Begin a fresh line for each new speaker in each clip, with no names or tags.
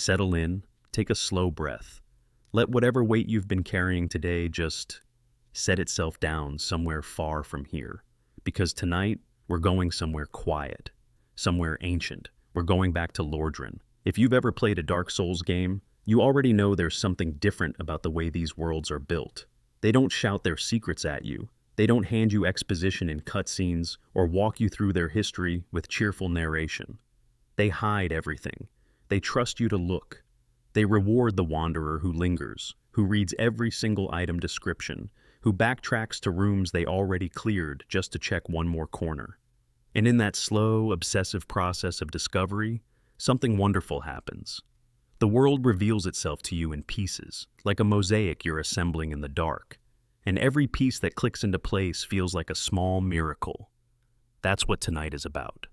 Settle in, take a slow breath. Let whatever weight you've been carrying today just set itself down somewhere far from here. Because tonight, we're going somewhere quiet, somewhere ancient. We're going back to Lordran. If you've ever played a Dark Souls game, you already know there's something different about the way these worlds are built. They don't shout their secrets at you. They don't hand you exposition in cutscenes or walk you through their history with cheerful narration. They hide everything. They trust you to look. They reward the wanderer who lingers, who reads every single item description, who backtracks to rooms they already cleared just to check one more corner. And in that slow, obsessive process of discovery, something wonderful happens. The world reveals itself to you in pieces, like a mosaic you're assembling in the dark. And every piece that clicks into place feels like a small miracle. That's what tonight is about.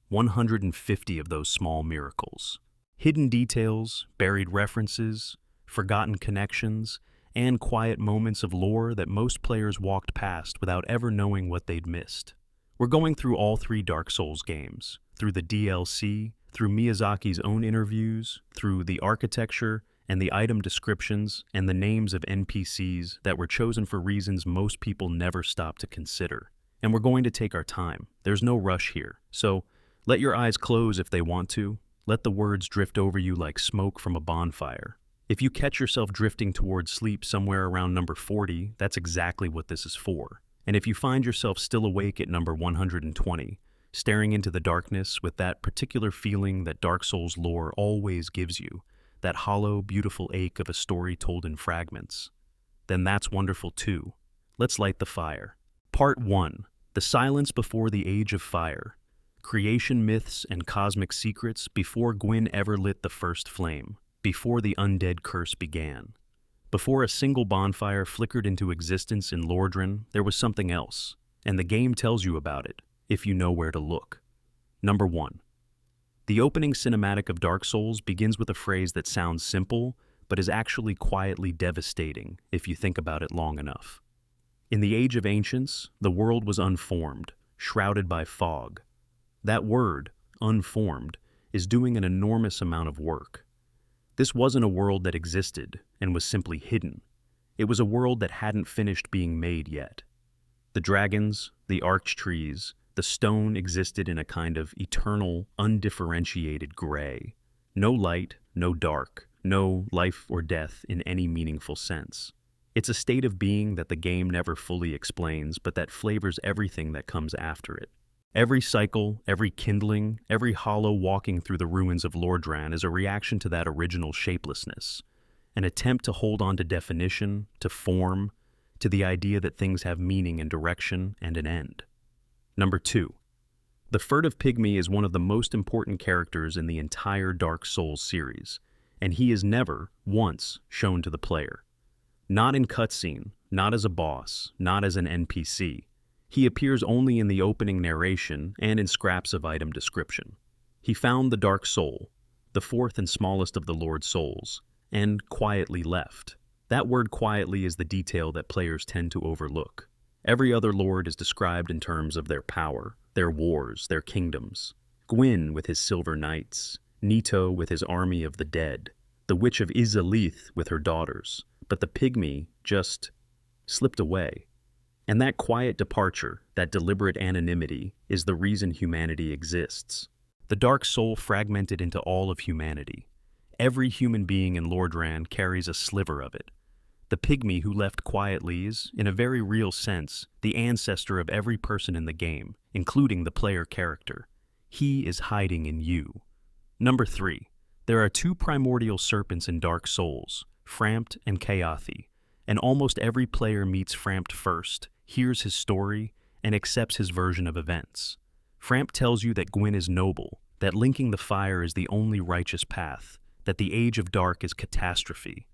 150 of those small miracles. Hidden details, buried references, forgotten connections, and quiet moments of lore that most players walked past without ever knowing what they'd missed. We're going through all 3 Dark Souls games, through the DLC, through Miyazaki's own interviews, through the architecture and the item descriptions and the names of NPCs that were chosen for reasons most people never stop to consider. And we're going to take our time. There's no rush here. So let your eyes close if they want to. Let the words drift over you like smoke from a bonfire. If you catch yourself drifting towards sleep somewhere around number 40, that's exactly what this is for. And if you find yourself still awake at number 120, staring into the darkness with that particular feeling that Dark Souls lore always gives you, that hollow, beautiful ache of a story told in fragments, then that's wonderful too. Let's light the fire. Part 1. The Silence Before the Age of Fire. Creation myths and cosmic secrets before Gwyn ever lit the first flame, before the undead curse began. Before a single bonfire flickered into existence in Lordran, there was something else, and the game tells you about it, if you know where to look. Number 1. The opening cinematic of Dark Souls begins with a phrase that sounds simple, but is actually quietly devastating if you think about it long enough. In the Age of Ancients, the world was unformed, shrouded by fog. That word, unformed, is doing an enormous amount of work. This wasn't a world that existed and was simply hidden. It was a world that hadn't finished being made yet. The dragons, the arch trees, the stone existed in a kind of eternal, undifferentiated gray. No light, no dark, no life or death in any meaningful sense. It's a state of being that the game never fully explains, but that flavors everything that comes after it. Every cycle, every kindling, every hollow walking through the ruins of Lordran is a reaction to that original shapelessness, an attempt to hold on to definition, to form, to the idea that things have meaning and direction and an end. Number 2. The furtive pygmy is one of the most important characters in the entire Dark Souls series, and he is never, once, shown to the player. Not in cutscene, not as a boss, not as an NPC. He appears only in the opening narration and in scraps of item description. He found the Dark Soul, the 4th and smallest of the Lord's souls, and quietly left. That word quietly is the detail that players tend to overlook. Every other lord is described in terms of their power, their wars, their kingdoms. Gwyn with his silver knights, Nito with his army of the dead, the Witch of Izalith with her daughters, but the pygmy just slipped away. And that quiet departure, that deliberate anonymity, is the reason humanity exists. The Dark Soul fragmented into all of humanity. Every human being in Lordran carries a sliver of it. The pygmy who left quietly is, in a very real sense, the ancestor of every person in the game, including the player character. He is hiding in you. Number 3. There are 2 primordial serpents in Dark Souls, Frampt and Keathi, and almost every player meets Frampt first, hears his story, and accepts his version of events. Frampt tells you that Gwyn is noble, that linking the fire is the only righteous path, that the Age of Dark is catastrophe.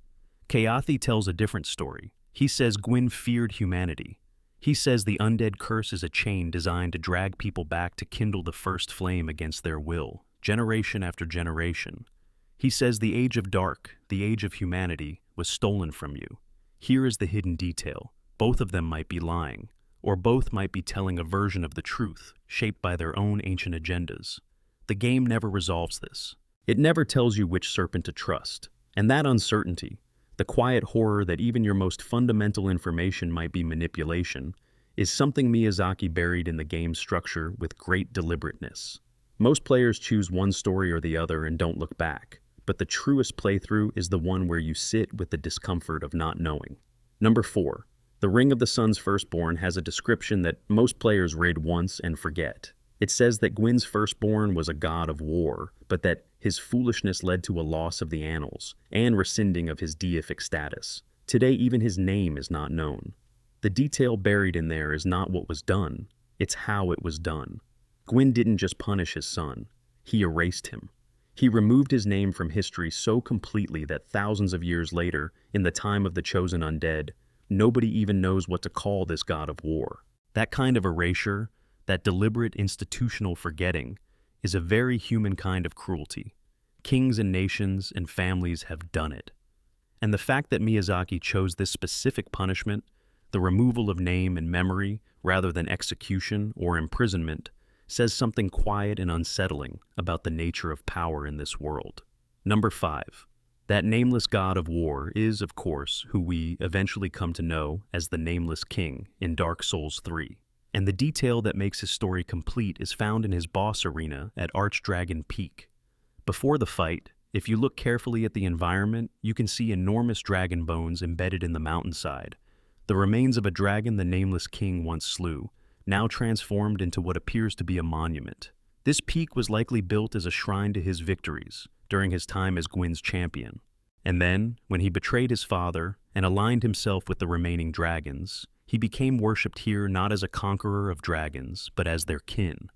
Keathi tells a different story. He says Gwyn feared humanity. He says the undead curse is a chain designed to drag people back to kindle the first flame against their will, generation after generation. He says the Age of Dark, the age of humanity, was stolen from you. Here is the hidden detail. Both of them might be lying, or both might be telling a version of the truth, shaped by their own ancient agendas. The game never resolves this. It never tells you which serpent to trust, and that uncertainty, the quiet horror that even your most fundamental information might be manipulation, is something Miyazaki buried in the game's structure with great deliberateness. Most players choose one story or the other and don't look back, but the truest playthrough is the one where you sit with the discomfort of not knowing. Number 4. The Ring of the Sun's Firstborn has a description that most players read once and forget. It says that Gwyn's firstborn was a god of war, but that his foolishness led to a loss of the annals and rescinding of his deific status. Today, even his name is not known. The detail buried in there is not what was done, it's how it was done. Gwyn didn't just punish his son, he erased him. He removed his name from history so completely that thousands of years later, in the time of the chosen undead, nobody even knows what to call this god of war. That kind of erasure, that deliberate institutional forgetting, is a very human kind of cruelty. Kings and nations and families have done it. And the fact that Miyazaki chose this specific punishment, the removal of name and memory rather than execution or imprisonment, says something quiet and unsettling about the nature of power in this world. Number 5. That nameless god of war is, of course, who we eventually come to know as the Nameless King in Dark Souls 3. And the detail that makes his story complete is found in his boss arena at Archdragon Peak. Before the fight, if you look carefully at the environment, you can see enormous dragon bones embedded in the mountainside, the remains of a dragon the Nameless King once slew, now transformed into what appears to be a monument. This peak was likely built as a shrine to his victories during his time as Gwyn's champion. And then, when he betrayed his father and aligned himself with the remaining dragons, he became worshipped here not as a conqueror of dragons, but as their kin.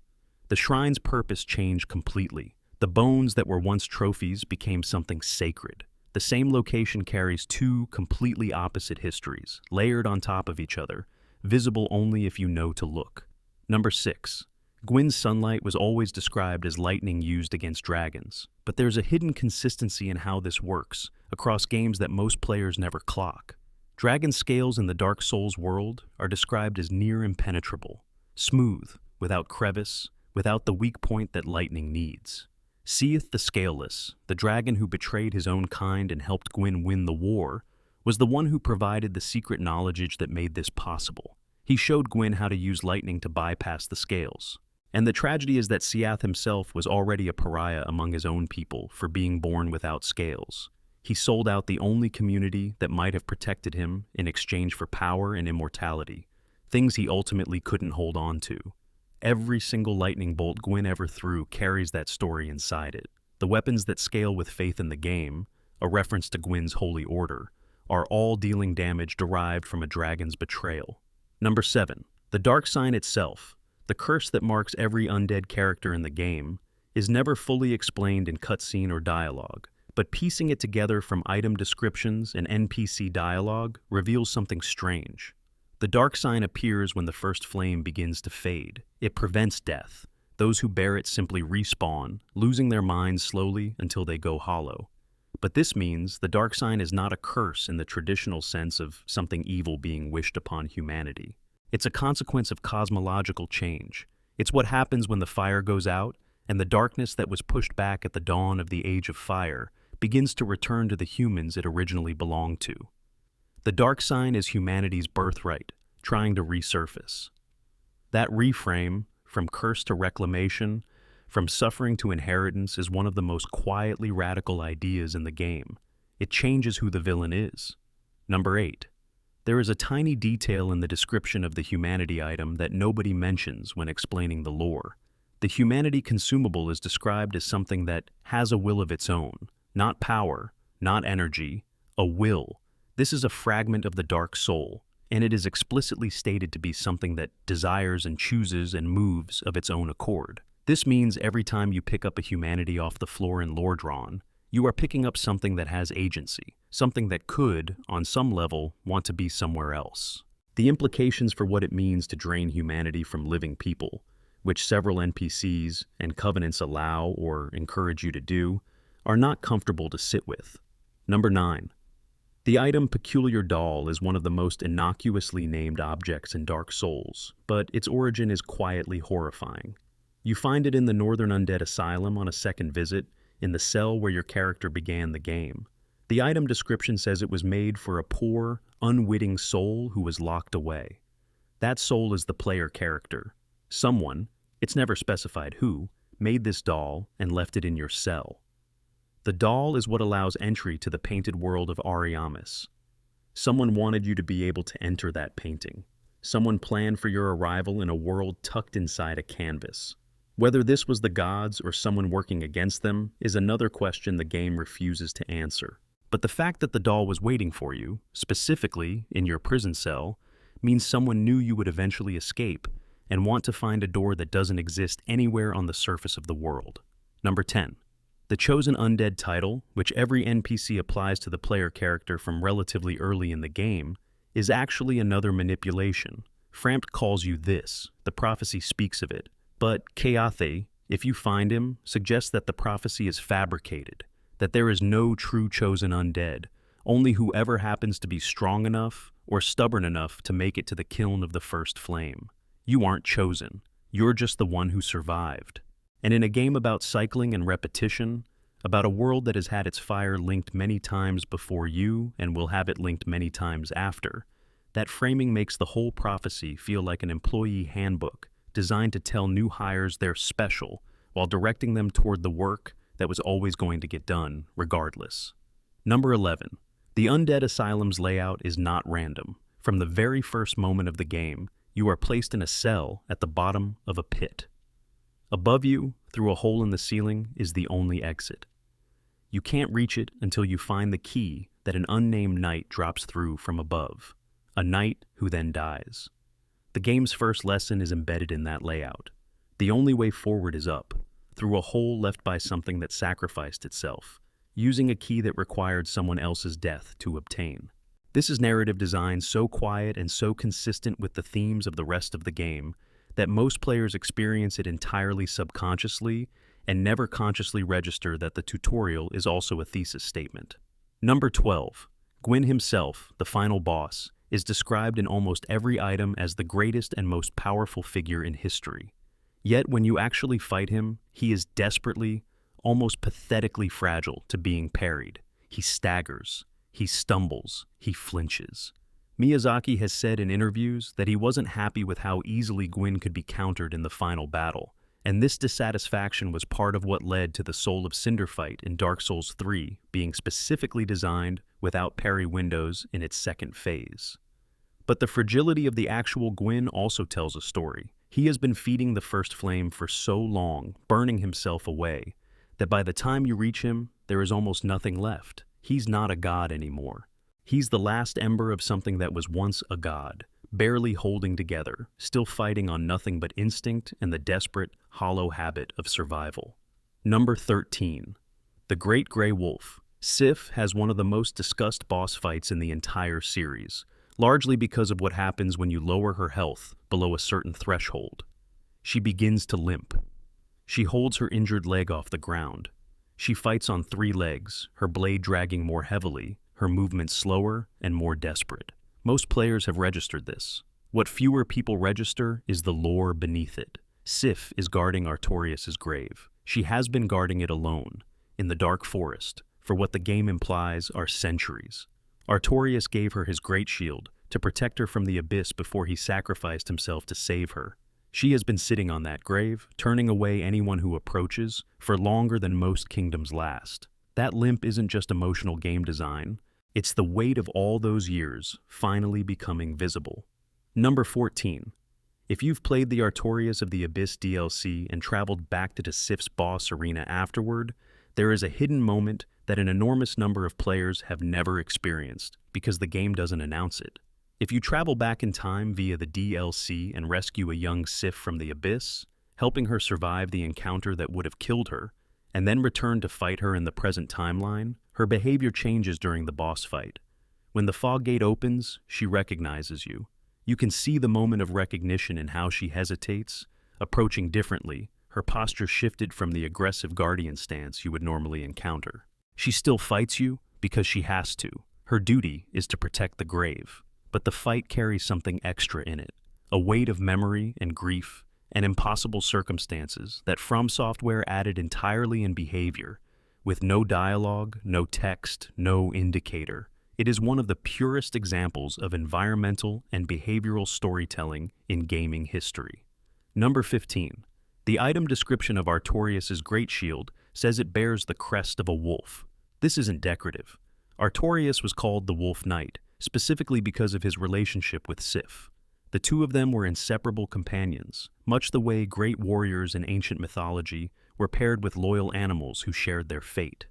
The shrine's purpose changed completely. The bones that were once trophies became something sacred. The same location carries two completely opposite histories, layered on top of each other, visible only if you know to look. Number 6. Gwyn's sunlight was always described as lightning used against dragons, but there's a hidden consistency in how this works across games that most players never clock. Dragon scales in the Dark Souls world are described as near impenetrable, smooth, without crevice, without the weak point that lightning needs. Seath the Scaleless, the dragon who betrayed his own kind and helped Gwyn win the war, was the one who provided the secret knowledge that made this possible. He showed Gwyn how to use lightning to bypass the scales. And the tragedy is that Seath himself was already a pariah among his own people for being born without scales. He sold out the only community that might have protected him in exchange for power and immortality, things he ultimately couldn't hold on to. Every single lightning bolt Gwyn ever threw carries that story inside it. The weapons that scale with faith in the game, a reference to Gwyn's holy order, are all dealing damage derived from a dragon's betrayal. Number 7. The Dark Sign itself, the curse that marks every undead character in the game, is never fully explained in cutscene or dialogue, but piecing it together from item descriptions and NPC dialogue reveals something strange. The Dark Sign appears when the first flame begins to fade. It prevents death. Those who bear it simply respawn, losing their minds slowly until they go hollow. But this means the Dark Sign is not a curse in the traditional sense of something evil being wished upon humanity. It's a consequence of cosmological change. It's what happens when the fire goes out, and the darkness that was pushed back at the dawn of the Age of Fire begins to return to the humans it originally belonged to. The Dark Sign is humanity's birthright, trying to resurface. That reframe, from curse to reclamation, from suffering to inheritance, is one of the most quietly radical ideas in the game. It changes who the villain is. Number 8. There is a tiny detail in the description of the humanity item that nobody mentions when explaining the lore. The humanity consumable is described as something that has a will of its own, not power, not energy, a will. This is a fragment of the dark soul, and it is explicitly stated to be something that desires and chooses and moves of its own accord. This means every time you pick up a humanity off the floor in Lordran, you are picking up something that has agency, something that could, on some level, want to be somewhere else. The implications for what it means to drain humanity from living people, which several NPCs and covenants allow or encourage you to do, are not comfortable to sit with. Number 9. The item Peculiar Doll is one of the most innocuously named objects in Dark Souls, but its origin is quietly horrifying. You find it in the Northern Undead Asylum on a second visit, in the cell where your character began the game. The item description says it was made for a poor, unwitting soul who was locked away. That soul is the player character. Someone, it's never specified who, made this doll and left it in your cell. The doll is what allows entry to the painted world of Ariamis. Someone wanted you to be able to enter that painting. Someone planned for your arrival in a world tucked inside a canvas. Whether this was the gods or someone working against them is another question the game refuses to answer. But the fact that the doll was waiting for you, specifically in your prison cell, means someone knew you would eventually escape and want to find a door that doesn't exist anywhere on the surface of the world. Number 10. The Chosen Undead title, which every NPC applies to the player character from relatively early in the game, is actually another manipulation. Frampt calls you this, the prophecy speaks of it, but Keathe, if you find him, suggests that the prophecy is fabricated, that there is no true chosen undead, only whoever happens to be strong enough or stubborn enough to make it to the kiln of the first flame. You aren't chosen, you're just the one who survived. And in a game about cycling and repetition, about a world that has had its fire linked many times before you and will have it linked many times after, that framing makes the whole prophecy feel like an employee handbook designed to tell new hires they're special while directing them toward the work that was always going to get done, regardless. Number 11. The Undead Asylum's layout is not random. From the very first moment of the game, you are placed in a cell at the bottom of a pit. Above you, through a hole in the ceiling, is the only exit. You can't reach it until you find the key that an unnamed knight drops through from above, a knight who then dies. The game's first lesson is embedded in that layout. The only way forward is up, through a hole left by something that sacrificed itself, using a key that required someone else's death to obtain. This is narrative design so quiet and so consistent with the themes of the rest of the game that most players experience it entirely subconsciously and never consciously register that the tutorial is also a thesis statement. Number 12. Gwyn himself, the final boss, is described in almost every item as the greatest and most powerful figure in history. Yet when you actually fight him, he is desperately, almost pathetically fragile to being parried. He staggers, he stumbles, he flinches. Miyazaki has said in interviews that he wasn't happy with how easily Gwyn could be countered in the final battle, and this dissatisfaction was part of what led to the Soul of Cinder fight in Dark Souls 3 being specifically designed without parry windows in its second phase. But the fragility of the actual Gwyn also tells a story. He has been feeding the first flame for so long, burning himself away, that by the time you reach him, there is almost nothing left. He's not a god anymore. He's the last ember of something that was once a god, barely holding together, still fighting on nothing but instinct and the desperate, hollow habit of survival. Number 13. The Great Grey Wolf. Sif has one of the most discussed boss fights in the entire series, largely because of what happens when you lower her health below a certain threshold. She begins to limp. She holds her injured leg off the ground. She fights on 3 legs, her blade dragging more heavily, her movements slower and more desperate. Most players have registered this. What fewer people register is the lore beneath it. Sif is guarding Artorias' grave. She has been guarding it alone, in the dark forest, for what the game implies are centuries. Artorias gave her his great shield to protect her from the abyss before he sacrificed himself to save her. She has been sitting on that grave, turning away anyone who approaches, for longer than most kingdoms last. That limp isn't just emotional game design, it's the weight of all those years finally becoming visible. Number 14. If you've played the Artorias of the Abyss DLC and traveled back to Sif's boss arena afterward, there is a hidden moment that an enormous number of players have never experienced because the game doesn't announce it. If you travel back in time via the DLC and rescue a young Sif from the Abyss, helping her survive the encounter that would have killed her, and then return to fight her in the present timeline, her behavior changes during the boss fight. When the fog gate opens, she recognizes you. You can see the moment of recognition in how she hesitates, approaching differently, her posture shifted from the aggressive guardian stance you would normally encounter. She still fights you because she has to. Her duty is to protect the grave, but the fight carries something extra in it, a weight of memory and grief and impossible circumstances that From Software added entirely in behavior, with no dialogue, no text, no indicator. It is one of the purest examples of environmental and behavioral storytelling in gaming history. Number 15. The item description of Artorias' Great Shield says it bears the crest of a wolf. This isn't decorative. Artorias was called the Wolf Knight, specifically because of his relationship with Sif. The two of them were inseparable companions, much the way great warriors in ancient mythology were paired with loyal animals who shared their fate.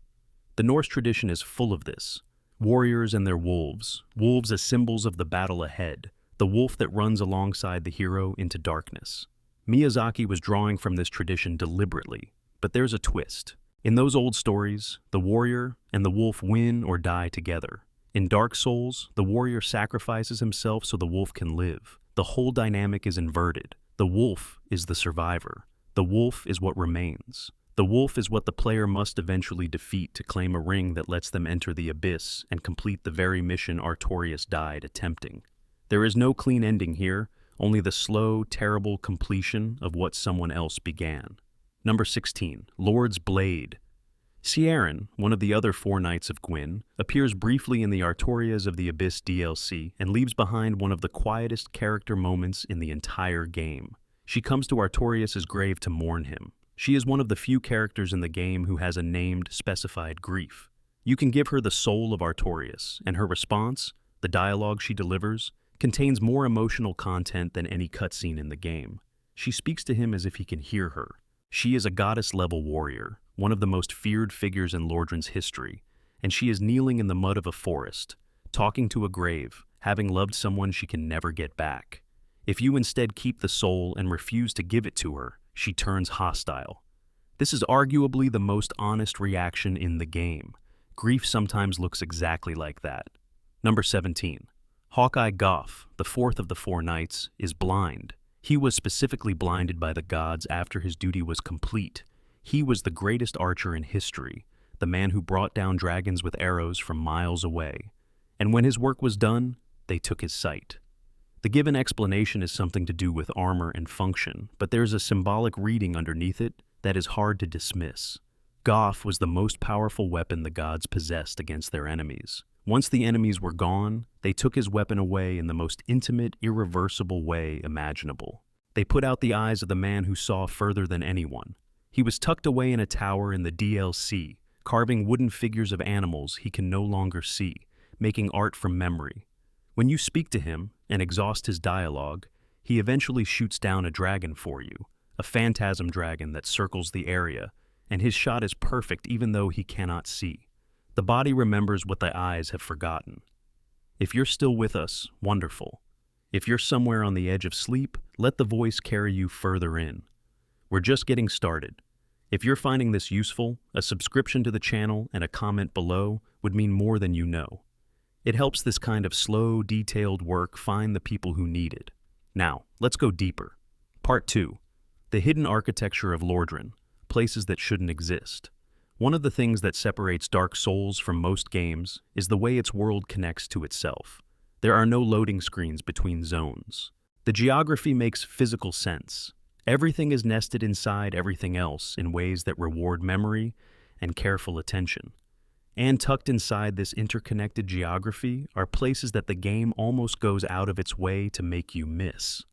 The Norse tradition is full of this. Warriors and their wolves, wolves as symbols of the battle ahead, the wolf that runs alongside the hero into darkness. Miyazaki was drawing from this tradition deliberately, but there's a twist. In those old stories, the warrior and the wolf win or die together. In Dark Souls, the warrior sacrifices himself so the wolf can live. The whole dynamic is inverted. The wolf is the survivor. The wolf is what remains. The wolf is what the player must eventually defeat to claim a ring that lets them enter the abyss and complete the very mission Artorias died attempting. There is no clean ending here, only the slow, terrible completion of what someone else began. Number 16. Lord's Blade. Ciaran, one of the other four knights of Gwyn, appears briefly in the Artorias of the Abyss DLC and leaves behind one of the quietest character moments in the entire game. She comes to Artorias' grave to mourn him. She is one of the few characters in the game who has a named, specified grief. You can give her the soul of Artorias, and her response, the dialogue she delivers, contains more emotional content than any cutscene in the game. She speaks to him as if he can hear her. She is a goddess-level warrior, one of the most feared figures in Lordran's history, and she is kneeling in the mud of a forest, talking to a grave, having loved someone she can never get back. If you instead keep the soul and refuse to give it to her, she turns hostile. This is arguably the most honest reaction in the game. Grief sometimes looks exactly like that. Number 17. Hawkeye Goff, the fourth of the four knights, is blind. He was specifically blinded by the gods after his duty was complete. He was the greatest archer in history, the man who brought down dragons with arrows from miles away. And when his work was done, they took his sight. The given explanation is something to do with armor and function, but there's a symbolic reading underneath it that is hard to dismiss. Goff was the most powerful weapon the gods possessed against their enemies. Once the enemies were gone, they took his weapon away in the most intimate, irreversible way imaginable. They put out the eyes of the man who saw further than anyone. He was tucked away in a tower in the DLC, carving wooden figures of animals he can no longer see, making art from memory. When you speak to him and exhaust his dialogue, he eventually shoots down a dragon for you, a phantasm dragon that circles the area, and his shot is perfect even though he cannot see. The body remembers what the eyes have forgotten. If you're still with us, wonderful. If you're somewhere on the edge of sleep, let the voice carry you further in. We're just getting started. If you're finding this useful, a subscription to the channel and a comment below would mean more than you know. It helps this kind of slow, detailed work find the people who need it. Now, let's go deeper. Part 2. The hidden architecture of Lordran, places that shouldn't exist. One of the things that separates Dark Souls from most games is the way its world connects to itself. There are no loading screens between zones. The geography makes physical sense. Everything is nested inside everything else in ways that reward memory and careful attention. And tucked inside this interconnected geography are places that the game almost goes out of its way to make you miss.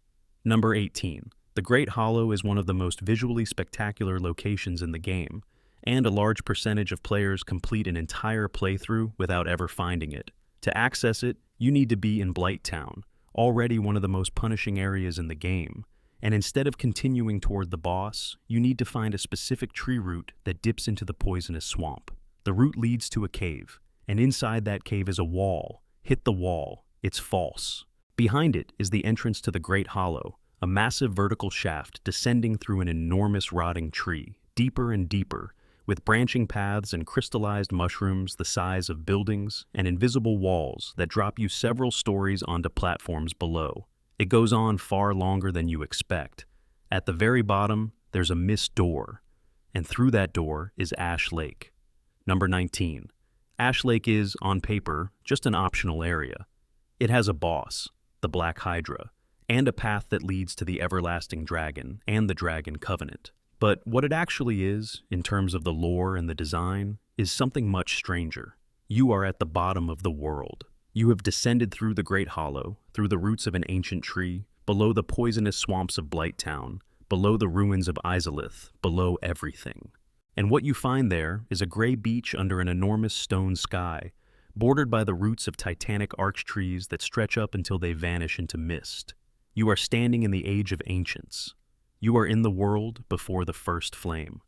Number 18. The Great Hollow is one of the most visually spectacular locations in the game, and a large percentage of players complete an entire playthrough without ever finding it. To access it, you need to be in Blighttown, already one of the most punishing areas in the game, and instead of continuing toward the boss, you need to find a specific tree root that dips into the poisonous swamp. The route leads to a cave, and inside that cave is a wall. Hit the wall. It's false. Behind it is the entrance to the Great Hollow, a massive vertical shaft descending through an enormous rotting tree, deeper and deeper, with branching paths and crystallized mushrooms the size of buildings and invisible walls that drop you several stories onto platforms below. It goes on far longer than you expect. At the very bottom, there's a mist door, and through that door is Ash Lake. Number 19. Ash Lake is, on paper, just an optional area. It has a boss, the Black Hydra, and a path that leads to the Everlasting Dragon and the Dragon Covenant. But what it actually is, in terms of the lore and the design, is something much stranger. You are at the bottom of the world. You have descended through the Great Hollow, through the roots of an ancient tree, below the poisonous swamps of Blighttown, below the ruins of Izalith, below everything. And what you find there is a gray beach under an enormous stone sky, bordered by the roots of titanic arch trees that stretch up until they vanish into mist. You are standing in the age of ancients. You are in the world before the first flame.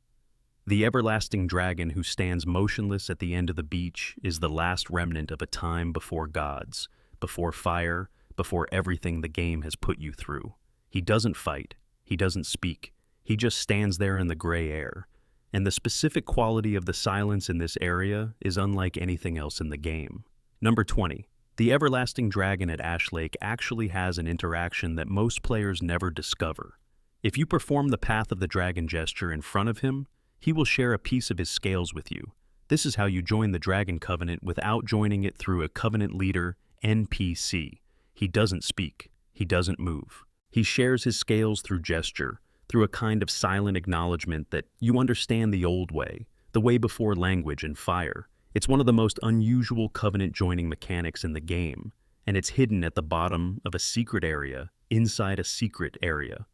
The everlasting dragon who stands motionless at the end of the beach is the last remnant of a time before gods, before fire, before everything the game has put you through. He doesn't fight. He doesn't speak. He just stands there in the gray air. And the specific quality of the silence in this area is unlike anything else in the game. Number 20. The everlasting dragon at Ash Lake actually has an interaction that most players never discover. If you perform the Path of the Dragon gesture in front of him, he will share a piece of his scales with you. This is how you join the Dragon Covenant without joining it through a Covenant Leader NPC. He doesn't speak. He doesn't move. He shares his scales through gesture, through a kind of silent acknowledgement that you understand the old way, the way before language and fire. It's one of the most unusual Covenant joining mechanics in the game, and it's hidden at the bottom of a secret area, inside a secret area.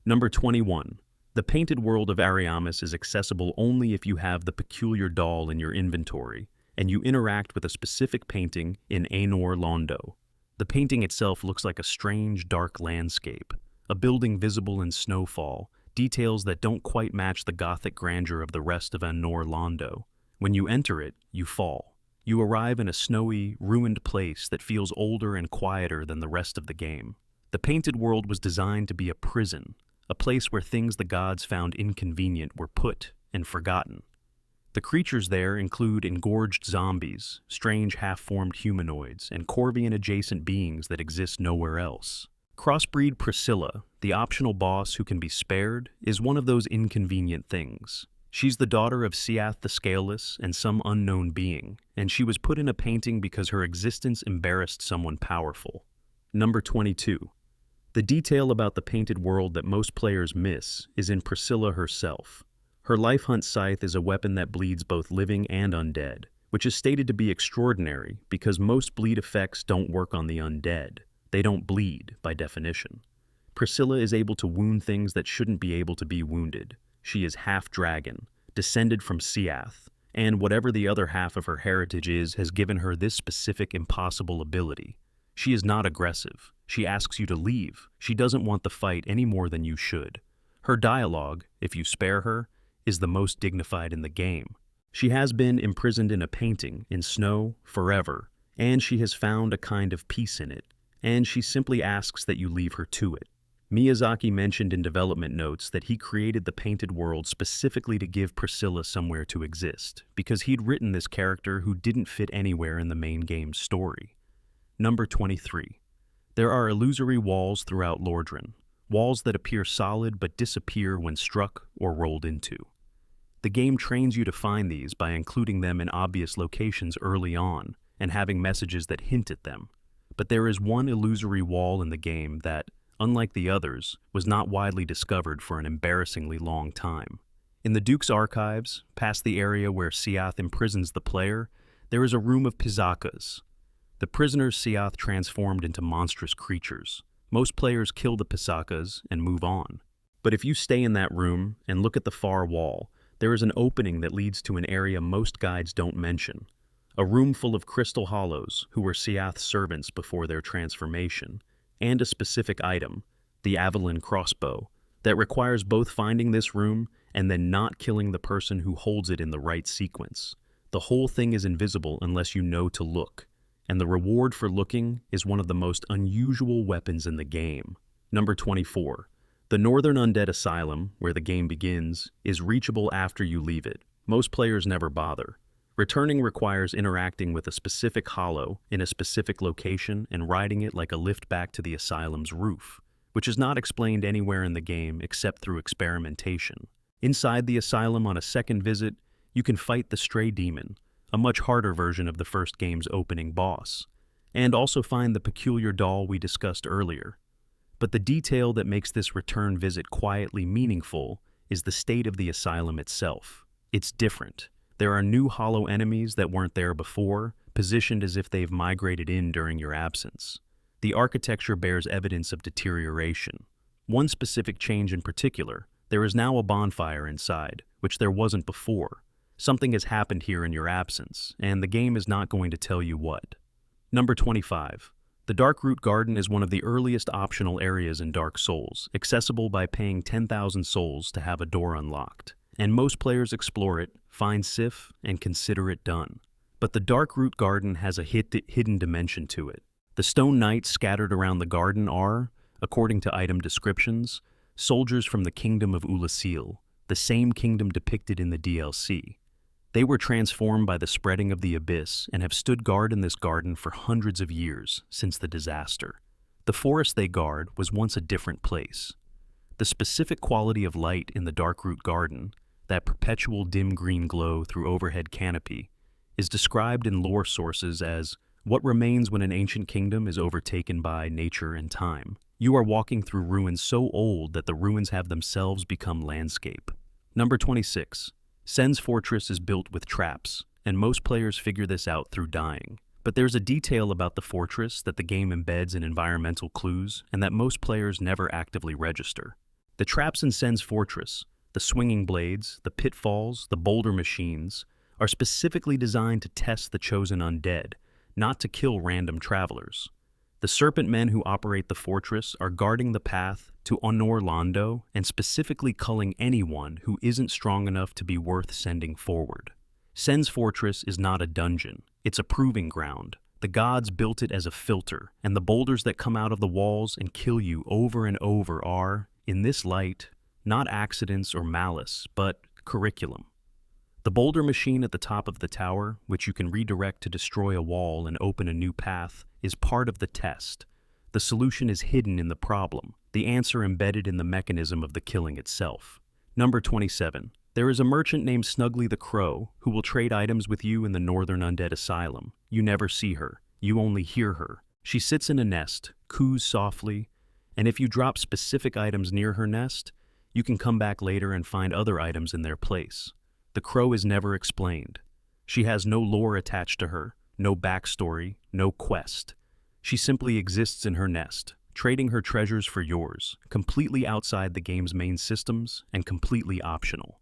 Number 21. The painted world of Ariamis is accessible only if you have the peculiar doll in your inventory, and you interact with a specific painting in Anor Londo. The painting itself looks like a strange, dark landscape, a building visible in snowfall, details that don't quite match the gothic grandeur of the rest of Anor Londo. When you enter it, you fall. You arrive in a snowy, ruined place that feels older and quieter than the rest of the game. The painted world was designed to be a prison, a place where things the gods found inconvenient were put and forgotten. The creatures there include engorged zombies, strange half-formed humanoids, and Corvian-adjacent beings that exist nowhere else. Crossbreed Priscilla, the optional boss who can be spared, is one of those inconvenient things. She's the daughter of Seath the Scaleless and some unknown being, and she was put in a painting because her existence embarrassed someone powerful. Number 22. The detail about the painted world that most players miss is in Priscilla herself. Her life hunt scythe is a weapon that bleeds both living and undead, which is stated to be extraordinary because most bleed effects don't work on the undead. They don't bleed, by definition. Priscilla is able to wound things that shouldn't be able to be wounded. She is half-dragon, descended from Seath, and whatever the other half of her heritage is has given her this specific impossible ability. She is not aggressive. She asks you to leave. She doesn't want the fight any more than you should. Her dialogue, if you spare her, is the most dignified in the game. She has been imprisoned in a painting, in snow, forever, and she has found a kind of peace in it, and she simply asks that you leave her to it. Miyazaki mentioned in development notes that he created the painted world specifically to give Priscilla somewhere to exist, because he'd written this character who didn't fit anywhere in the main game's story. Number 23. There are illusory walls throughout Lordran, walls that appear solid but disappear when struck or rolled into. The game trains you to find these by including them in obvious locations early on and having messages that hint at them. But there is one illusory wall in the game that, unlike the others, was not widely discovered for an embarrassingly long time. In the Duke's archives, past the area where Seath imprisons the player, there is a room of Pisakas. The prisoners Seath transformed into monstrous creatures. Most players kill the Pisakas and move on. But if you stay in that room and look at the far wall, there is an opening that leads to an area most guides don't mention. A room full of crystal hollows who were Seath's servants before their transformation, and a specific item, the Avalon crossbow, that requires both finding this room and then not killing the person who holds it in the right sequence. The whole thing is invisible unless you know to look, and the reward for looking is one of the most unusual weapons in the game. Number 24. The Northern Undead Asylum, where the game begins, is reachable after you leave it. Most players never bother. Returning requires interacting with a specific hollow in a specific location and riding it like a lift back to the asylum's roof, which is not explained anywhere in the game except through experimentation. Inside the asylum on a second visit, you can fight the Stray Demon, a much harder version of the first game's opening boss, and also find the peculiar doll we discussed earlier. But the detail that makes this return visit quietly meaningful is the state of the asylum itself. It's different. There are new hollow enemies that weren't there before, positioned as if they've migrated in during your absence. The architecture bears evidence of deterioration. One specific change in particular: there is now a bonfire inside, which there wasn't before. Something has happened here in your absence, and the game is not going to tell you what. Number 25. The Darkroot Garden is one of the earliest optional areas in Dark Souls, accessible by paying 10,000 souls to have a door unlocked. And most players explore it, find Sif, and consider it done. But the Darkroot Garden has a hidden dimension to it. The stone knights scattered around the garden are, according to item descriptions, soldiers from the kingdom of Oolacile, the same kingdom depicted in the DLC. They were transformed by the spreading of the abyss and have stood guard in this garden for hundreds of years since the disaster. The forest they guard was once a different place. The specific quality of light in the Darkroot Garden, that perpetual dim green glow through overhead canopy, is described in lore sources as what remains when an ancient kingdom is overtaken by nature and time. You are walking through ruins so old that the ruins have themselves become landscape. Number 26. Sen's fortress is built with traps, and most players figure this out through dying. But there's a detail about the fortress that the game embeds in environmental clues and that most players never actively register. The traps in Sen's fortress, the swinging blades, the pitfalls, the boulder machines, are specifically designed to test the chosen undead, not to kill random travelers. The serpent men who operate the fortress are guarding the path to Anor Londo and specifically culling anyone who isn't strong enough to be worth sending forward. Sen's fortress is not a dungeon, it's a proving ground. The gods built it as a filter, and the boulders that come out of the walls and kill you over and over are, in this light, not accidents or malice, but curriculum. The boulder machine at the top of the tower, which you can redirect to destroy a wall and open a new path, is part of the test. The solution is hidden in the problem, the answer embedded in the mechanism of the killing itself. Number 27. There is a merchant named Snuggly the Crow who will trade items with you in the Northern Undead Asylum. You never see her. You only hear her. She sits in a nest, coos softly, and if you drop specific items near her nest, you can come back later and find other items in their place. The crow is never explained. She has no lore attached to her, no backstory, no quest. She simply exists in her nest, trading her treasures for yours, completely outside the game's main systems and completely optional.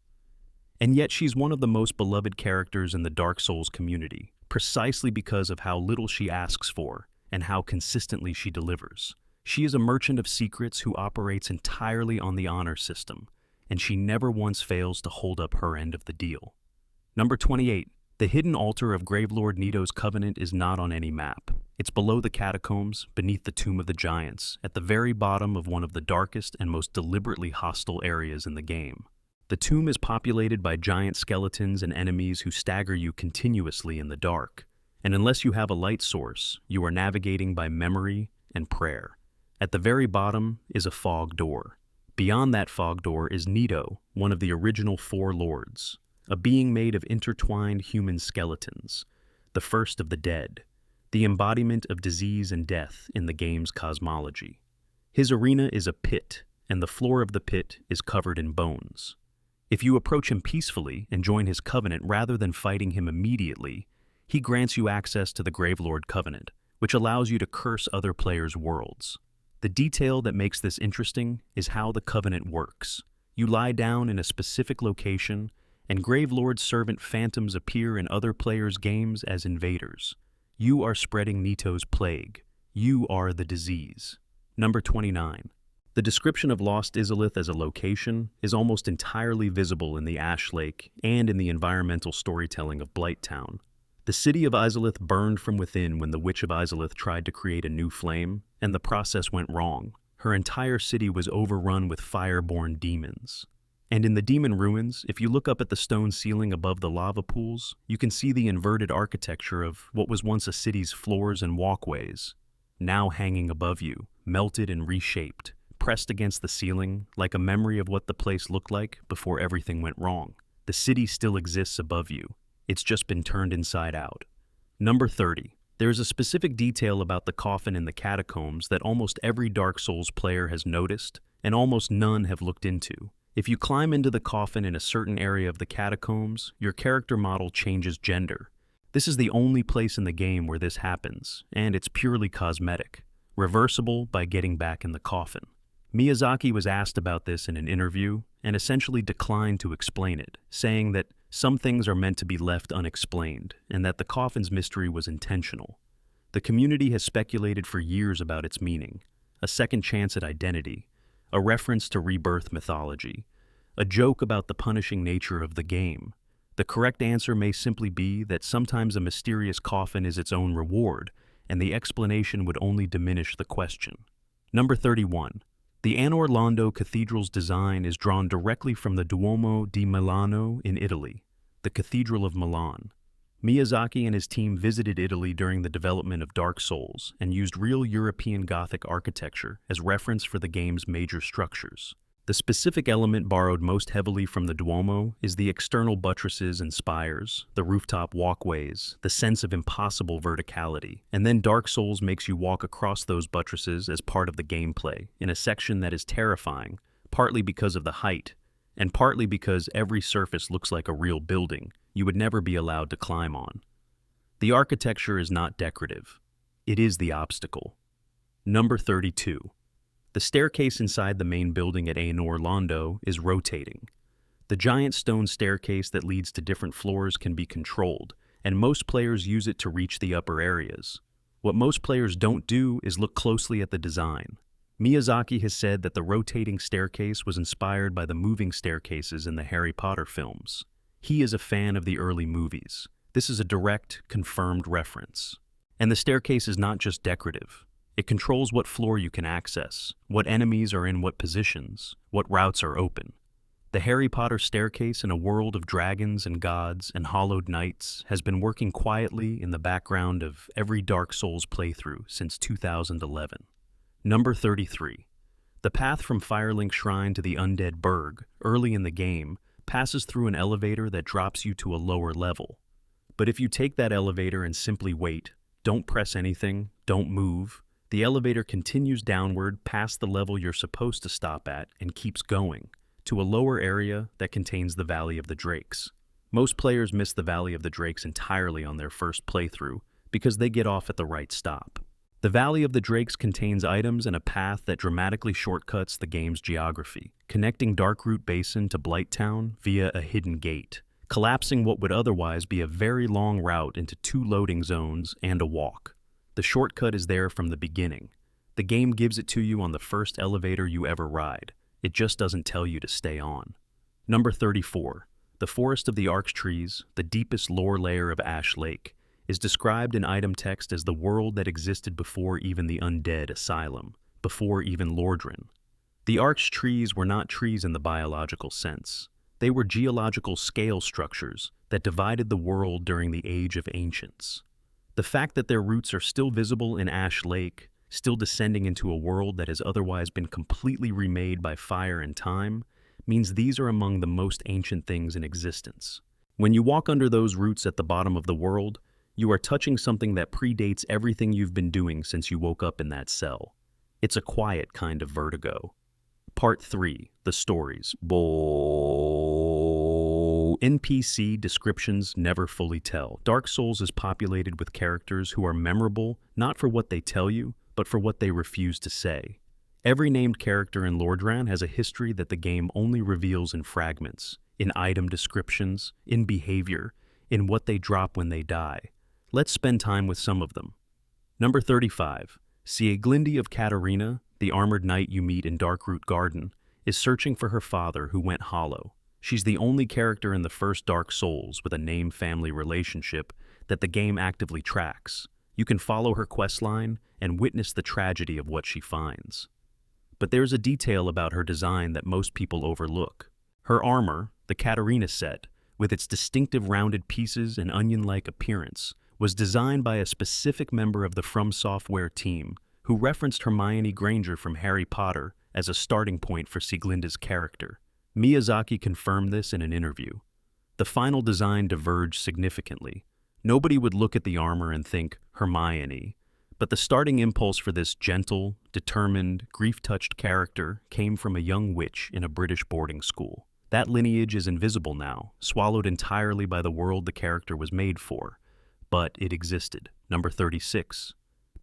And yet she's one of the most beloved characters in the Dark Souls community, precisely because of how little she asks for and how consistently she delivers. She is a merchant of secrets who operates entirely on the honor system, and she never once fails to hold up her end of the deal. Number 28. The hidden altar of Gravelord Nito's Covenant is not on any map. It's below the catacombs, beneath the Tomb of the Giants, at the very bottom of one of the darkest and most deliberately hostile areas in the game. The tomb is populated by giant skeletons and enemies who stagger you continuously in the dark, and unless you have a light source, you are navigating by memory and prayer. At the very bottom is a fog door. Beyond that fog door is Nito, one of the original 4 lords, a being made of intertwined human skeletons, the first of the dead, the embodiment of disease and death in the game's cosmology. His arena is a pit, and the floor of the pit is covered in bones. If you approach him peacefully and join his covenant rather than fighting him immediately, he grants you access to the Gravelord Covenant, which allows you to curse other players' worlds. The detail that makes this interesting is how the Covenant works. You lie down in a specific location, and Gravelord's servant phantoms appear in other players' games as invaders. You are spreading Nito's plague. You are the disease. Number 29. The description of Lost Izalith as a location is almost entirely visible in the Ash Lake and in the environmental storytelling of Blighttown. The city of Izalith burned from within when the Witch of Izalith tried to create a new flame, and the process went wrong. Her entire city was overrun with fire-born demons. And in the demon ruins, if you look up at the stone ceiling above the lava pools, you can see the inverted architecture of what was once a city's floors and walkways, now hanging above you, melted and reshaped, pressed against the ceiling like a memory of what the place looked like before everything went wrong. The city still exists above you. It's just been turned inside out. Number 30. There is a specific detail about the coffin in the catacombs that almost every Dark Souls player has noticed, and almost none have looked into. If you climb into the coffin in a certain area of the catacombs, your character model changes gender. This is the only place in the game where this happens, and it's purely cosmetic, reversible by getting back in the coffin. Miyazaki was asked about this in an interview and essentially declined to explain it, saying that some things are meant to be left unexplained and that the coffin's mystery was intentional. The community has speculated for years about its meaning, a second chance at identity, a reference to rebirth mythology, a joke about the punishing nature of the game. The correct answer may simply be that sometimes a mysterious coffin is its own reward, and the explanation would only diminish the question. Number 31. The Anor Londo Cathedral's design is drawn directly from the Duomo di Milano in Italy, the Cathedral of Milan. Miyazaki and his team visited Italy during the development of Dark Souls and used real European Gothic architecture as reference for the game's major structures. The specific element borrowed most heavily from the Duomo is the external buttresses and spires, the rooftop walkways, the sense of impossible verticality, and then Dark Souls makes you walk across those buttresses as part of the gameplay, in a section that is terrifying, partly because of the height, and partly because every surface looks like a real building you would never be allowed to climb on. The architecture is not decorative. It is the obstacle. Number 32. The staircase inside the main building at Anor Londo is rotating. The giant stone staircase that leads to different floors can be controlled, and most players use it to reach the upper areas. What most players don't do is look closely at the design. Miyazaki has said that the rotating staircase was inspired by the moving staircases in the Harry Potter films. He is a fan of the early movies. This is a direct, confirmed reference. And the staircase is not just decorative. It controls what floor you can access, what enemies are in what positions, what routes are open. The Harry Potter staircase in a world of dragons and gods and hollowed knights has been working quietly in the background of every Dark Souls playthrough since 2011. Number 33. The path from Firelink Shrine to the Undead Burg, early in the game, passes through an elevator that drops you to a lower level. But if you take that elevator and simply wait, don't press anything, don't move, the elevator continues downward past the level you're supposed to stop at and keeps going, to a lower area that contains the Valley of the Drakes. Most players miss the Valley of the Drakes entirely on their first playthrough because they get off at the right stop. The Valley of the Drakes contains items and a path that dramatically shortcuts the game's geography, connecting Darkroot Basin to Blighttown via a hidden gate, collapsing what would otherwise be a very long route into 2 loading zones and a walk. The shortcut is there from the beginning. The game gives it to you on the first elevator you ever ride. It just doesn't tell you to stay on. Number 34. The Forest of the Archtrees, the deepest lore layer of Ash Lake, is described in item text as the world that existed before even the Undead Asylum, before even Lordran. The Archtrees were not trees in the biological sense. They were geological scale structures that divided the world during the Age of Ancients. The fact that their roots are still visible in Ash Lake, still descending into a world that has otherwise been completely remade by fire and time, means these are among the most ancient things in existence. When you walk under those roots at the bottom of the world, you are touching something that predates everything you've been doing since you woke up in that cell. It's a quiet kind of vertigo. Part 3. The Stories. NPC descriptions never fully tell. Dark Souls is populated with characters who are memorable not for what they tell you, but for what they refuse to say. Every named character in Lordran has a history that the game only reveals in fragments, in item descriptions, in behavior, in what they drop when they die. Let's spend time with some of them. Number 35. Sieglinde of Katarina, the armored knight you meet in Darkroot Garden, is searching for her father who went hollow. She's the only character in the first Dark Souls with a name-family relationship that the game actively tracks. You can follow her questline and witness the tragedy of what she finds. But there's a detail about her design that most people overlook. Her armor, the Katarina set, with its distinctive rounded pieces and onion-like appearance, was designed by a specific member of the From Software team who referenced Hermione Granger from Harry Potter as a starting point for Sieglinde's character. Miyazaki confirmed this in an interview. The final design diverged significantly. Nobody would look at the armor and think Hermione, But the starting impulse for this gentle, determined, grief-touched character came from a young witch in a British boarding school. That lineage is invisible now, swallowed entirely by the world the character was made for. But it existed. Number 36.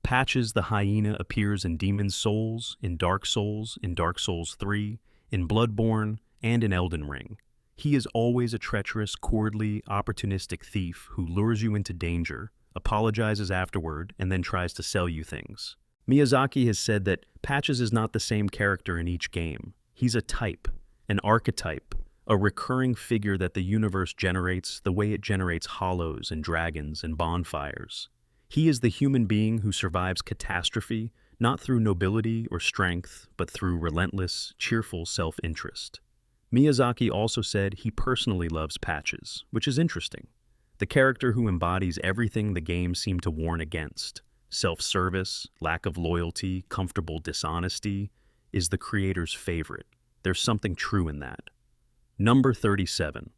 Patches the hyena appears in Demon's Souls, in Dark Souls 3, in Bloodborne, and in Elden Ring. He is always a treacherous, cowardly, opportunistic thief who lures you into danger, apologizes afterward, and then tries to sell you things. Miyazaki has said that Patches is not the same character in each game. He's a type, an archetype, a recurring figure that the universe generates the way it generates hollows and dragons and bonfires. He is the human being who survives catastrophe, not through nobility or strength, but through relentless, cheerful self-interest. Miyazaki also said he personally loves Patches, which is interesting. The character who embodies everything the game seemed to warn against, self-service, lack of loyalty, comfortable dishonesty, is the creator's favorite. There's something true in that. Number 37.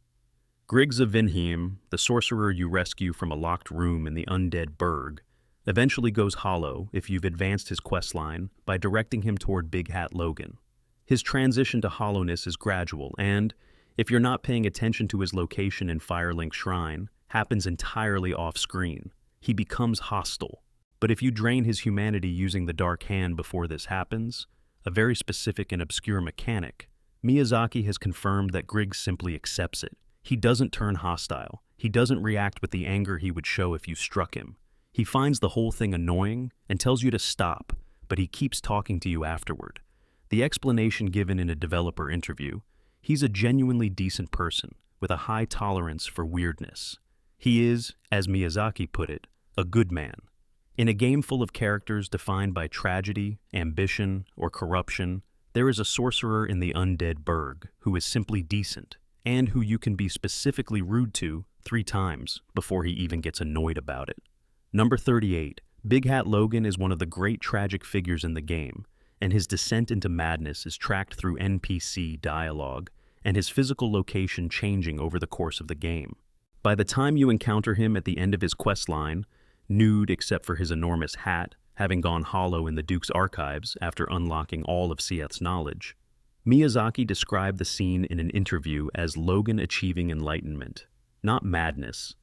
Griggs of Vinheim, the sorcerer you rescue from a locked room in the undead burg, eventually goes hollow if you've advanced his questline by directing him toward Big Hat Logan. His transition to hollowness is gradual and, if you're not paying attention to his location in Firelink Shrine, happens entirely off-screen. He becomes hostile. But if you drain his humanity using the Dark Hand before this happens, a very specific and obscure mechanic, Miyazaki has confirmed that Griggs simply accepts it. He doesn't turn hostile. He doesn't react with the anger he would show if you struck him. He finds the whole thing annoying and tells you to stop, but he keeps talking to you afterward. The explanation given in a developer interview, he's a genuinely decent person with a high tolerance for weirdness. He is, as Miyazaki put it, a good man. In a game full of characters defined by tragedy, ambition, or corruption, there is a sorcerer in the undead burg who is simply decent, and who you can be specifically rude to 3 times before he even gets annoyed about it. Number 38. Big Hat Logan is one of the great tragic figures in the game, and his descent into madness is tracked through NPC dialogue, and his physical location changing over the course of the game. By the time you encounter him at the end of his questline, nude except for his enormous hat, having gone hollow in the Duke's archives after unlocking all of Seath's knowledge, Miyazaki described the scene in an interview as Logan achieving enlightenment. Not madness.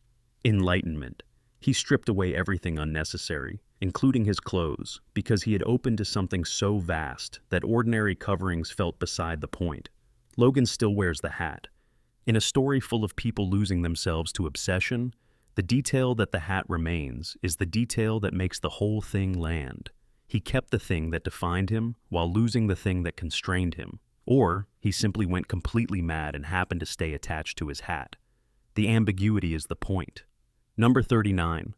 Enlightenment. He stripped away everything unnecessary, including his clothes, because he had opened to something so vast that ordinary coverings felt beside the point. Logan still wears the hat. In a story full of people losing themselves to obsession, the detail that the hat remains is the detail that makes the whole thing land. He kept the thing that defined him while losing the thing that constrained him. Or he simply went completely mad and happened to stay attached to his hat. The ambiguity is the point. Number 39.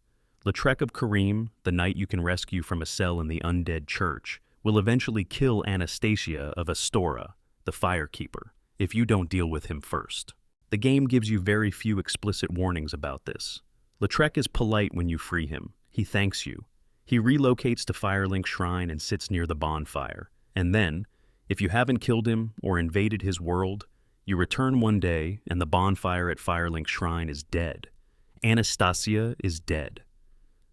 Lothric of Karim, the knight you can rescue from a cell in the undead church, will eventually kill Anastasia of Astora, the Firekeeper, if you don't deal with him first. The game gives you very few explicit warnings about this. Lothric is polite when you free him. He thanks you. He relocates to Firelink Shrine and sits near the bonfire. And then, if you haven't killed him or invaded his world, you return one day and the bonfire at Firelink Shrine is dead. Anastasia is dead.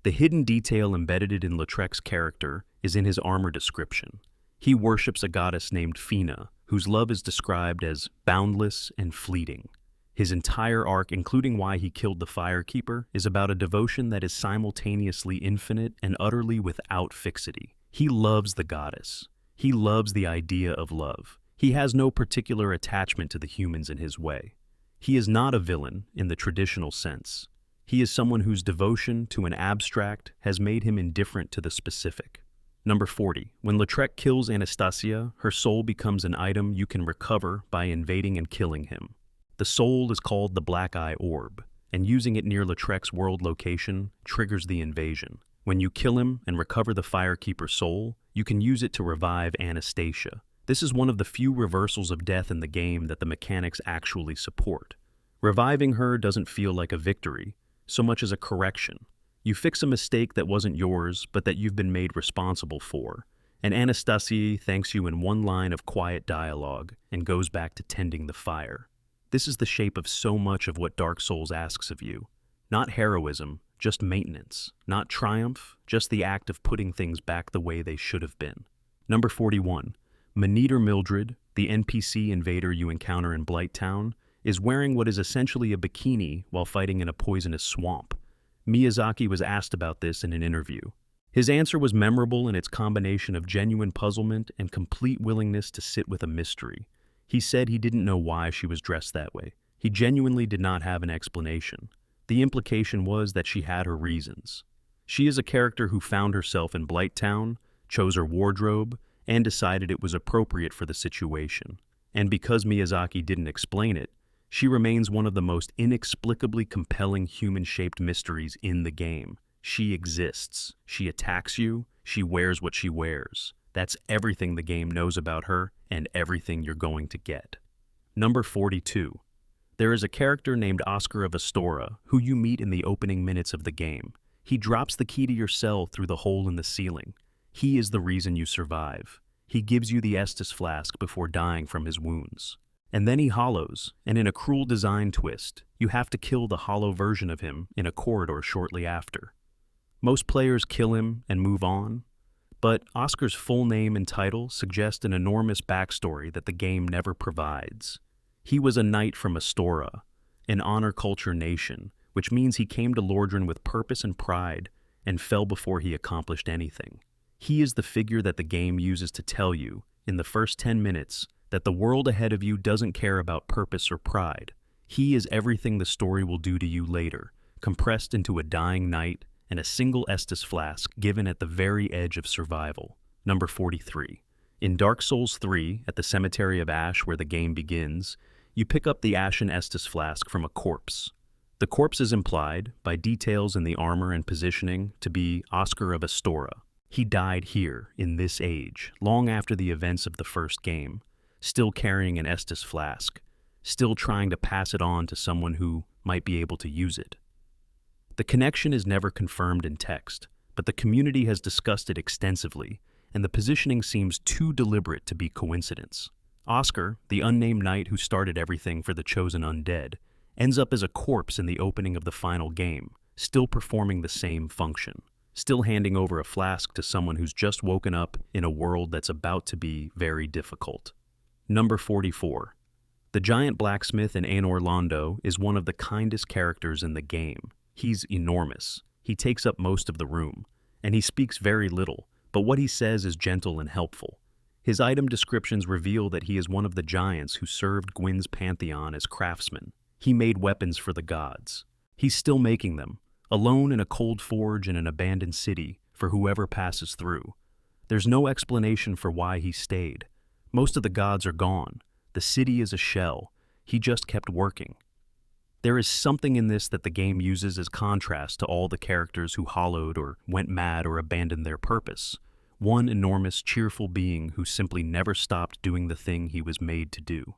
The hidden detail embedded in Lothric's character is in his armor description. He worships a goddess named Fina, whose love is described as boundless and fleeting. His entire arc, including why he killed the Firekeeper, is about a devotion that is simultaneously infinite and utterly without fixity. He loves the goddess. He loves the idea of love. He has no particular attachment to the humans in his way. He is not a villain in the traditional sense. He is someone whose devotion to an abstract has made him indifferent to the specific. Number 40. When Lothric kills Anastasia, her soul becomes an item you can recover by invading and killing him. The soul is called the Black Eye Orb, and using it near Lothric's world location triggers the invasion. When you kill him and recover the Firekeeper's soul, you can use it to revive Anastasia. This is one of the few reversals of death in the game that the mechanics actually support. Reviving her doesn't feel like a victory, so much as a correction. You fix a mistake that wasn't yours, but that you've been made responsible for, and Anastasia thanks you in one line of quiet dialogue and goes back to tending the fire. This is the shape of so much of what Dark Souls asks of you. Not heroism, just maintenance. Not triumph, just the act of putting things back the way they should have been. Number 41. Maneater Mildred, the NPC invader you encounter in Blighttown, is wearing what is essentially a bikini while fighting in a poisonous swamp. Miyazaki was asked about this in an interview. His answer was memorable in its combination of genuine puzzlement and complete willingness to sit with a mystery. He said he didn't know why she was dressed that way. He genuinely did not have an explanation. The implication was that she had her reasons. She is a character who found herself in Blighttown, chose her wardrobe, and decided it was appropriate for the situation. And because Miyazaki didn't explain it, she remains one of the most inexplicably compelling human-shaped mysteries in the game. She exists. She attacks you. She wears what she wears. That's everything the game knows about her and everything you're going to get. Number 42. There is a character named Oscar of Astora who you meet in the opening minutes of the game. He drops the key to your cell through the hole in the ceiling. He is the reason you survive. He gives you the Estus flask before dying from his wounds. And then he hollows, and in a cruel design twist, you have to kill the hollow version of him in a corridor shortly after. Most players kill him and move on, but Oscar's full name and title suggest an enormous backstory that the game never provides. He was a knight from Astora, an honor culture nation, which means he came to Lordran with purpose and pride and fell before he accomplished anything. He is the figure that the game uses to tell you, in the first 10 minutes, that the world ahead of you doesn't care about purpose or pride. He is everything the story will do to you later, compressed into a dying knight and a single Estus flask given at the very edge of survival. Number 43. In Dark Souls 3, at the Cemetery of Ash where the game begins, you pick up the Ashen Estus flask from a corpse. The corpse is implied, by details in the armor and positioning, to be Oscar of Astora. He died here, in this age, long after the events of the first game, still carrying an Estus flask, still trying to pass it on to someone who might be able to use it. The connection is never confirmed in text, but the community has discussed it extensively, and the positioning seems too deliberate to be coincidence. Oscar, the unnamed knight who started everything for the Chosen Undead, ends up as a corpse in the opening of the final game, still performing the same function, still handing over a flask to someone who's just woken up in a world that's about to be very difficult. Number 44. The giant blacksmith in Anor Londo is one of the kindest characters in the game. He's enormous. He takes up most of the room, and he speaks very little, but what he says is gentle and helpful. His item descriptions reveal that he is one of the giants who served Gwyn's pantheon as craftsman. He made weapons for the gods. He's still making them, alone in a cold forge in an abandoned city for whoever passes through. There's no explanation for why he stayed. Most of the gods are gone. The city is a shell. He just kept working. There is something in this that the game uses as contrast to all the characters who hollowed or went mad or abandoned their purpose. One enormous, cheerful being who simply never stopped doing the thing he was made to do.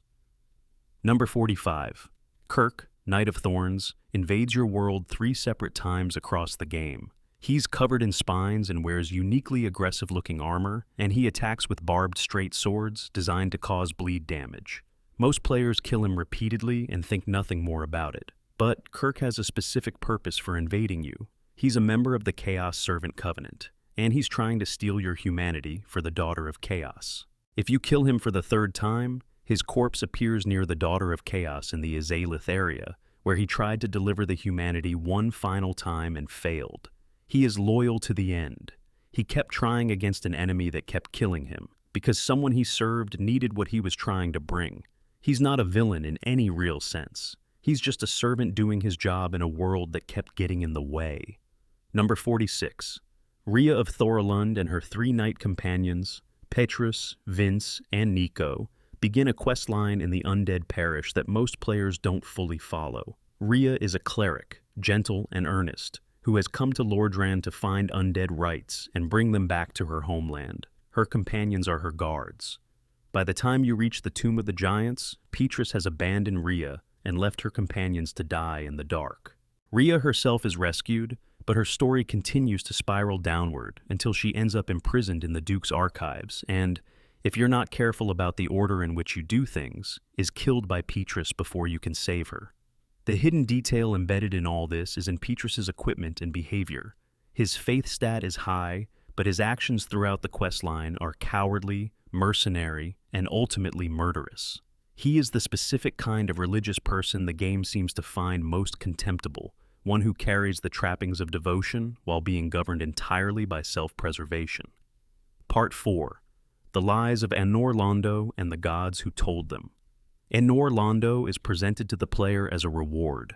Number 45. Kirk, Knight of Thorns, invades your world 3 separate times across the game. He's covered in spines and wears uniquely aggressive-looking armor, and he attacks with barbed straight swords designed to cause bleed damage. Most players kill him repeatedly and think nothing more about it. But Kirk has a specific purpose for invading you. He's a member of the Chaos Servant Covenant, and he's trying to steal your humanity for the Daughter of Chaos. If you kill him for the 3rd time, his corpse appears near the Daughter of Chaos in the Azalith area, where he tried to deliver the humanity one final time and failed. He is loyal to the end. He kept trying against an enemy that kept killing him, because someone he served needed what he was trying to bring. He's not a villain in any real sense. He's just a servant doing his job in a world that kept getting in the way. Number 46. Rhea of Thorolund and her 3 knight companions, Petrus, Vince, and Nico, begin a questline in the undead parish that most players don't fully follow. Rhea is a cleric, gentle and earnest, who has come to Lordran to find undead rights and bring them back to her homeland. Her companions are her guards. By the time you reach the Tomb of the Giants, Petrus has abandoned Rhea and left her companions to die in the dark. Rhea herself is rescued, but her story continues to spiral downward until she ends up imprisoned in the Duke's archives and, if you're not careful about the order in which you do things, is killed by Petrus before you can save her. The hidden detail embedded in all this is in Petrus's equipment and behavior. His faith stat is high, but his actions throughout the questline are cowardly, mercenary, and ultimately murderous. He is the specific kind of religious person the game seems to find most contemptible, one who carries the trappings of devotion while being governed entirely by self-preservation. Part 4. The Lies of Anor Londo and the Gods Who Told Them. Anor Londo is presented to the player as a reward.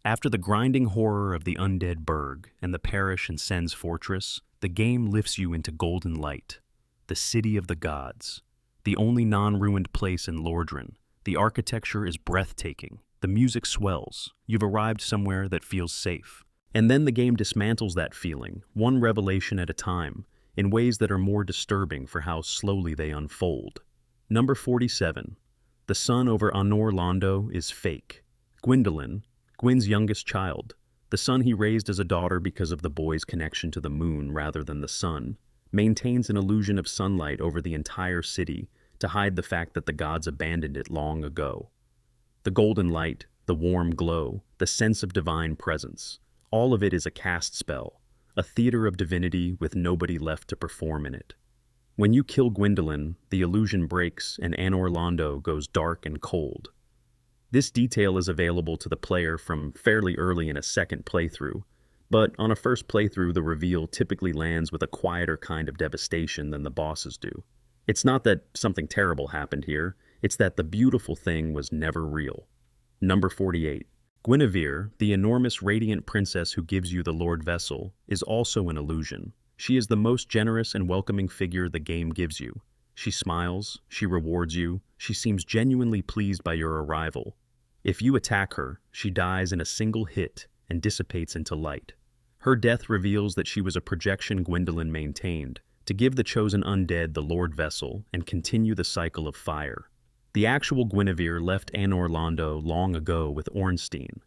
After the grinding horror of the undead Burg and the parish in Sen's fortress, the game lifts you into Golden Light, the city of the gods, the only non-ruined place in Lordran. The architecture is breathtaking. The music swells. You've arrived somewhere that feels safe. And then the game dismantles that feeling, one revelation at a time, in ways that are more disturbing for how slowly they unfold. Number 47. The sun over Anor Londo is fake. Gwyndolin, Gwyn's youngest child, the son he raised as a daughter because of the boy's connection to the moon rather than the sun, maintains an illusion of sunlight over the entire city to hide the fact that the gods abandoned it long ago. The golden light, the warm glow, the sense of divine presence, all of it is a cast spell, a theater of divinity with nobody left to perform in it. When you kill Gwyndolin, the illusion breaks and Anor Londo goes dark and cold. This detail is available to the player from fairly early in a second playthrough, but on a first playthrough the reveal typically lands with a quieter kind of devastation than the bosses do. It's not that something terrible happened here, it's that the beautiful thing was never real. Number 48. Guinevere, the enormous radiant princess who gives you the Lord Vessel, is also an illusion. She is the most generous and welcoming figure the game gives you. She smiles, she rewards you, she seems genuinely pleased by your arrival. If you attack her, she dies in a single hit and dissipates into light. Her death reveals that she was a projection Gwyndolin maintained, to give the chosen undead the Lord Vessel and continue the cycle of fire. The actual Guinevere left Anor Londo long ago with Ornstein.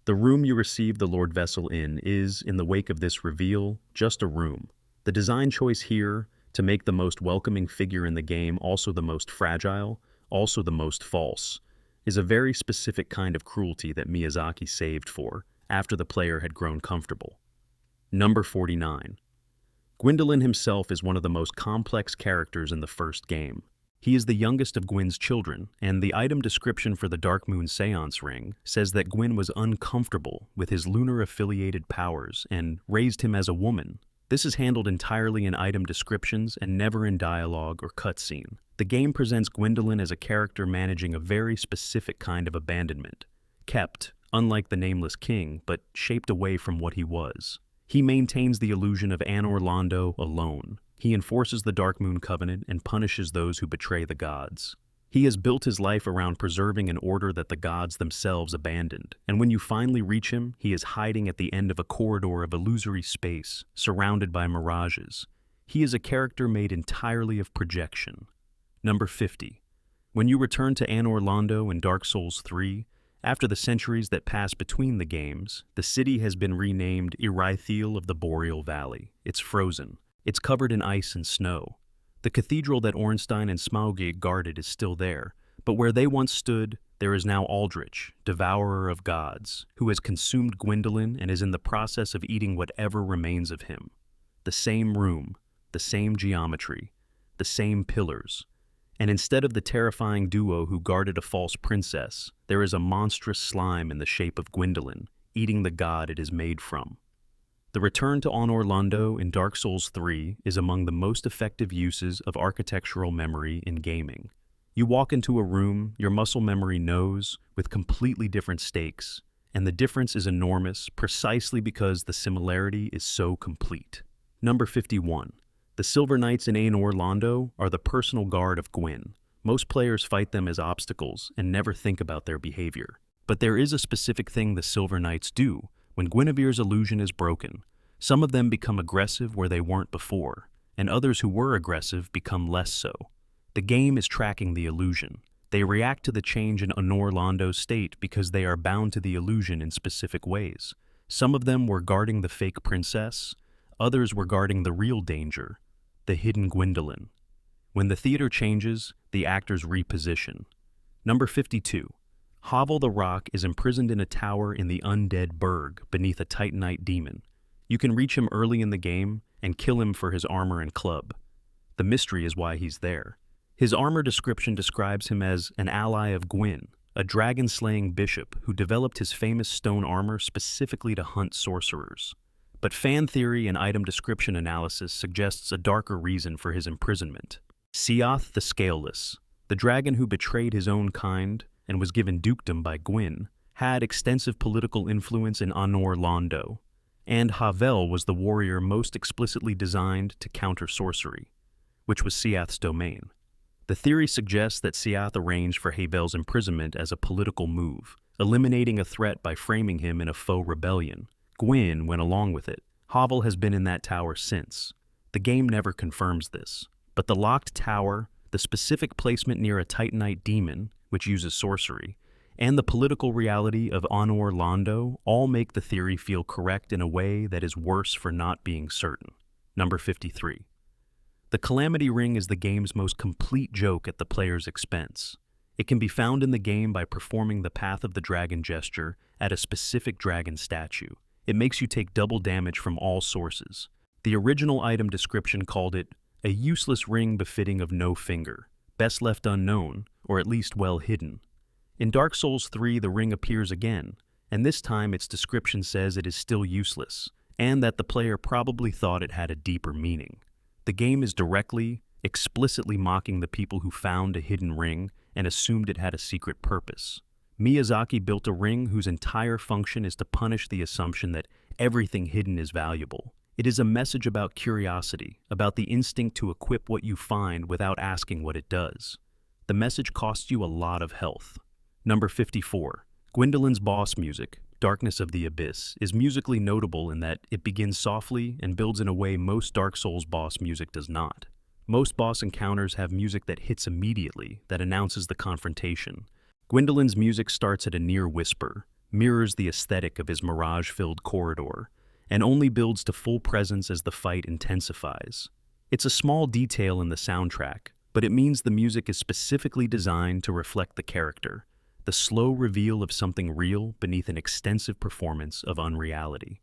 The room you receive the Lord Vessel in is, in the wake of this reveal, just a room. The design choice here, to make the most welcoming figure in the game also the most fragile, also the most false, is a very specific kind of cruelty that Miyazaki saved for, after the player had grown comfortable. Number 49. Gwyndolin himself is one of the most complex characters in the first game. He is the youngest of Gwyn's children, and the item description for the Dark Moon Seance Ring says that Gwyn was uncomfortable with his lunar-affiliated powers and raised him as a woman. This is handled entirely in item descriptions and never in dialogue or cutscene. The game presents Gwyndolin as a character managing a very specific kind of abandonment, kept, unlike the Nameless King, but shaped away from what he was. He maintains the illusion of Anor Londo alone. He enforces the Dark Moon Covenant and punishes those who betray the gods. He has built his life around preserving an order that the gods themselves abandoned, and when you finally reach him, he is hiding at the end of a corridor of illusory space, surrounded by mirages. He is a character made entirely of projection. Number 50. When you return to Anor Londo in Dark Souls 3, after the centuries that pass between the games, the city has been renamed Irithiel of the Boreal Valley. It's frozen. It's covered in ice and snow. The cathedral that Ornstein and Smaug guarded is still there, but where they once stood, there is now Aldrich, devourer of gods, who has consumed Gwyndolin and is in the process of eating whatever remains of him. The same room, the same geometry, the same pillars. And instead of the terrifying duo who guarded a false princess, there is a monstrous slime in the shape of Gwyndolin, eating the god it is made from. The return to Anor Londo in Dark Souls 3 is among the most effective uses of architectural memory in gaming. You walk into a room your muscle memory knows, with completely different stakes, and the difference is enormous precisely because the similarity is so complete. Number 51. The Silver Knights in Anor Londo are the personal guard of Gwyn. Most players fight them as obstacles and never think about their behavior. But there is a specific thing the Silver Knights do. When Guinevere's illusion is broken, some of them become aggressive where they weren't before, and others who were aggressive become less so. The game is tracking the illusion. They react to the change in Anor Londo's state because they are bound to the illusion in specific ways. Some of them were guarding the fake princess, others were guarding the real danger, the hidden Gwyndolin. When the theater changes, the actors reposition. Number 52. Hovel the Rock is imprisoned in a tower in the Undead Burg beneath a Titanite demon. You can reach him early in the game and kill him for his armor and club. The mystery is why he's there. His armor description describes him as an ally of Gwyn, a dragon-slaying bishop who developed his famous stone armor specifically to hunt sorcerers. But fan theory and item description analysis suggests a darker reason for his imprisonment. Seath the Scaleless, the dragon who betrayed his own kind and was given dukedom by Gwyn, had extensive political influence in Anor Londo, and Havel was the warrior most explicitly designed to counter sorcery, which was Seath's domain. The theory suggests that Seath arranged for Havel's imprisonment as a political move, eliminating a threat by framing him in a faux rebellion. Gwyn went along with it. Havel has been in that tower since. The game never confirms this, but the locked tower, the specific placement near a Titanite demon, which uses sorcery, and the political reality of Anor Londo all make the theory feel correct in a way that is worse for not being certain. Number 53. The Calamity Ring is the game's most complete joke at the player's expense. It can be found in the game by performing the Path of the Dragon gesture at a specific dragon statue. It makes you take double damage from all sources. The original item description called it a useless ring befitting of no finger, best left unknown, or at least well hidden. In Dark Souls 3, the ring appears again, and this time its description says it is still useless, and that the player probably thought it had a deeper meaning. The game is directly, explicitly mocking the people who found a hidden ring and assumed it had a secret purpose. Miyazaki built a ring whose entire function is to punish the assumption that everything hidden is valuable. It is a message about curiosity, about the instinct to equip what you find without asking what it does. The message costs you a lot of health. Number 54. Gwendolyn's boss music, Darkness of the Abyss, is musically notable in that it begins softly and builds in a way most Dark Souls boss music does not. Most boss encounters have music that hits immediately, that announces the confrontation. Gwendolyn's music starts at a near whisper, mirrors the aesthetic of his mirage-filled corridor, and only builds to full presence as the fight intensifies. It's a small detail in the soundtrack, but it means the music is specifically designed to reflect the character, the slow reveal of something real beneath an extensive performance of unreality.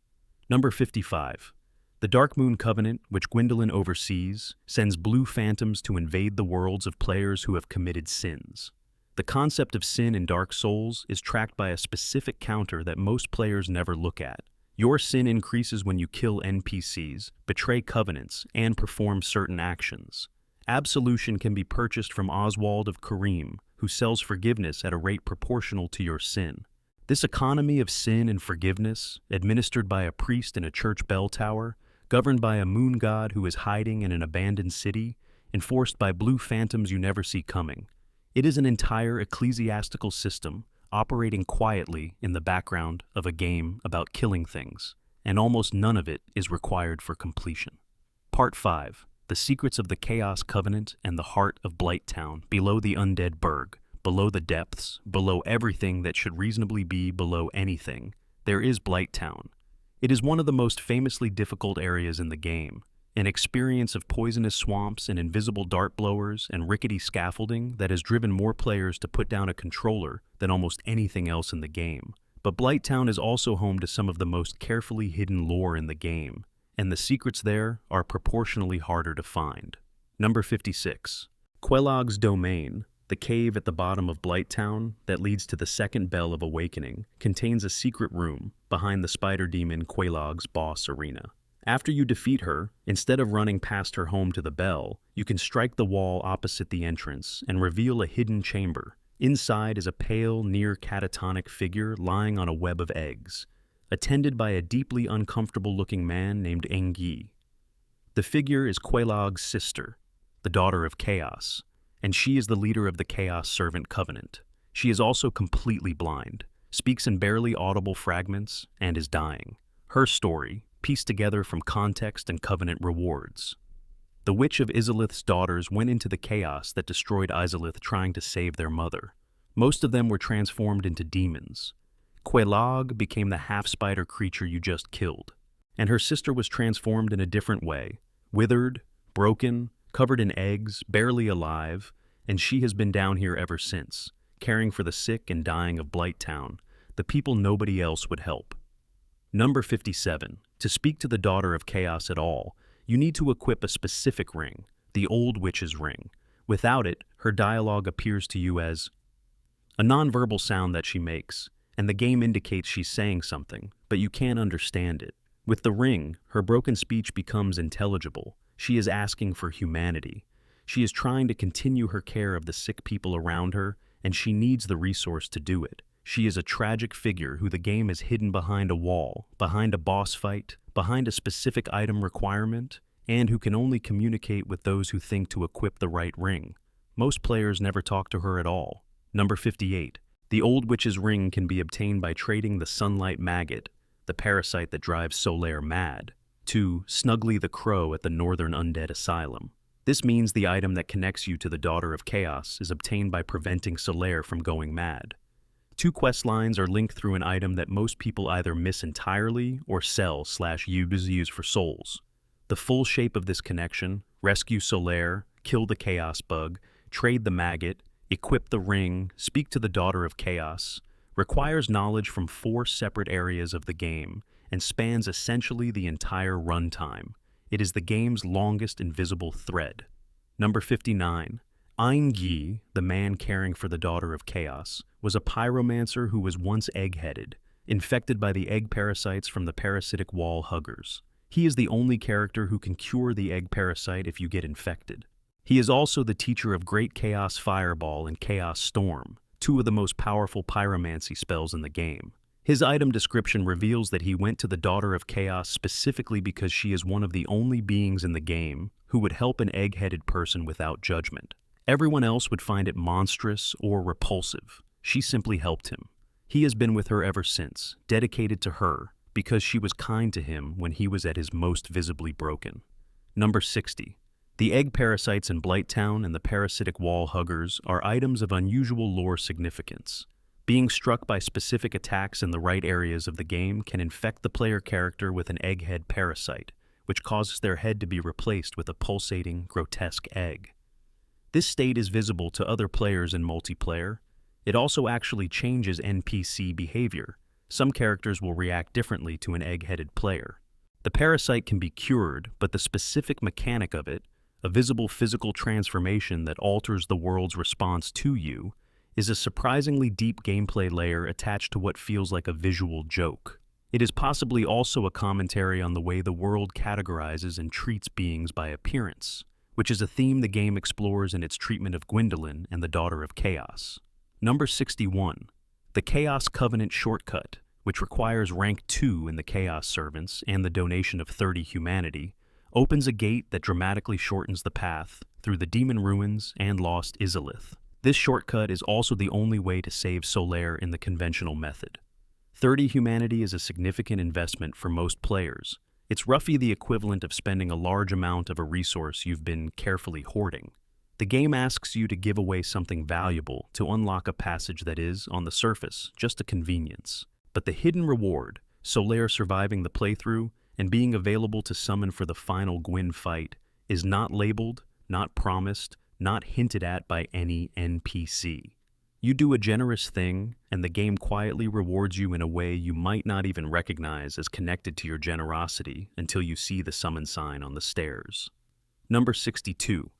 Number 55. The Dark Moon Covenant, which Gwendolyn oversees, sends blue phantoms to invade the worlds of players who have committed sins. The concept of sin in Dark Souls is tracked by a specific counter that most players never look at. Your sin increases when you kill NPCs, betray covenants, and perform certain actions. Absolution can be purchased from Oswald of Karim, who sells forgiveness at a rate proportional to your sin. This economy of sin and forgiveness, administered by a priest in a church bell tower, governed by a moon god who is hiding in an abandoned city, enforced by blue phantoms you never see coming. It is an entire ecclesiastical system operating quietly in the background of a game about killing things, and almost none of it is required for completion. Part 5. The Secrets of the Chaos Covenant and the Heart of Blighttown, below the Undead Burg, below the depths, below everything that should reasonably be below anything, there is Blighttown. It is one of the most famously difficult areas in the game, an experience of poisonous swamps and invisible dart blowers and rickety scaffolding that has driven more players to put down a controller than almost anything else in the game. But Blighttown is also home to some of the most carefully hidden lore in the game, and the secrets there are proportionally harder to find. Number 56. Quelog's Domain, the cave at the bottom of Blighttown that leads to the second Bell of Awakening, contains a secret room behind the spider demon Quelog's boss arena. After you defeat her, instead of running past her home to the bell, you can strike the wall opposite the entrance and reveal a hidden chamber. Inside is a pale, near catatonic figure lying on a web of eggs, attended by a deeply uncomfortable-looking man named Engi. The figure is Quelog's sister, the daughter of Chaos, and she is the leader of the Chaos Servant Covenant. She is also completely blind, speaks in barely audible fragments, and is dying. Her story, pieced together from context and Covenant rewards. The Witch of Izalith's daughters went into the chaos that destroyed Izalith trying to save their mother. Most of them were transformed into demons. Quelog became the half-spider creature you just killed, and her sister was transformed in a different way, withered, broken, covered in eggs, barely alive, and she has been down here ever since, caring for the sick and dying of Blighttown, the people nobody else would help. Number 57. To speak to the Daughter of Chaos at all, you need to equip a specific ring, the Old Witch's Ring. Without it, her dialogue appears to you as a nonverbal sound that she makes, and the game indicates she's saying something, but you can't understand it. With the ring, her broken speech becomes intelligible. She is asking for humanity. She is trying to continue her care of the sick people around her, and she needs the resource to do it. She is a tragic figure who the game has hidden behind a wall, behind a boss fight, behind a specific item requirement, and who can only communicate with those who think to equip the right ring. Most players never talk to her at all. Number 58. The Old Witch's Ring can be obtained by trading the Sunlight Maggot, the parasite that drives Solaire mad, to Snuggly the Crow at the Northern Undead Asylum. This means the item that connects you to the Daughter of Chaos is obtained by preventing Solaire from going mad. 2 quest lines are linked through an item that most people either miss entirely or sell/use for souls. The full shape of this connection: rescue Solaire, kill the Chaos Bug, trade the Maggot, equip the ring, speak to the Daughter of Chaos, requires knowledge from 4 separate areas of the game and spans essentially the entire runtime. It is the game's longest invisible thread. Number 59. Eingi, the man caring for the Daughter of Chaos, was a pyromancer who was once egg-headed, infected by the egg parasites from the parasitic wall huggers. He is the only character who can cure the egg parasite if you get infected. He is also the teacher of Great Chaos Fireball and Chaos Storm, 2 of the most powerful pyromancy spells in the game. His item description reveals that he went to the Daughter of Chaos specifically because she is one of the only beings in the game who would help an egg-headed person without judgment. Everyone else would find it monstrous or repulsive. She simply helped him. He has been with her ever since, dedicated to her, because she was kind to him when he was at his most visibly broken. Number 60. The egg parasites in Blighttown and the parasitic wall huggers are items of unusual lore significance. Being struck by specific attacks in the right areas of the game can infect the player character with an egghead parasite, which causes their head to be replaced with a pulsating, grotesque egg. This state is visible to other players in multiplayer. It also actually changes NPC behavior. Some characters will react differently to an egg-headed player. The parasite can be cured, but the specific mechanic of it, a visible physical transformation that alters the world's response to you, is a surprisingly deep gameplay layer attached to what feels like a visual joke. It is possibly also a commentary on the way the world categorizes and treats beings by appearance, which is a theme the game explores in its treatment of Gwendolyn and the Daughter of Chaos. Number 61. The Chaos Covenant Shortcut, which requires rank 2 in the Chaos Servants and the donation of 30 humanity, opens a gate that dramatically shortens the path through the Demon Ruins and Lost Izalith. This shortcut is also the only way to save Solaire in the conventional method. 30 humanity is a significant investment for most players. It's roughly the equivalent of spending a large amount of a resource you've been carefully hoarding. The game asks you to give away something valuable to unlock a passage that is, on the surface, just a convenience. But the hidden reward, Solaire surviving the playthrough and being available to summon for the final Gwyn fight, is not labeled, not promised, not hinted at by any NPC. You do a generous thing, and the game quietly rewards you in a way you might not even recognize as connected to your generosity until you see the summon sign on the stairs. Number 62.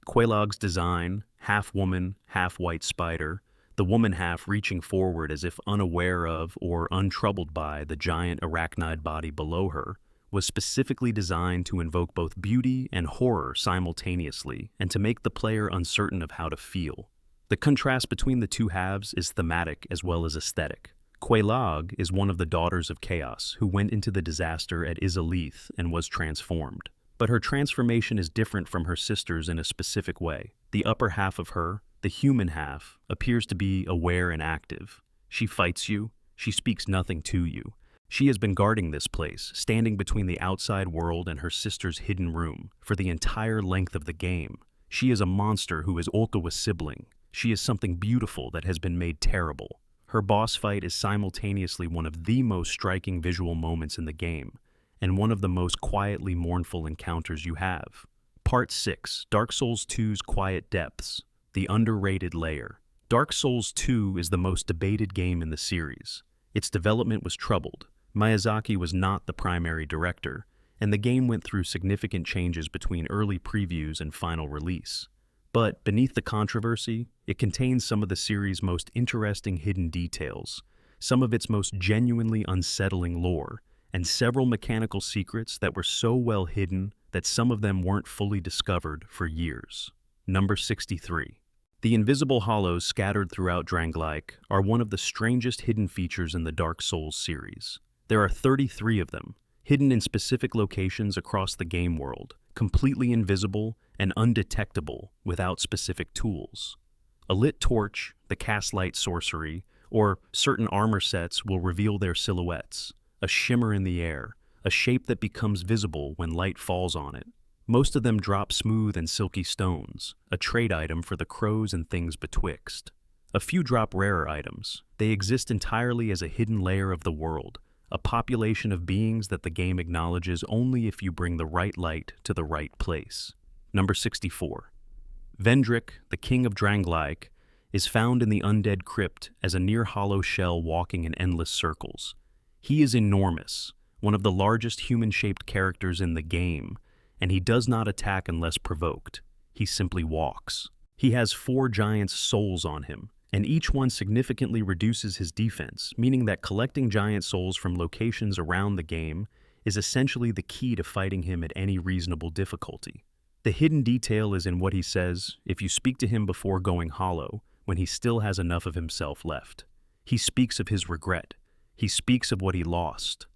Quelaag's design, half woman, half white spider, the woman half reaching forward as if unaware of or untroubled by the giant arachnid body below her, was specifically designed to invoke both beauty and horror simultaneously and to make the player uncertain of how to feel. The contrast between the two halves is thematic as well as aesthetic. Quelaag is one of the Daughters of Chaos who went into the disaster at Izalith and was transformed. But her transformation is different from her sisters in a specific way. The upper half of her, the human half, appears to be aware and active. She fights you. She speaks nothing to you. She has been guarding this place, standing between the outside world and her sister's hidden room, for the entire length of the game. She is a monster who is Olkawa's sibling. She is something beautiful that has been made terrible. Her boss fight is simultaneously one of the most striking visual moments in the game, and one of the most quietly mournful encounters you have. Part 6, Dark Souls 2's Quiet Depths, the underrated layer. Dark Souls 2 is the most debated game in the series. Its development was troubled. Miyazaki was not the primary director, and the game went through significant changes between early previews and final release. But beneath the controversy, it contains some of the series' most interesting hidden details, some of its most genuinely unsettling lore, and several mechanical secrets that were so well hidden that some of them weren't fully discovered for years. Number 63. The invisible hollows scattered throughout Drangleic are one of the strangest hidden features in the Dark Souls series. There are 33 of them, hidden in specific locations across the game world, completely invisible and undetectable without specific tools. A lit torch, the cast light sorcery, or certain armor sets will reveal their silhouettes, a shimmer in the air, a shape that becomes visible when light falls on it. Most of them drop smooth and silky stones, a trade item for the crows and things betwixt. A few drop rarer items. They exist entirely as a hidden layer of the world, a population of beings that the game acknowledges only if you bring the right light to the right place. Number 64. Vendrick, the king of Drangleic, is found in the undead crypt as a near-hollow shell walking in endless circles. He is enormous, one of the largest human-shaped characters in the game, and he does not attack unless provoked. He simply walks. He has 4 giants' souls on him, and each one significantly reduces his defense, meaning that collecting giant souls from locations around the game is essentially the key to fighting him at any reasonable difficulty. The hidden detail is in what he says if you speak to him before going hollow, when he still has enough of himself left. He speaks of his regret. He speaks of what he lost.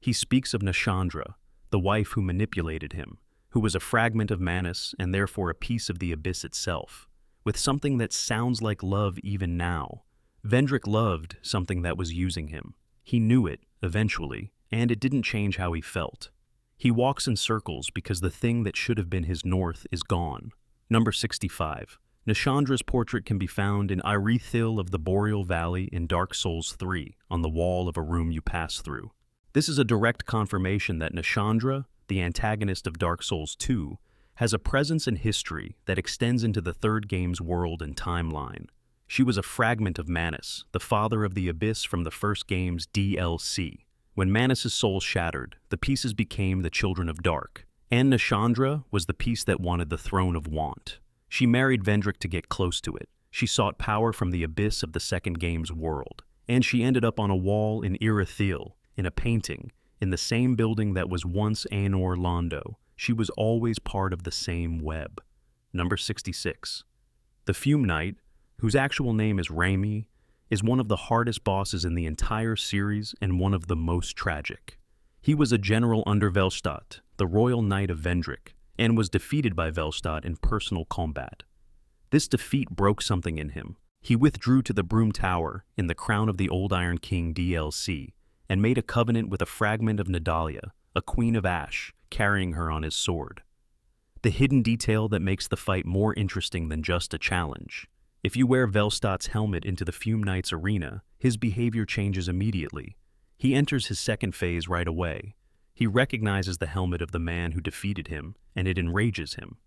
He speaks of Nashandra, the wife who manipulated him, who was a fragment of Manus and therefore a piece of the abyss itself, with something that sounds like love even now. Vendrick loved something that was using him. He knew it, eventually, and it didn't change how he felt. He walks in circles because the thing that should have been his north is gone. Number 65. Nashandra's portrait can be found in Oolacile of the Boreal Valley in Dark Souls 3, on the wall of a room you pass through. This is a direct confirmation that Nashandra, the antagonist of Dark Souls 2, has a presence and history that extends into the third game's world and timeline. She was a fragment of Manus, the father of the Abyss from the first game's DLC. When Manus' soul shattered, the pieces became the Children of Dark, and Nashandra was the piece that wanted the Throne of Want. She married Vendrick to get close to it. She sought power from the Abyss of the second game's world, and she ended up on a wall in Oolacile, in a painting, in the same building that was once Anor Londo. She was always part of the same web. Number 66. The Fume Knight, whose actual name is Raimi, is one of the hardest bosses in the entire series and one of the most tragic. He was a general under Velstadt, the royal knight of Vendrick, and was defeated by Velstadt in personal combat. This defeat broke something in him. He withdrew to the Broom Tower in the Crown of the Old Iron King DLC, and made a covenant with a fragment of Nadalia, a queen of ash, carrying her on his sword. The hidden detail that makes the fight more interesting than just a challenge. If you wear Velstadt's helmet into the Fume Knight's arena, his behavior changes immediately. He enters his second phase right away. He recognizes the helmet of the man who defeated him, and it enrages him.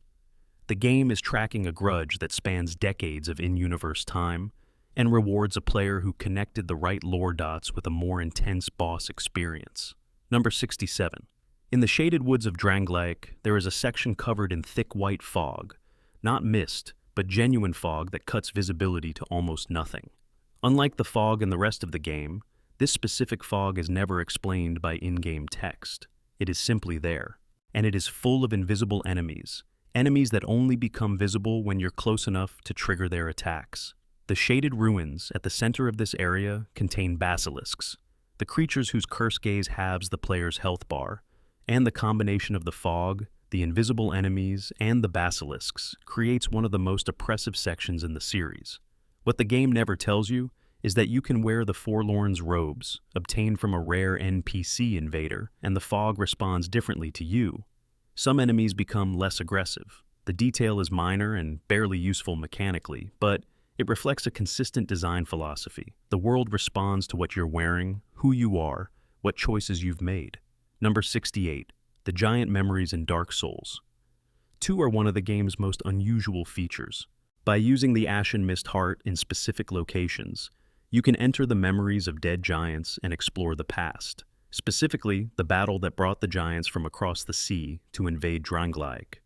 The game is tracking a grudge that spans decades of in-universe time, and rewards a player who connected the right lore dots with a more intense boss experience. Number 67. In the shaded woods of Drangleic, there is a section covered in thick white fog. Not mist, but genuine fog that cuts visibility to almost nothing. Unlike the fog in the rest of the game, this specific fog is never explained by in-game text. It is simply there, and it is full of invisible enemies, enemies that only become visible when you're close enough to trigger their attacks. The shaded ruins at the center of this area contain basilisks, the creatures whose curse gaze halves the player's health bar, and the combination of the fog, the invisible enemies, and the basilisks creates one of the most oppressive sections in the series. What the game never tells you is that you can wear the Forlorn's robes, obtained from a rare NPC invader, and the fog responds differently to you. Some enemies become less aggressive. The detail is minor and barely useful mechanically, but it reflects a consistent design philosophy. The world responds to what you're wearing, who you are, what choices you've made. Number 68. The giant memories in Dark Souls. 2 are one of the game's most unusual features. By using the Ashen Mist Heart in specific locations, you can enter the memories of dead giants and explore the past, specifically the battle that brought the giants from across the sea to invade Drangleic.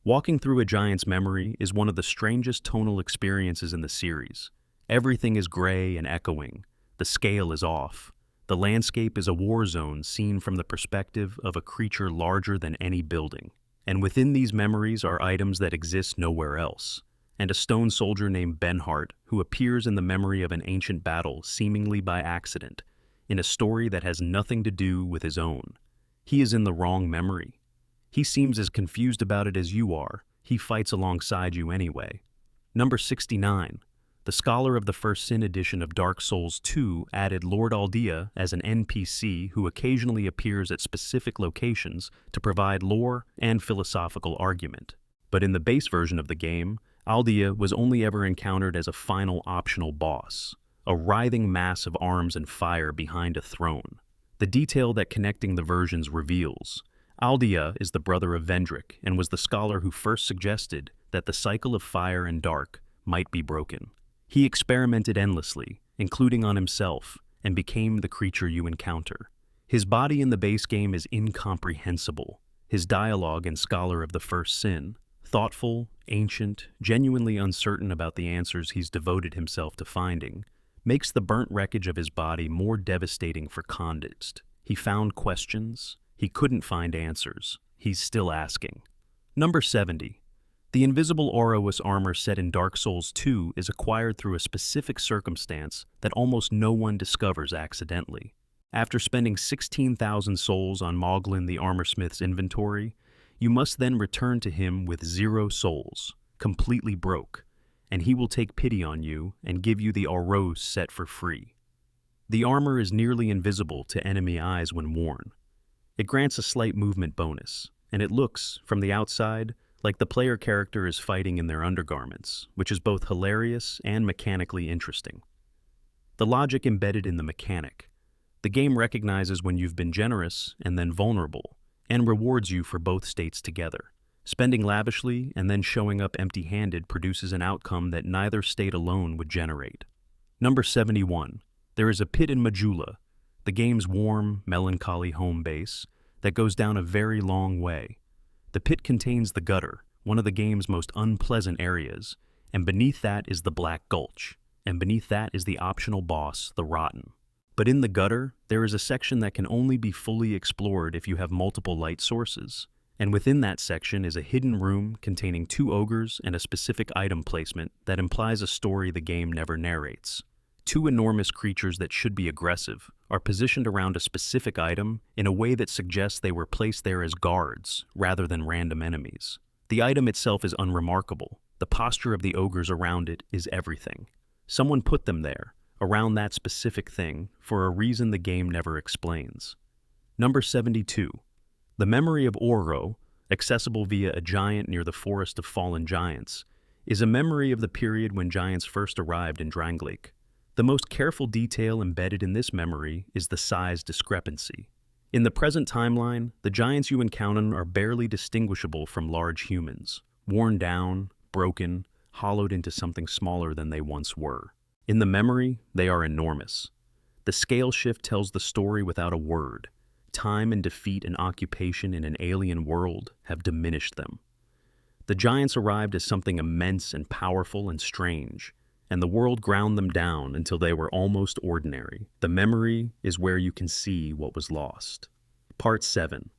Walking through a giant's memory is one of the strangest tonal experiences in the series. Everything is gray and echoing. The scale is off. The landscape is a war zone seen from the perspective of a creature larger than any building. And within these memories are items that exist nowhere else. And a stone soldier named Benhart who appears in the memory of an ancient battle seemingly by accident, in a story that has nothing to do with his own. He is in the wrong memory. He seems as confused about it as you are. He fights alongside you anyway. Number 69. The Scholar of the First Sin edition of Dark Souls 2 added Lord Aldea as an NPC who occasionally appears at specific locations to provide lore and philosophical argument. But in the base version of the game, Aldea was only ever encountered as a final optional boss, a writhing mass of arms and fire behind a throne. The detail that connecting the versions reveals. Aldea is the brother of Vendrick and was the scholar who first suggested that the cycle of fire and dark might be broken. He experimented endlessly, including on himself, and became the creature you encounter. His body in the base game is incomprehensible. His dialogue in Scholar of the First Sin, thoughtful, ancient, genuinely uncertain about the answers he's devoted himself to finding, makes the burnt wreckage of his body more devastating for context. He found questions. He couldn't find answers. He's still asking. Number 70. The invisible Auroas armor set in Dark Souls 2 is acquired through a specific circumstance that almost no one discovers accidentally. After spending 16,000 souls on Moglin the Armorsmith's inventory, you must then return to him with 0 souls, completely broke, and he will take pity on you and give you the Auros set for free. The armor is nearly invisible to enemy eyes when worn. It grants a slight movement bonus, and it looks, from the outside, like the player character is fighting in their undergarments, which is both hilarious and mechanically interesting. The logic embedded in the mechanic. The game recognizes when you've been generous and then vulnerable, and rewards you for both states together. Spending lavishly and then showing up empty-handed produces an outcome that neither state alone would generate. Number 71. There is a pit in Majula, the game's warm, melancholy home base, that goes down a very long way. The pit contains the gutter, one of the game's most unpleasant areas, and beneath that is the Black Gulch, and beneath that is the optional boss, the Rotten. But in the gutter, there is a section that can only be fully explored if you have multiple light sources, and within that section is a hidden room containing 2 ogres and a specific item placement that implies a story the game never narrates. 2 enormous creatures that should be aggressive are positioned around a specific item in a way that suggests they were placed there as guards rather than random enemies. The item itself is unremarkable. The posture of the ogres around it is everything. Someone put them there, around that specific thing, for a reason the game never explains. Number 72. The Memory of Oro, accessible via a giant near the Forest of Fallen Giants, is a memory of the period when giants first arrived in Drangleic. The most careful detail embedded in this memory is the size discrepancy. In the present timeline, the giants you encounter are barely distinguishable from large humans, worn down, broken, hollowed into something smaller than they once were. In the memory, they are enormous. The scale shift tells the story without a word. Time and defeat and occupation in an alien world have diminished them. The giants arrived as something immense and powerful and strange, and the world ground them down until they were almost ordinary. The memory is where you can see what was lost. Part 7.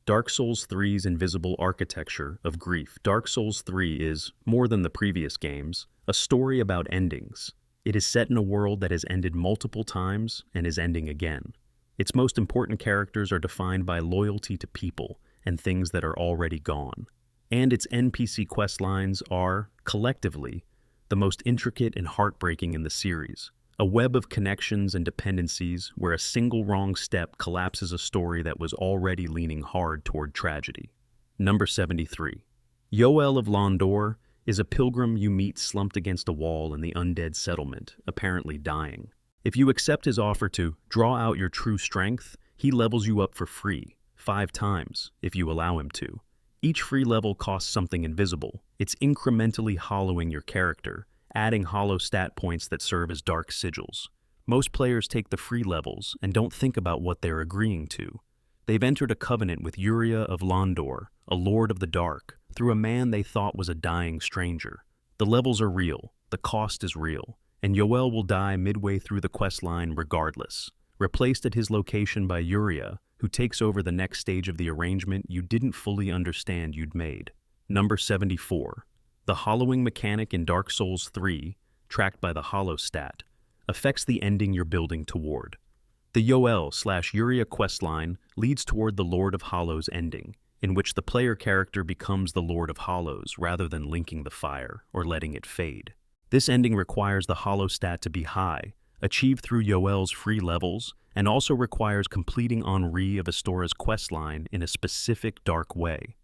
Dark Souls 3's invisible architecture of grief. Dark Souls 3 is, more than the previous games, a story about endings. It is set in a world that has ended multiple times and is ending again. Its most important characters are defined by loyalty to people and things that are already gone. And its NPC quest lines are, collectively, the most intricate and heartbreaking in the series. A web of connections and dependencies where a single wrong step collapses a story that was already leaning hard toward tragedy. Number 73. Yoel of Londor is a pilgrim you meet slumped against a wall in the undead settlement, apparently dying. If you accept his offer to draw out your true strength, he levels you up for free, 5 times, if you allow him to. Each free level costs something invisible. It's incrementally hollowing your character, adding hollow stat points that serve as dark sigils. Most players take the free levels and don't think about what they're agreeing to. They've entered a covenant with Uria of Londor, a lord of the dark, through a man they thought was a dying stranger. The levels are real, the cost is real, and Yoel will die midway through the quest line regardless, replaced at his location by Uria, who takes over the next stage of the arrangement you didn't fully understand you'd made. Number 74. The hollowing mechanic in Dark Souls 3, tracked by the hollow stat, affects the ending you're building toward. The Yoel/Uria questline leads toward the Lord of Hollows ending, in which the player character becomes the Lord of Hollows rather than linking the fire or letting it fade. This ending requires the hollow stat to be high, achieved through Yoel's free levels, and also requires completing Henri of Astora's questline in a specific dark way.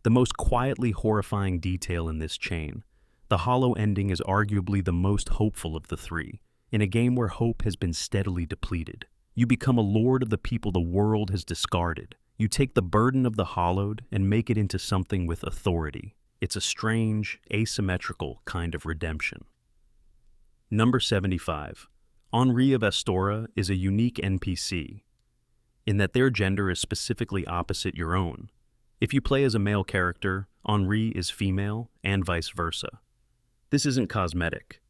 The most quietly horrifying detail in this chain, the hollow ending is arguably the most hopeful of the three, in a game where hope has been steadily depleted. You become a lord of the people the world has discarded. You take the burden of the hollowed and make it into something with authority. It's a strange, asymmetrical kind of redemption. Number 75. Henri of Astora is a unique NPC, in that their gender is specifically opposite your own. If you play as a male character, Henri is female, and vice versa. This isn't cosmetic.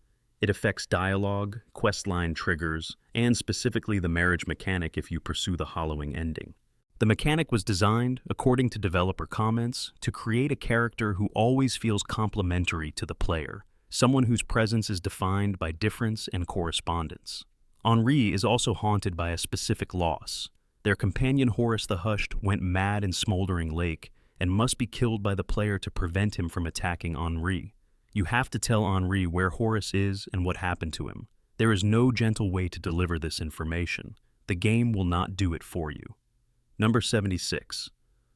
It affects dialogue, questline triggers, and specifically the marriage mechanic if you pursue the hollowing ending. The mechanic was designed, according to developer comments, to create a character who always feels complementary to the player, someone whose presence is defined by difference and correspondence. Henri is also haunted by a specific loss. Their companion Horus the Hushed went mad in Smoldering Lake and must be killed by the player to prevent him from attacking Henri. You have to tell Henri where Horus is and what happened to him. There is no gentle way to deliver this information. The game will not do it for you. Number 76.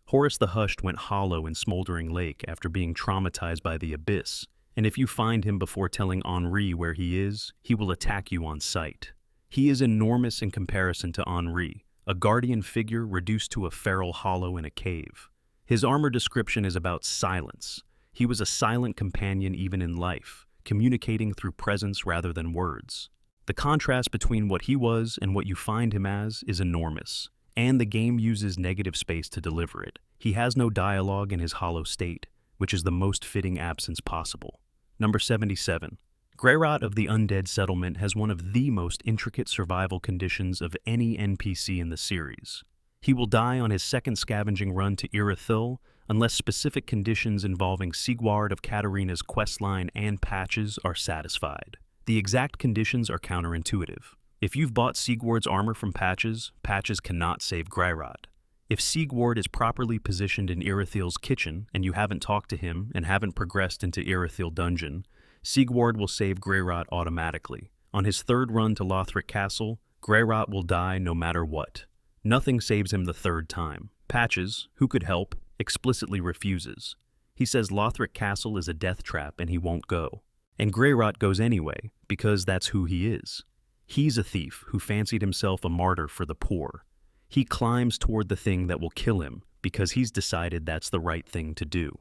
Horus the Hushed went hollow in Smoldering Lake after being traumatized by the Abyss, and if you find him before telling Henri where he is, he will attack you on sight. He is enormous in comparison to Henri, a guardian figure reduced to a feral hollow in a cave. His armor description is about silence. He was a silent companion even in life, communicating through presence rather than words. The contrast between what he was and what you find him as is enormous, and the game uses negative space to deliver it. He has no dialogue in his hollow state, which is the most fitting absence possible. Number 77. Greyrot of the Undead Settlement has one of the most intricate survival conditions of any NPC in the series. He will die on his second scavenging run to Irithyll unless specific conditions involving Sigward of Katarina's questline and patches are satisfied. The exact conditions are counterintuitive. If you've bought Sigward's armor from patches, patches cannot save Greyrot. If Sigward is properly positioned in Irithyll's kitchen and you haven't talked to him and haven't progressed into Irithyll dungeon, Sigward will save Greyrot automatically. On his third run to Lothric Castle, Greyrot will die no matter what. Nothing saves him the third time. Patches, who could help, explicitly refuses. He says Lothric Castle is a death trap and he won't go. And Greyrot goes anyway, because that's who he is. He's a thief who fancied himself a martyr for the poor. He climbs toward the thing that will kill him because he's decided that's the right thing to do.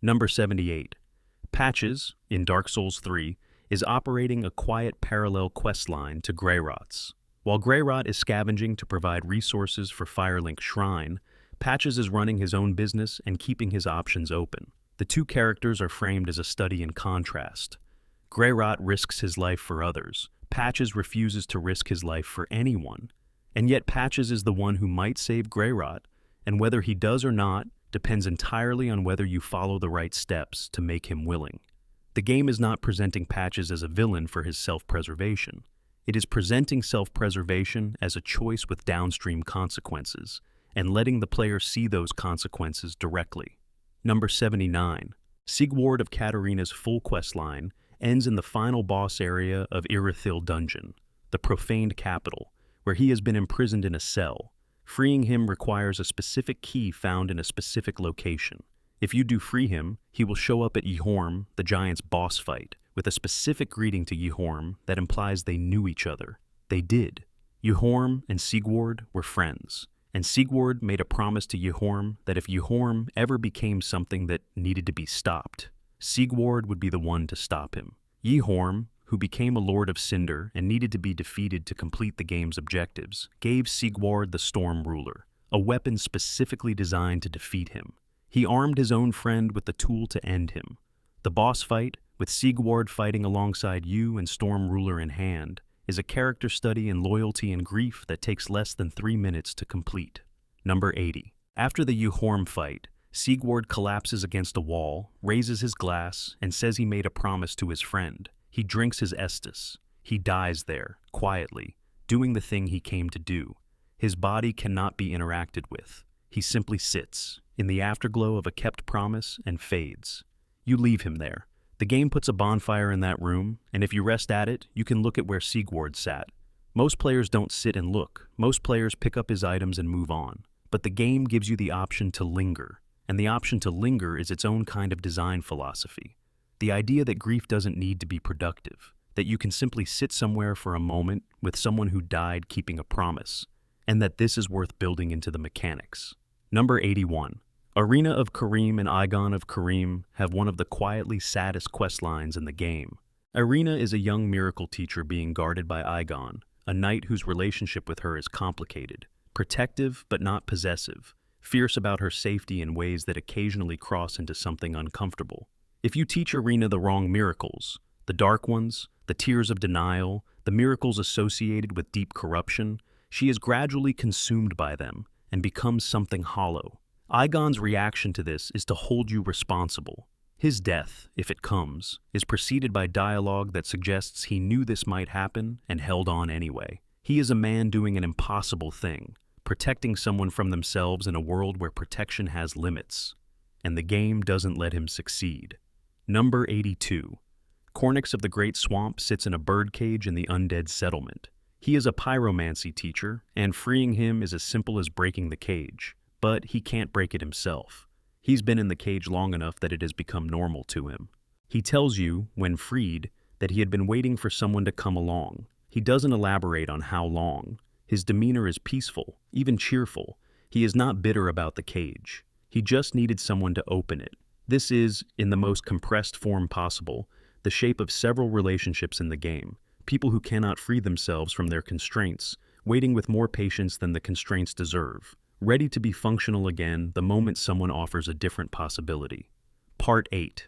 Number 78. Patches, in Dark Souls 3, is operating a quiet parallel questline to Greyrot's. While Greyrot is scavenging to provide resources for Firelink Shrine, Patches is running his own business and keeping his options open. The two characters are framed as a study in contrast. Greyrot risks his life for others. Patches refuses to risk his life for anyone. And yet Patches is the one who might save Greyrot, and whether he does or not depends entirely on whether you follow the right steps to make him willing. The game is not presenting Patches as a villain for his self-preservation. It is presenting self-preservation as a choice with downstream consequences, and letting the player see those consequences directly. Number 79. Sigward of Katarina's full questline ends in the final boss area of Irithyll Dungeon, the profaned capital, where he has been imprisoned in a cell. Freeing him requires a specific key found in a specific location. If you do free him, he will show up at Yhorm, the giant's boss fight, with a specific greeting to Yhorm that implies they knew each other. They did. Yhorm and Sigward were friends, and Sigurd made a promise to Yhorm that if Yhorm ever became something that needed to be stopped, Sigurd would be the one to stop him. Yhorm, who became a Lord of Cinder and needed to be defeated to complete the game's objectives, gave Sigurd the Storm Ruler, a weapon specifically designed to defeat him. He armed his own friend with the tool to end him. The boss fight, with Sigurd fighting alongside you and Storm Ruler in hand, is a character study in loyalty and grief that takes less than 3 minutes to complete. Number 80. After the Yhorm fight, Sigurd collapses against a wall, raises his glass, and says he made a promise to his friend. He drinks his Estus. He dies there, quietly, doing the thing he came to do. His body cannot be interacted with. He simply sits, in the afterglow of a kept promise, and fades. You leave him there. The game puts a bonfire in that room, and if you rest at it, you can look at where Sigurd sat. Most players don't sit and look. Most players pick up his items and move on. But the game gives you the option to linger, and the option to linger is its own kind of design philosophy. The idea that grief doesn't need to be productive, that you can simply sit somewhere for a moment with someone who died keeping a promise, and that this is worth building into the mechanics. Number 81. Arena of Karim and Aegon of Karim have one of the quietly saddest questlines in the game. Arena is a young miracle teacher being guarded by Aegon, a knight whose relationship with her is complicated, protective but not possessive, fierce about her safety in ways that occasionally cross into something uncomfortable. If you teach Arena the wrong miracles, the dark ones, the tears of denial, the miracles associated with deep corruption, she is gradually consumed by them and becomes something hollow. Aegon's reaction to this is to hold you responsible. His death, if it comes, is preceded by dialogue that suggests he knew this might happen and held on anyway. He is a man doing an impossible thing, protecting someone from themselves in a world where protection has limits, and the game doesn't let him succeed. Number 82. Cornyx of the Great Swamp sits in a birdcage in the undead settlement. He is a pyromancy teacher, and freeing him is as simple as breaking the cage. But he can't break it himself. He's been in the cage long enough that it has become normal to him. He tells you, when freed, that he had been waiting for someone to come along. He doesn't elaborate on how long. His demeanor is peaceful, even cheerful. He is not bitter about the cage. He just needed someone to open it. This is, in the most compressed form possible, the shape of several relationships in the game. People who cannot free themselves from their constraints, waiting with more patience than the constraints deserve. Ready to be functional again the moment someone offers a different possibility. Part 8.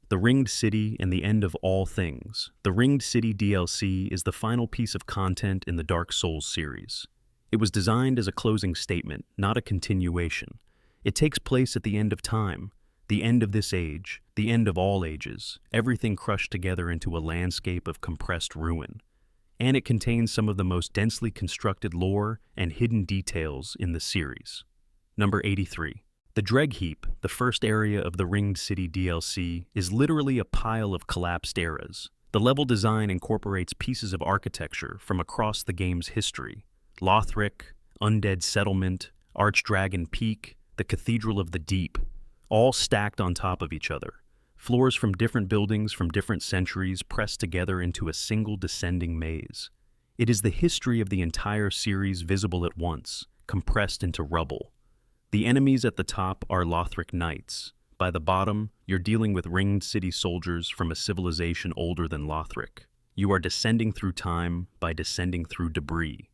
The Ringed City and the End of All Things. The Ringed City DLC is the final piece of content in the Dark Souls series. It was designed as a closing statement, not a continuation. It takes place at the end of time, the end of this age, the end of all ages, everything crushed together into a landscape of compressed ruin. And it contains some of the most densely constructed lore and hidden details in the series. Number 83. The Dreg Heap, the first area of the Ringed City DLC, is literally a pile of collapsed eras. The level design incorporates pieces of architecture from across the game's history. Lothric, Undead Settlement, Archdragon Peak, the Cathedral of the Deep, all stacked on top of each other. Floors from different buildings from different centuries pressed together into a single descending maze. It is the history of the entire series visible at once, compressed into rubble. The enemies at the top are Lothric knights. By the bottom, you're dealing with Ringed City soldiers from a civilization older than Lothric. You are descending through time by descending through debris.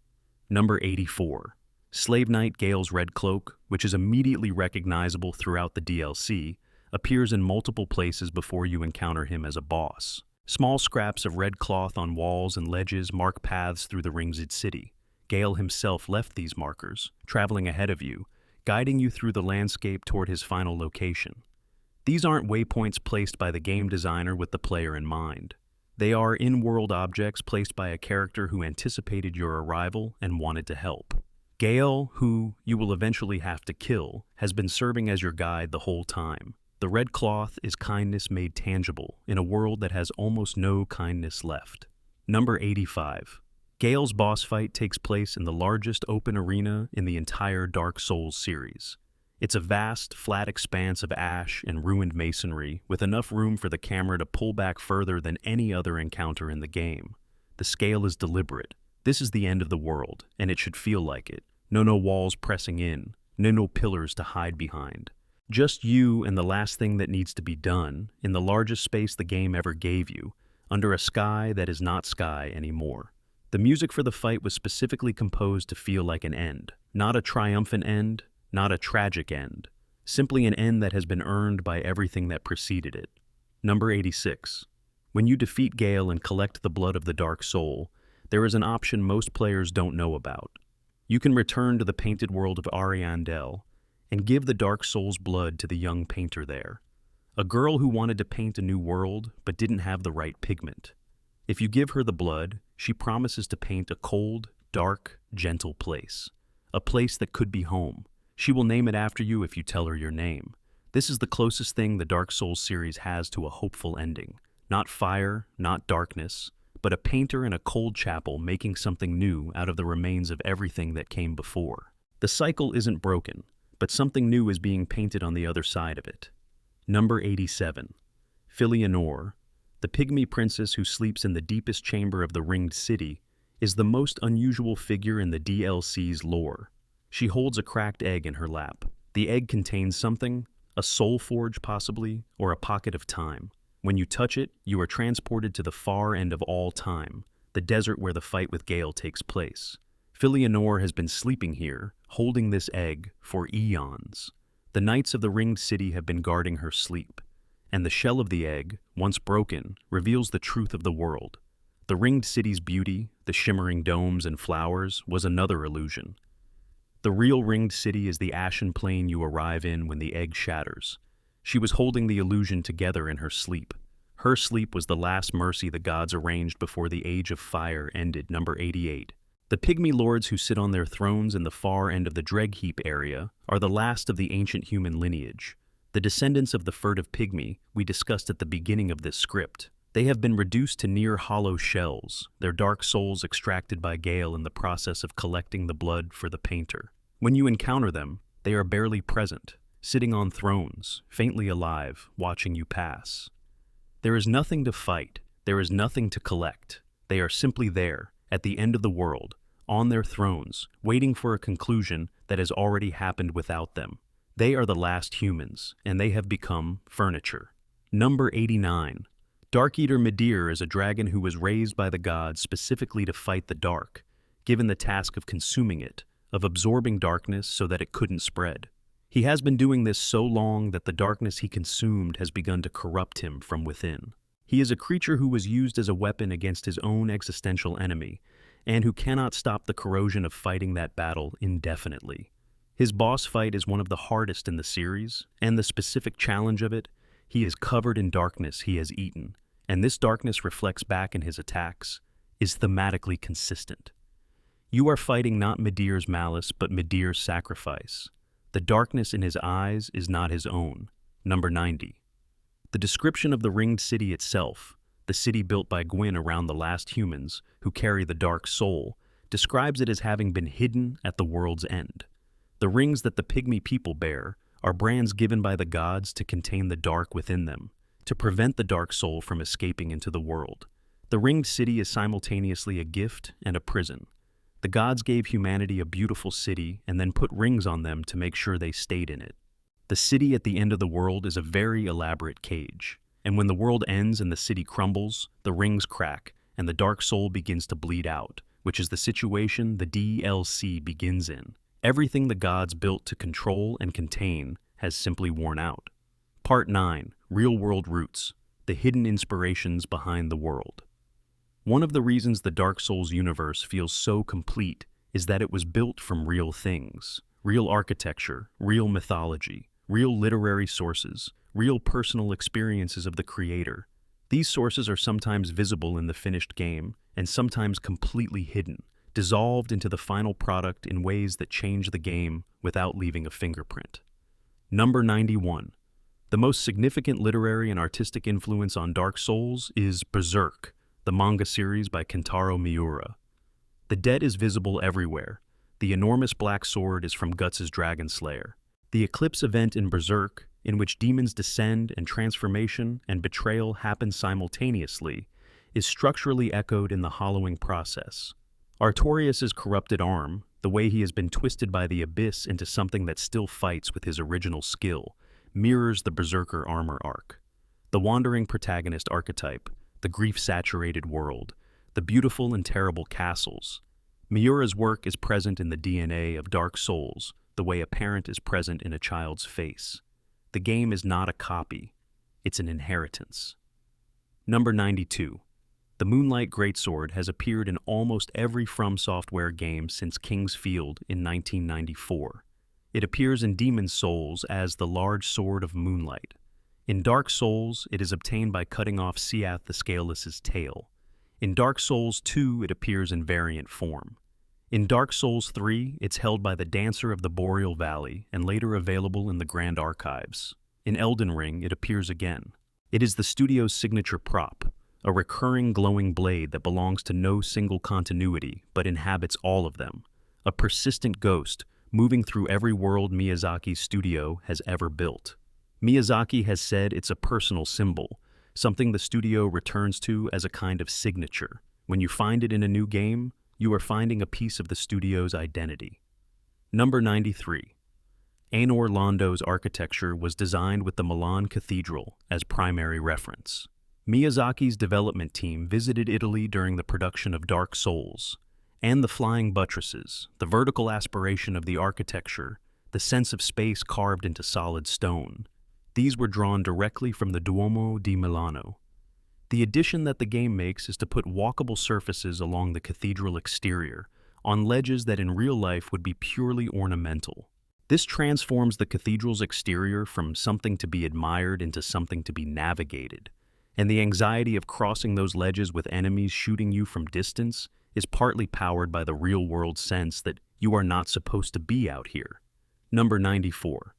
Number 84. Slave Knight Gale's Red Cloak, which is immediately recognizable throughout the DLC, appears in multiple places before you encounter him as a boss. Small scraps of red cloth on walls and ledges mark paths through the Ringed City. Gale himself left these markers, traveling ahead of you, guiding you through the landscape toward his final location. These aren't waypoints placed by the game designer with the player in mind. They are in-world objects placed by a character who anticipated your arrival and wanted to help. Gale, who you will eventually have to kill, has been serving as your guide the whole time. The red cloth is kindness made tangible in a world that has almost no kindness left. Number 85. Gale's boss fight takes place in the largest open arena in the entire Dark Souls series. It's a vast, flat expanse of ash and ruined masonry with enough room for the camera to pull back further than any other encounter in the game. The scale is deliberate. This is the end of the world, and it should feel like it. No walls pressing in, no pillars to hide behind. Just you and the last thing that needs to be done, in the largest space the game ever gave you, under a sky that is not sky anymore. The music for the fight was specifically composed to feel like an end. Not a triumphant end, not a tragic end. Simply an end that has been earned by everything that preceded it. Number 86. When you defeat Gale and collect the blood of the Dark Soul, there is an option most players don't know about. You can return to the painted world of Ariandel and give the Dark Soul's blood to the young painter there. A girl who wanted to paint a new world but didn't have the right pigment. If you give her the blood, she promises to paint a cold, dark, gentle place. A place that could be home. She will name it after you if you tell her your name. This is the closest thing the Dark Souls series has to a hopeful ending. Not fire, not darkness, but a painter in a cold chapel making something new out of the remains of everything that came before. The cycle isn't broken, but something new is being painted on the other side of it. Number 87. Filianor, the pygmy princess who sleeps in the deepest chamber of the Ringed City, is the most unusual figure in the DLC's lore. She holds a cracked egg in her lap. The egg contains something, a soul forge possibly, or a pocket of time. When you touch it, you are transported to the far end of all time, the desert where the fight with Gale takes place. Filianor has been sleeping here, holding this egg, for eons. The Knights of the Ringed City have been guarding her sleep, and the shell of the egg, once broken, reveals the truth of the world. The Ringed City's beauty, the shimmering domes and flowers, was another illusion. The real Ringed City is the ashen plain you arrive in when the egg shatters. She was holding the illusion together in her sleep. Her sleep was the last mercy the gods arranged before the Age of Fire ended. Number 88. The pygmy lords who sit on their thrones in the far end of the Dregheap area are the last of the ancient human lineage. The descendants of the furtive pygmy we discussed at the beginning of this script. They have been reduced to near hollow shells, their dark souls extracted by Gale in the process of collecting the blood for the painter. When you encounter them, they are barely present, sitting on thrones, faintly alive, watching you pass. There is nothing to fight, there is nothing to collect. They are simply there, at the end of the world, on their thrones, waiting for a conclusion that has already happened without them. They are the last humans, and they have become furniture. Number 89. Dark Eater Midir is a dragon who was raised by the gods specifically to fight the dark, given the task of consuming it, of absorbing darkness so that it couldn't spread. He has been doing this so long that the darkness he consumed has begun to corrupt him from within. He is a creature who was used as a weapon against his own existential enemy, and who cannot stop the corrosion of fighting that battle indefinitely. His boss fight is one of the hardest in the series, and the specific challenge of it, he is covered in darkness he has eaten, and this darkness reflects back in his attacks, is thematically consistent. You are fighting not Midir's malice, but Midir's sacrifice. The darkness in his eyes is not his own. Number 90. The description of the Ringed City itself, the city built by Gwyn around the last humans who carry the Dark Soul, describes it as having been hidden at the world's end. The rings that the pygmy people bear are brands given by the gods to contain the dark within them, to prevent the Dark Soul from escaping into the world. The Ringed City is simultaneously a gift and a prison. The gods gave humanity a beautiful city and then put rings on them to make sure they stayed in it. The city at the end of the world is a very elaborate cage, and when the world ends and the city crumbles, the rings crack and the Dark Soul begins to bleed out, which is the situation the DLC begins in. Everything the gods built to control and contain has simply worn out. Part 9. Real-world roots. The hidden inspirations behind the world. One of the reasons the Dark Souls universe feels so complete is that it was built from real things. Real architecture, real mythology, real literary sources, real personal experiences of the creator. These sources are sometimes visible in the finished game and sometimes completely hidden, dissolved into the final product in ways that change the game without leaving a fingerprint. Number 91. The most significant literary and artistic influence on Dark Souls is Berserk, the manga series by Kentaro Miura. The dead is visible everywhere. The enormous black sword is from Guts' Dragon Slayer. The eclipse event in Berserk, in which demons descend and transformation and betrayal happen simultaneously, is structurally echoed in the hollowing process. Artorias' corrupted arm, the way he has been twisted by the abyss into something that still fights with his original skill, mirrors the Berserker armor arc. The wandering protagonist archetype, the grief-saturated world, the beautiful and terrible castles. Miura's work is present in the DNA of Dark Souls, the way a parent is present in a child's face. The game is not a copy, it's an inheritance. Number 92. The Moonlight Greatsword has appeared in almost every From Software game since King's Field in 1994. It appears in Demon's Souls as the Large Sword of Moonlight. In Dark Souls, it is obtained by cutting off Seath the Scaleless' tail. In Dark Souls 2, it appears in variant form. In Dark Souls 3, it's held by the Dancer of the Boreal Valley and later available in the Grand Archives. In Elden Ring, it appears again. It is the studio's signature prop, a recurring glowing blade that belongs to no single continuity but inhabits all of them, a persistent ghost moving through every world Miyazaki's studio has ever built. Miyazaki has said it's a personal symbol, something the studio returns to as a kind of signature. When you find it in a new game, you are finding a piece of the studio's identity. Number 93. Anor Londo's architecture was designed with the Milan Cathedral as primary reference. Miyazaki's development team visited Italy during the production of Dark Souls, and the flying buttresses, the vertical aspiration of the architecture, the sense of space carved into solid stone. These were drawn directly from the Duomo di Milano. The addition that the game makes is to put walkable surfaces along the cathedral exterior, on ledges that in real life would be purely ornamental. This transforms the cathedral's exterior from something to be admired into something to be navigated, and the anxiety of crossing those ledges with enemies shooting you from distance is partly powered by the real-world sense that you are not supposed to be out here. Number 94.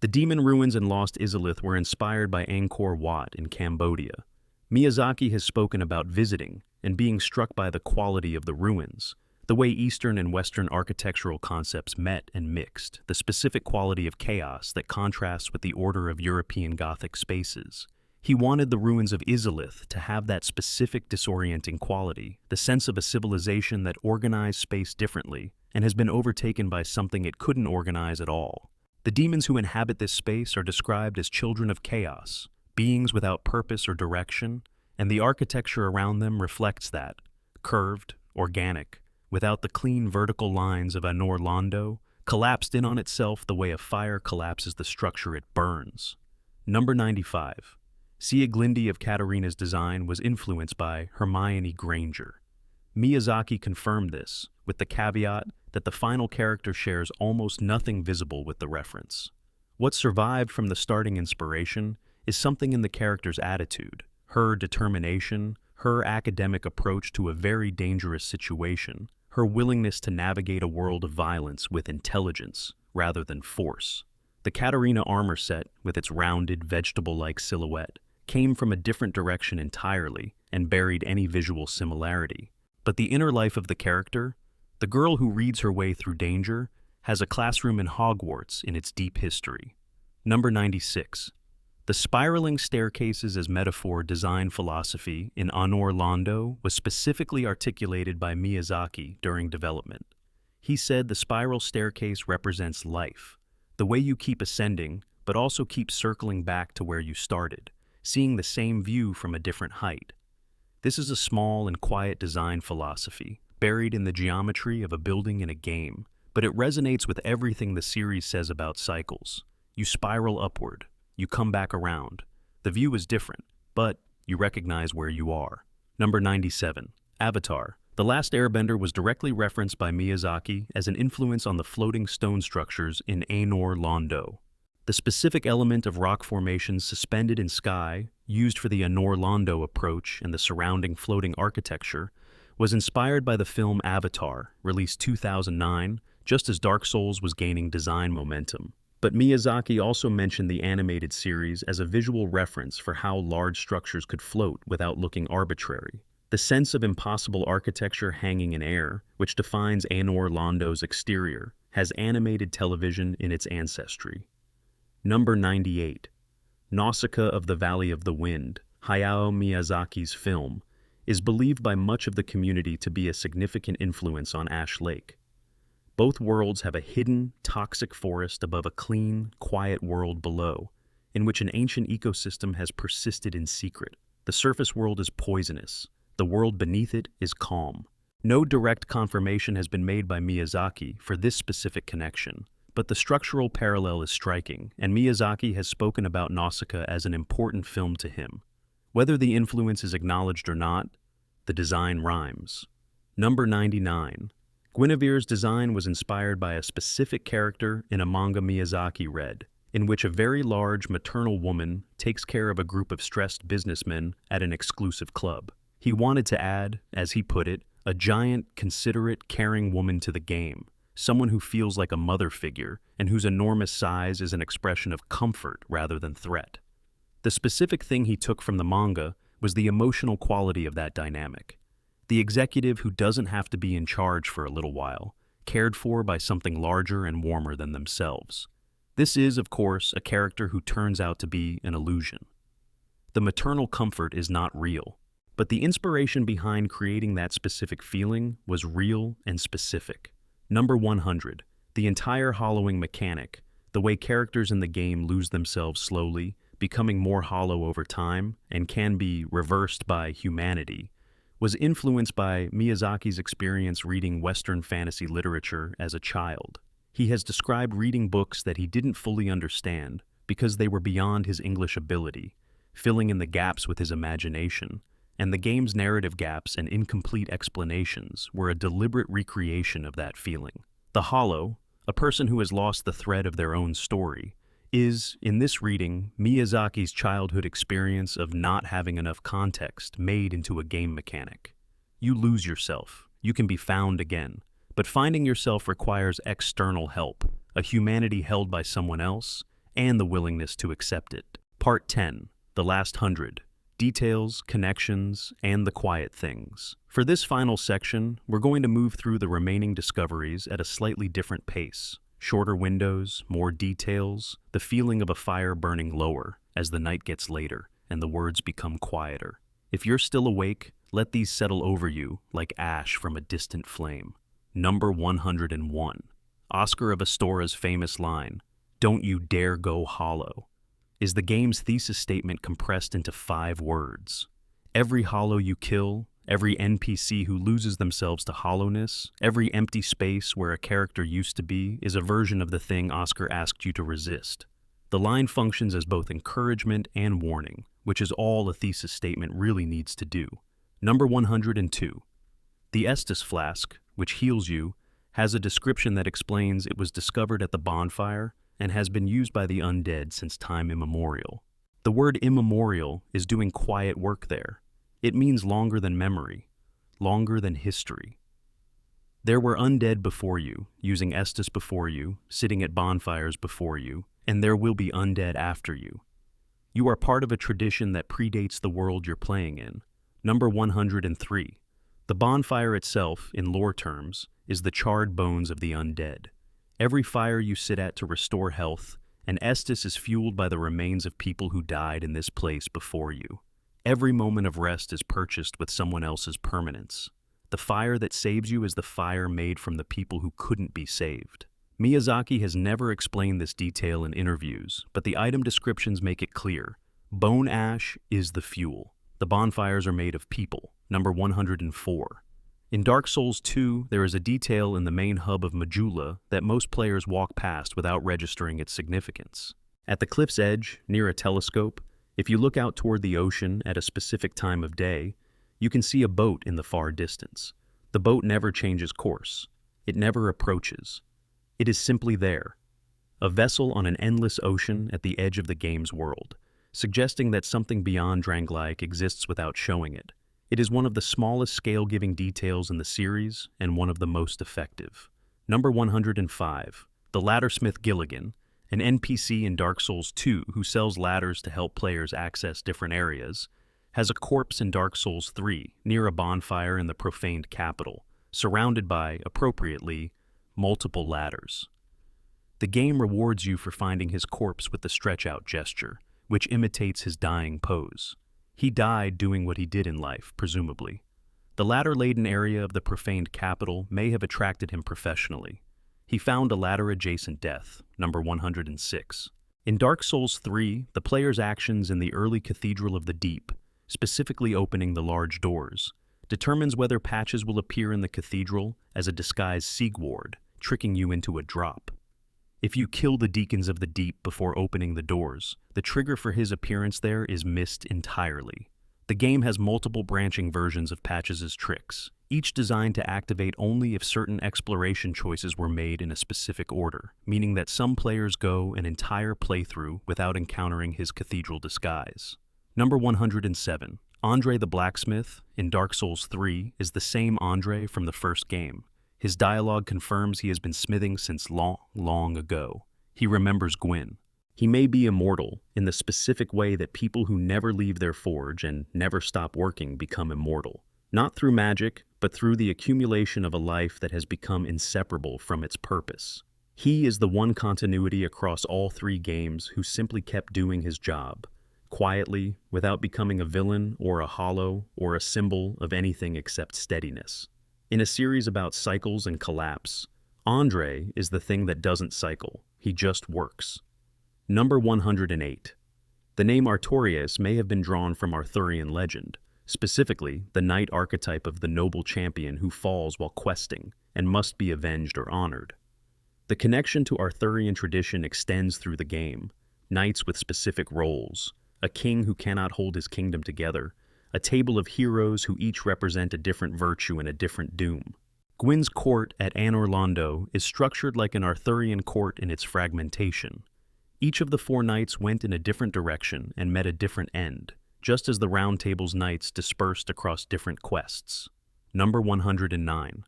The demon ruins in Lost Izalith were inspired by Angkor Wat in Cambodia. Miyazaki has spoken about visiting and being struck by the quality of the ruins, the way Eastern and Western architectural concepts met and mixed, the specific quality of chaos that contrasts with the order of European Gothic spaces. He wanted the ruins of Izalith to have that specific disorienting quality, the sense of a civilization that organized space differently and has been overtaken by something it couldn't organize at all. The demons who inhabit this space are described as children of chaos, beings without purpose or direction, and the architecture around them reflects that, curved, organic, without the clean vertical lines of Anor Londo, collapsed in on itself the way a fire collapses the structure it burns. Number 95. Sieglinde of Katarina's design was influenced by Hermione Granger. Miyazaki confirmed this, with the caveat that the final character shares almost nothing visible with the reference. What survived from the starting inspiration is something in the character's attitude, her determination, her academic approach to a very dangerous situation, her willingness to navigate a world of violence with intelligence rather than force. The Katarina armor set, with its rounded, vegetable-like silhouette, came from a different direction entirely and buried any visual similarity. But the inner life of the character, the girl who reads her way through danger, has a classroom in Hogwarts in its deep history. Number 96. The spiraling staircases as metaphor design philosophy in Anor Londo was specifically articulated by Miyazaki during development. He said the spiral staircase represents life, the way you keep ascending, but also keep circling back to where you started, seeing the same view from a different height. This is a small and quiet design philosophy, buried in the geometry of a building in a game, but it resonates with everything the series says about cycles. You spiral upward, you come back around. The view is different, but you recognize where you are. Number 97. Avatar. The Last Airbender was directly referenced by Miyazaki as an influence on the floating stone structures in Anor Londo. The specific element of rock formations suspended in sky, used for the Anor Londo approach and the surrounding floating architecture, was inspired by the film Avatar, released 2009, just as Dark Souls was gaining design momentum. But Miyazaki also mentioned the animated series as a visual reference for how large structures could float without looking arbitrary. The sense of impossible architecture hanging in air, which defines Anor Londo's exterior, has animated television in its ancestry. Number 98. Nausicaa of the Valley of the Wind, Hayao Miyazaki's film, is believed by much of the community to be a significant influence on Ash Lake. Both worlds have a hidden, toxic forest above a clean, quiet world below, in which an ancient ecosystem has persisted in secret. The surface world is poisonous. The world beneath it is calm. No direct confirmation has been made by Miyazaki for this specific connection, but the structural parallel is striking, and Miyazaki has spoken about Nausicaa as an important film to him. Whether the influence is acknowledged or not, the design rhymes. Number 99. Guinevere's design was inspired by a specific character in a manga Miyazaki read, in which a very large maternal woman takes care of a group of stressed businessmen at an exclusive club. He wanted to add, as he put it, a giant, considerate, caring woman to the game, someone who feels like a mother figure and whose enormous size is an expression of comfort rather than threat. The specific thing he took from the manga was the emotional quality of that dynamic. The executive who doesn't have to be in charge for a little while, cared for by something larger and warmer than themselves. This is, of course, a character who turns out to be an illusion. The maternal comfort is not real, but the inspiration behind creating that specific feeling was real and specific. Number 100. The entire hollowing mechanic, the way characters in the game lose themselves slowly, becoming more hollow over time, and can be reversed by humanity, was influenced by Miyazaki's experience reading Western fantasy literature as a child. He has described reading books that he didn't fully understand because they were beyond his English ability, filling in the gaps with his imagination, and the game's narrative gaps and incomplete explanations were a deliberate recreation of that feeling. The hollow, a person who has lost the thread of their own story, is, in this reading, Miyazaki's childhood experience of not having enough context made into a game mechanic. You lose yourself, you can be found again, but finding yourself requires external help, a humanity held by someone else, and the willingness to accept it. Part 10, The Last 100, Details, Connections, and the Quiet Things. For this final section, we're going to move through the remaining discoveries at a slightly different pace. Shorter windows, more details, the feeling of a fire burning lower as the night gets later and the words become quieter. If you're still awake, let these settle over you like ash from a distant flame. Number 101. Oscar of Astora's famous line, "Don't you dare go hollow," is the game's thesis statement compressed into 5 words. Every hollow you kill, every NPC who loses themselves to hollowness, every empty space where a character used to be is a version of the thing Oscar asked you to resist. The line functions as both encouragement and warning, which is all a thesis statement really needs to do. Number 102. The Estus flask, which heals you, has a description that explains it was discovered at the bonfire and has been used by the undead since time immemorial. The word immemorial is doing quiet work there. It means longer than memory, longer than history. There were undead before you, using Estus before you, sitting at bonfires before you, and there will be undead after you. You are part of a tradition that predates the world you're playing in. Number 103. The bonfire itself, in lore terms, is the charred bones of the undead. Every fire you sit at to restore health, and Estus is fueled by the remains of people who died in this place before you. Every moment of rest is purchased with someone else's permanence. The fire that saves you is the fire made from the people who couldn't be saved. Miyazaki has never explained this detail in interviews, but the item descriptions make it clear. Bone ash is the fuel. The bonfires are made of people. Number 104. In Dark Souls 2, there is a detail in the main hub of Majula that most players walk past without registering its significance. At the cliff's edge, near a telescope, if you look out toward the ocean at a specific time of day, you can see a boat in the far distance. The boat never changes course. It never approaches. It is simply there, a vessel on an endless ocean at the edge of the game's world, suggesting that something beyond Drangleic exists without showing it. It is one of the smallest scale-giving details in the series and one of the most effective. Number 105. The Laddersmith Gilligan, an NPC in Dark Souls 2 who sells ladders to help players access different areas, has a corpse in Dark Souls 3 near a bonfire in the profaned capital, surrounded by, appropriately, multiple ladders. The game rewards you for finding his corpse with the stretch-out gesture, which imitates his dying pose. He died doing what he did in life, presumably. The ladder-laden area of the profaned capital may have attracted him professionally. He found a ladder-adjacent death, number 106. In Dark Souls 3, the player's actions in the early Cathedral of the Deep, specifically opening the large doors, determines whether patches will appear in the cathedral as a disguised Sigward, tricking you into a drop. If you kill the Deacons of the Deep before opening the doors, the trigger for his appearance there is missed entirely. The game has multiple branching versions of Patches' tricks, each designed to activate only if certain exploration choices were made in a specific order, meaning that some players go an entire playthrough without encountering his cathedral disguise. Number 107. Andre the Blacksmith in Dark Souls 3 is the same Andre from the first game. His dialogue confirms he has been smithing since long, long ago. He remembers Gwyn. He may be immortal in the specific way that people who never leave their forge and never stop working become immortal. Not through magic, but through the accumulation of a life that has become inseparable from its purpose. He is the one continuity across all three games who simply kept doing his job, quietly, without becoming a villain or a hollow or a symbol of anything except steadiness. In a series about cycles and collapse, Andre is the thing that doesn't cycle, he just works. Number 108. The name Artorias may have been drawn from Arthurian legend, specifically the knight archetype of the noble champion who falls while questing and must be avenged or honored. The connection to Arthurian tradition extends through the game, knights with specific roles, a king who cannot hold his kingdom together, a table of heroes who each represent a different virtue and a different doom. Gwyn's court at Anor Londo is structured like an Arthurian court in its fragmentation. Each of the four knights went in a different direction and met a different end, just as the Round Table's knights dispersed across different quests. Number 109.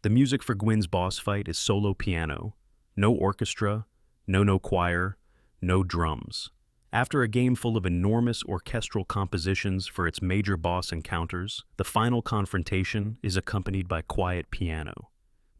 The music for Gwyn's boss fight is solo piano, no orchestra, no choir, no drums. After a game full of enormous orchestral compositions for its major boss encounters, the final confrontation is accompanied by quiet piano.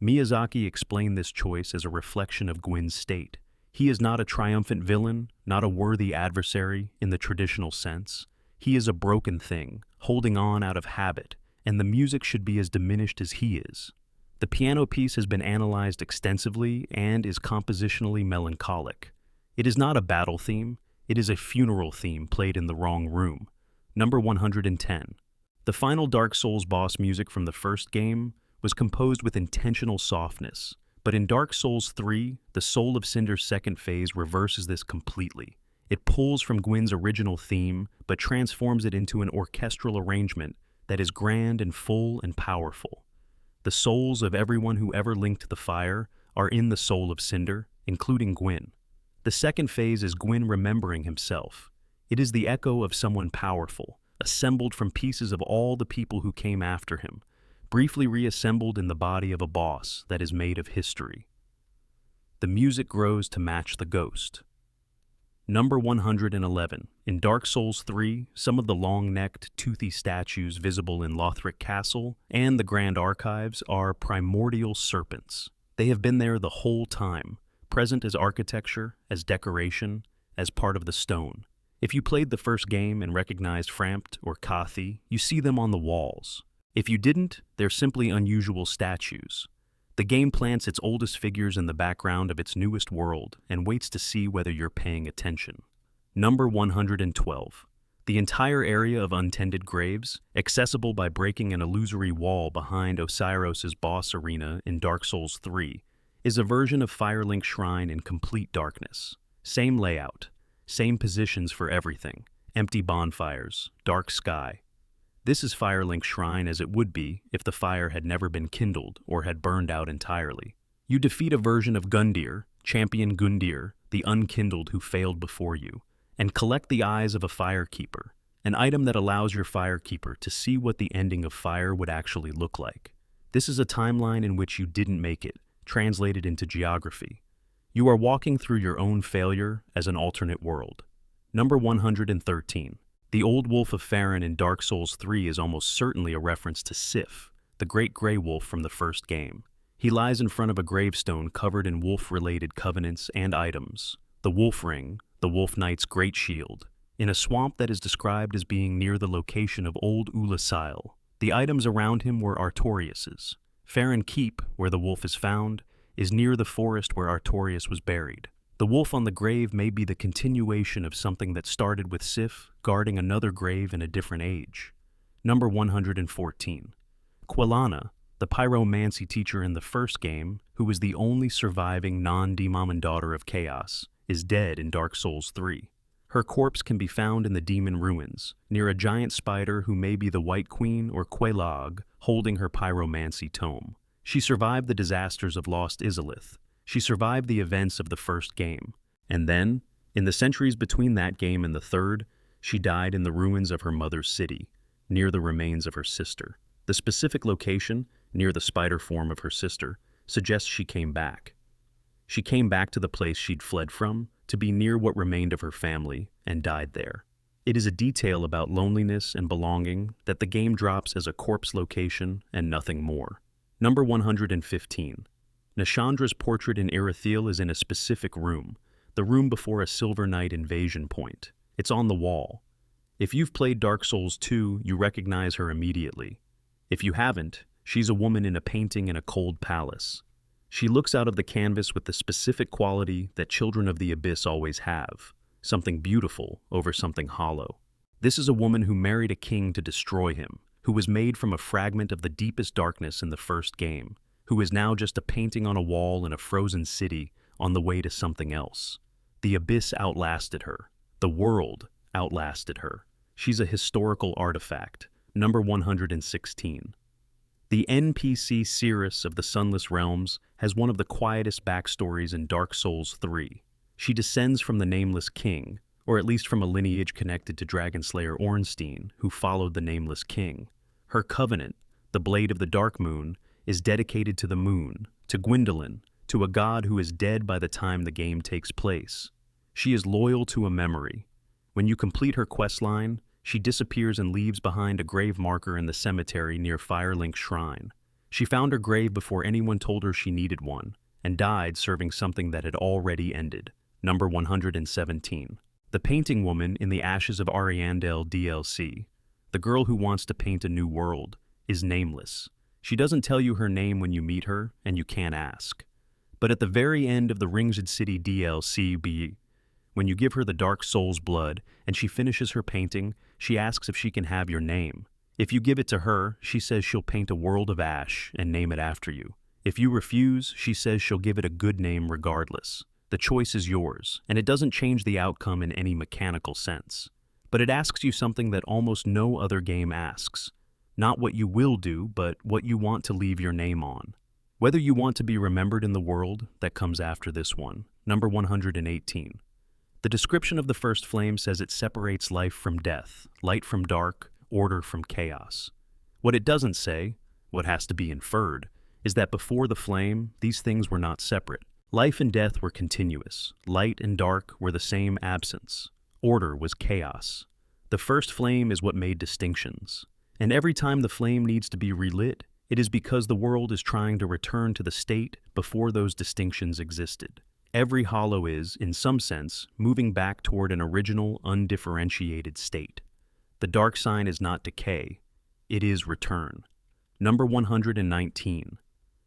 Miyazaki explained this choice as a reflection of Gwyn's state. He is not a triumphant villain, not a worthy adversary in the traditional sense. He is a broken thing, holding on out of habit, and the music should be as diminished as he is. The piano piece has been analyzed extensively and is compositionally melancholic. It is not a battle theme, it is a funeral theme played in the wrong room. Number 110. The final Dark Souls boss music from the first game was composed with intentional softness, but in Dark Souls 3, the Soul of Cinder's second phase reverses this completely. It pulls from Gwyn's original theme, but transforms it into an orchestral arrangement that is grand and full and powerful. The souls of everyone who ever linked the fire are in the Soul of Cinder, including Gwyn. The second phase is Gwyn remembering himself. It is the echo of someone powerful, assembled from pieces of all the people who came after him, briefly reassembled in the body of a boss that is made of history. The music grows to match the ghost. Number 111. In Dark Souls 3, some of the long-necked, toothy statues visible in Lothric Castle and the Grand Archives are primordial serpents. They have been there the whole time, present as architecture, as decoration, as part of the stone. If you played the first game and recognized Frampt or Kathi, you see them on the walls. If you didn't, they're simply unusual statues. The game plants its oldest figures in the background of its newest world and waits to see whether you're paying attention. Number 112. The entire area of untended graves, accessible by breaking an illusory wall behind Osiris's boss arena in Dark Souls 3, is a version of Firelink Shrine in complete darkness. Same layout, same positions for everything, empty bonfires, dark sky. This is Firelink Shrine as it would be if the fire had never been kindled or had burned out entirely. You defeat a version of Gundyr, champion Gundyr, the unkindled who failed before you, and collect the eyes of a firekeeper, an item that allows your firekeeper to see what the ending of fire would actually look like. This is a timeline in which you didn't make it, translated into geography. You are walking through your own failure as an alternate world. Number 113. The Old Wolf of Farron in Dark Souls 3 is almost certainly a reference to Sif, the great grey wolf from the first game. He lies in front of a gravestone covered in wolf-related covenants and items, the Wolf Ring, the Wolf Knight's Great Shield, in a swamp that is described as being near the location of Old Oolacile. The items around him were Artorias's. Farron Keep, where the wolf is found, is near the forest where Artorias was buried. The wolf on the grave may be the continuation of something that started with Sif guarding another grave in a different age. Number 114. Quelana, the pyromancy teacher in the first game, who was the only surviving non-demon daughter of Chaos, is dead in Dark Souls 3. Her corpse can be found in the demon ruins, near a giant spider who may be the White Queen or Quelag, holding her pyromancy tome. She survived the disasters of Lost Izalith. She survived the events of the first game. And then, in the centuries between that game and the third, she died in the ruins of her mother's city, near the remains of her sister. The specific location, near the spider form of her sister, suggests she came back. She came back to the place she'd fled from, to be near what remained of her family, and died there. It is a detail about loneliness and belonging that the game drops as a corpse location and nothing more. Number 115. Nashandra's portrait in Irithyll is in a specific room, the room before a Silver Knight invasion point. It's on the wall. If you've played Dark Souls 2, you recognize her immediately. If you haven't, she's a woman in a painting in a cold palace. She looks out of the canvas with the specific quality that children of the Abyss always have, something beautiful over something hollow. This is a woman who married a king to destroy him, who was made from a fragment of the deepest darkness in the first game, who is now just a painting on a wall in a frozen city on the way to something else. The Abyss outlasted her. The world outlasted her. She's a historical artifact. Number 116. The NPC Seath of the Sunless Realms has one of the quietest backstories in Dark Souls 3. She descends from the Nameless King, or at least from a lineage connected to Dragonslayer Ornstein, who followed the Nameless King. Her covenant, the Blade of the Dark Moon, is dedicated to the moon, to Gwyndolin, to a god who is dead by the time the game takes place. She is loyal to a memory. When you complete her questline, she disappears and leaves behind a grave marker in the cemetery near Firelink Shrine. She found her grave before anyone told her she needed one, and died serving something that had already ended. Number 117. The Painting Woman in the Ashes of Ariandel DLC, the girl who wants to paint a new world, is nameless. She doesn't tell you her name when you meet her, and you can't ask. But at the very end of the Ringed City DLC, when you give her the Dark Souls blood and she finishes her painting, she asks if she can have your name. If you give it to her, she says she'll paint a world of ash and name it after you. If you refuse, she says she'll give it a good name regardless. The choice is yours, and it doesn't change the outcome in any mechanical sense. But it asks you something that almost no other game asks. Not what you will do, but what you want to leave your name on. Whether you want to be remembered in the world that comes after this one. Number 118. The description of the first flame says it separates life from death, light from dark, order from chaos. What it doesn't say, what has to be inferred, is that before the flame, these things were not separate. Life and death were continuous. Light and dark were the same absence. Order was chaos. The first flame is what made distinctions. And every time the flame needs to be relit, it is because the world is trying to return to the state before those distinctions existed. Every hollow is, in some sense, moving back toward an original, undifferentiated state. The dark sign is not decay, it is return. Number 119.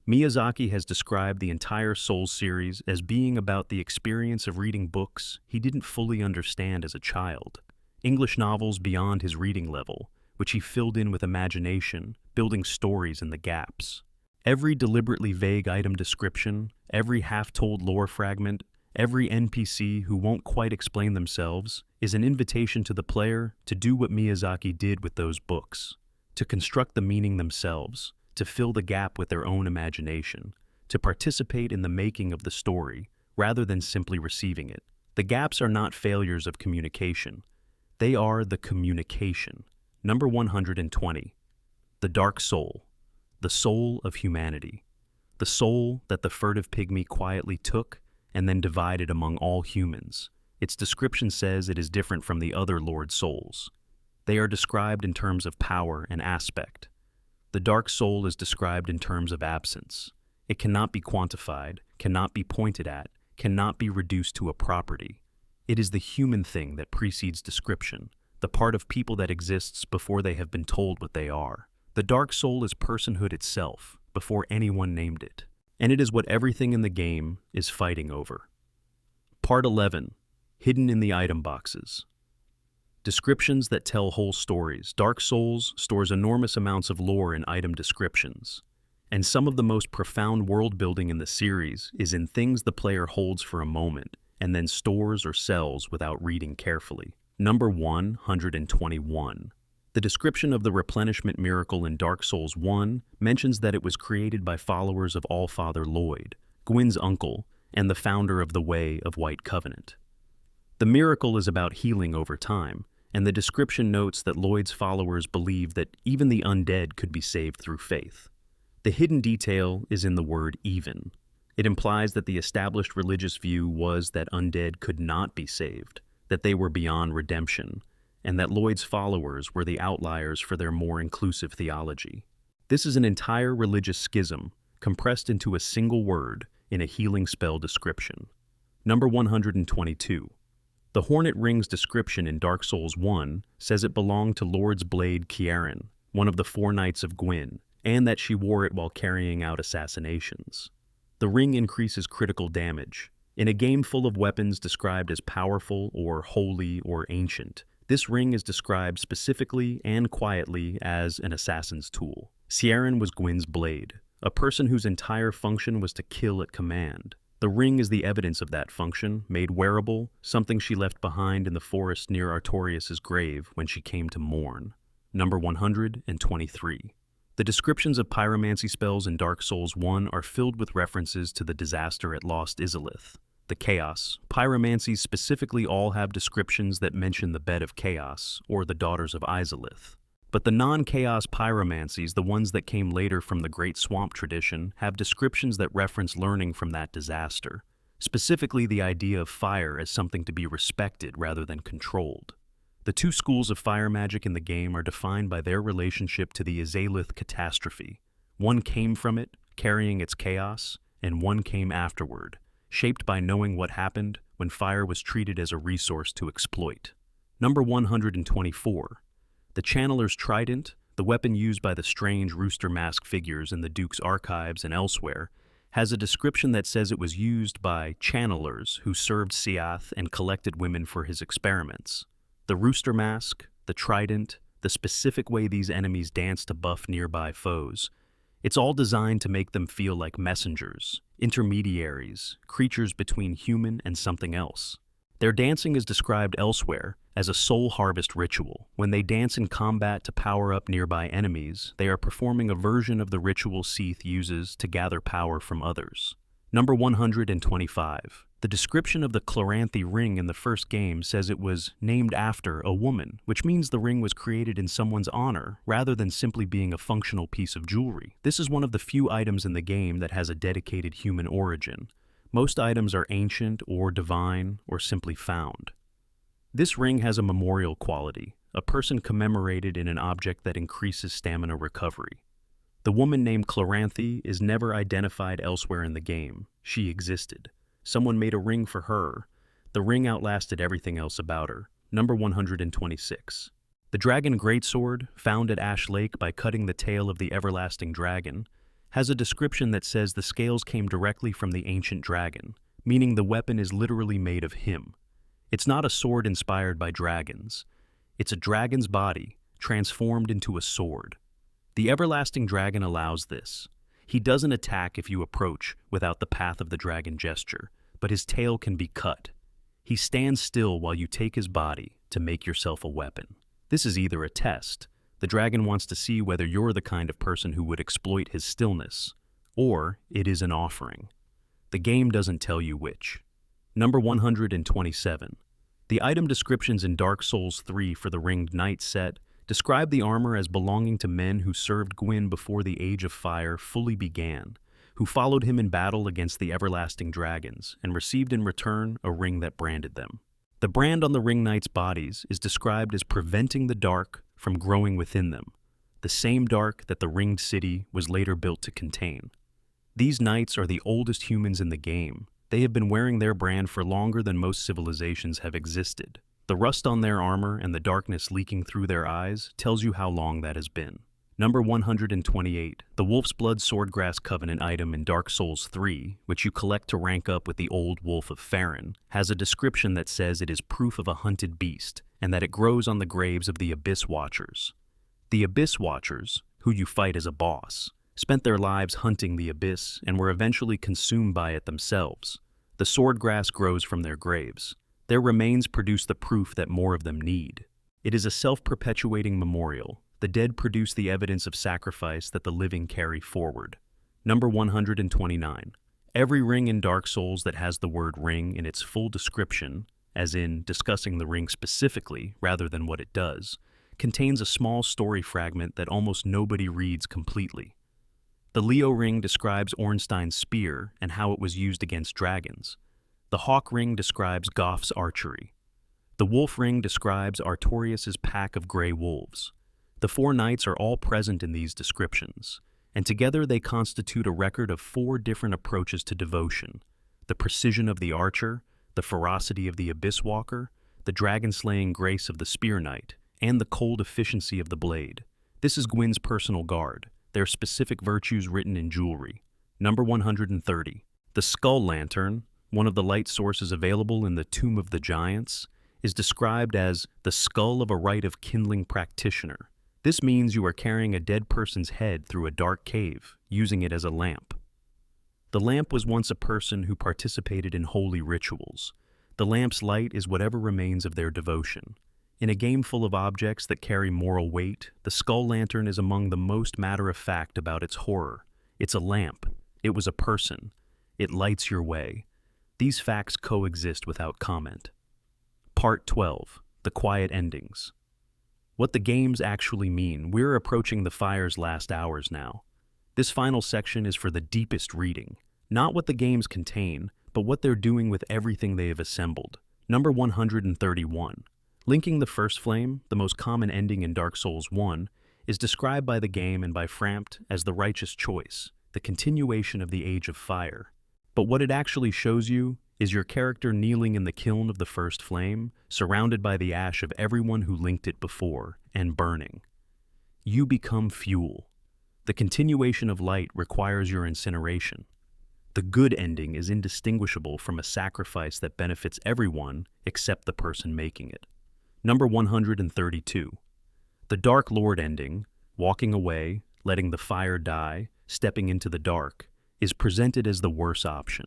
Miyazaki has described the entire Souls series as being about the experience of reading books he didn't fully understand as a child. English novels beyond his reading level, which he filled in with imagination, building stories in the gaps. Every deliberately vague item description, every half-told lore fragment, every NPC who won't quite explain themselves is an invitation to the player to do what Miyazaki did with those books, to construct the meaning themselves, to fill the gap with their own imagination, to participate in the making of the story rather than simply receiving it. The gaps are not failures of communication. They are the communication. Number 120. The Dark Soul. The soul of humanity. The soul that the furtive pygmy quietly took and then divided among all humans. Its description says it is different from the other Lord Souls. They are described in terms of power and aspect. The Dark Soul is described in terms of absence. It cannot be quantified, cannot be pointed at, cannot be reduced to a property. It is the human thing that precedes description, the part of people that exists before they have been told what they are. The Dark Soul is personhood itself, before anyone named it. And it is what everything in the game is fighting over. Part 11. Hidden in the item boxes. Descriptions that tell whole stories. Dark Souls stores enormous amounts of lore in item descriptions. And some of the most profound world building in the series is in things the player holds for a moment and then stores or sells without reading carefully. Number 121. The description of the replenishment miracle in Dark Souls 1 mentions that it was created by followers of Allfather Lloyd, Gwyn's uncle, and the founder of the Way of White Covenant. The miracle is about healing over time, and the description notes that Lloyd's followers believe that even the undead could be saved through faith. The hidden detail is in the word even. It implies that the established religious view was that undead could not be saved, that they were beyond redemption, and that Lloyd's followers were the outliers for their more inclusive theology. This is an entire religious schism, compressed into a single word in a healing spell description. Number 122. The Hornet Ring's description in Dark Souls 1 says it belonged to Lord's Blade Ciaran, one of the 4 Knights of Gwyn, and that she wore it while carrying out assassinations. The ring increases critical damage. In a game full of weapons described as powerful or holy or ancient, this ring is described specifically and quietly as an assassin's tool. Ciaran was Gwyn's blade, a person whose entire function was to kill at command. The ring is the evidence of that function, made wearable, something she left behind in the forest near Artorias' grave when she came to mourn. Number 123. The descriptions of pyromancy spells in Dark Souls 1 are filled with references to the disaster at Lost Izalith. The Chaos. Pyromancies specifically all have descriptions that mention the Bed of Chaos, or the Daughters of Izalith. But the non-chaos pyromancies, the ones that came later from the Great Swamp tradition, have descriptions that reference learning from that disaster, specifically the idea of fire as something to be respected rather than controlled. The 2 schools of fire magic in the game are defined by their relationship to the Izalith catastrophe. One came from it, carrying its chaos, and one came afterward, shaped by knowing what happened when fire was treated as a resource to exploit. Number 124. The Channeler's Trident, the weapon used by the strange rooster mask figures in the Duke's archives and elsewhere, has a description that says it was used by channelers who served Seath and collected women for his experiments. The rooster mask, the trident, the specific way these enemies dance to buff nearby foes, it's all designed to make them feel like messengers, intermediaries, creatures between human and something else. Their dancing is described elsewhere as a soul harvest ritual. When they dance in combat to power up nearby enemies, they are performing a version of the ritual Seath uses to gather power from others. Number 125. The description of the Chloranthy ring in the first game says it was named after a woman, which means the ring was created in someone's honor rather than simply being a functional piece of jewelry. This is one of the few items in the game that has a dedicated human origin. Most items are ancient or divine or simply found. This ring has a memorial quality, a person commemorated in an object that increases stamina recovery. The woman named Chloranthy is never identified elsewhere in the game. She existed. Someone made a ring for her. The ring outlasted everything else about her. Number 126. The Dragon Greatsword, found at Ash Lake by cutting the tail of the everlasting dragon, has a description that says the scales came directly from the ancient dragon, meaning the weapon is literally made of him. It's not a sword inspired by dragons. It's a dragon's body, transformed into a sword. The everlasting dragon allows this. He doesn't attack if you approach without the path of the dragon gesture, but his tail can be cut. He stands still while you take his body to make yourself a weapon. This is either a test. The dragon wants to see whether you're the kind of person who would exploit his stillness, or it is an offering. The game doesn't tell you which. Number 127. The item descriptions in Dark Souls 3 for the Ringed Knight set describe the armor as belonging to men who served Gwyn before the Age of Fire fully began, who followed him in battle against the everlasting dragons, and received in return a ring that branded them. The brand on the Ring Knights' bodies is described as preventing the dark from growing within them, the same dark that the Ringed City was later built to contain. These knights are the oldest humans in the game. They have been wearing their brand for longer than most civilizations have existed. The rust on their armor and the darkness leaking through their eyes tells you how long that has been. Number 128, the Wolf's Blood Swordgrass Covenant item in Dark Souls 3, which you collect to rank up with the Old Wolf of Farron, has a description that says it is proof of a hunted beast, and that it grows on the graves of the Abyss Watchers. The Abyss Watchers, who you fight as a boss, spent their lives hunting the Abyss and were eventually consumed by it themselves. The swordgrass grows from their graves. Their remains produce the proof that more of them need. It is a self-perpetuating memorial. The dead produce the evidence of sacrifice that the living carry forward. Number 129. Every ring in Dark Souls that has the word ring in its full description, as in discussing the ring specifically rather than what it does, contains a small story fragment that almost nobody reads completely. The Leo ring describes Ornstein's spear and how it was used against dragons. The Hawk ring describes Goff's archery. The Wolf ring describes Artorias' pack of gray wolves. The four knights are all present in these descriptions, and together they constitute a record of 4 different approaches to devotion: the precision of the archer, the ferocity of the Abyss Walker, the dragon-slaying grace of the Spear Knight, and the cold efficiency of the blade. This is Gwyn's personal guard, their specific virtues written in jewelry. Number 130. The Skull Lantern, one of the light sources available in the Tomb of the Giants, is described as the skull of a rite of kindling practitioner. This means you are carrying a dead person's head through a dark cave, using it as a lamp. The lamp was once a person who participated in holy rituals. The lamp's light is whatever remains of their devotion. In a game full of objects that carry moral weight, the Skull Lantern is among the most matter-of-fact about its horror. It's a lamp. It was a person. It lights your way. These facts coexist without comment. Part 12. The Quiet Endings. What the games actually mean. We're approaching the fire's last hours now. This final section is for the deepest reading. Not what the games contain, but what they're doing with everything they have assembled. Number 131. Linking the First Flame, the most common ending in Dark Souls 1, is described by the game and by Frampt as the righteous choice, the continuation of the Age of Fire. But what it actually shows you is your character kneeling in the kiln of the First Flame, surrounded by the ash of everyone who linked it before, and burning. You become fuel. The continuation of light requires your incineration. The good ending is indistinguishable from a sacrifice that benefits everyone except the person making it. Number 132. The Dark Lord ending, walking away, letting the fire die, stepping into the dark, is presented as the worse option.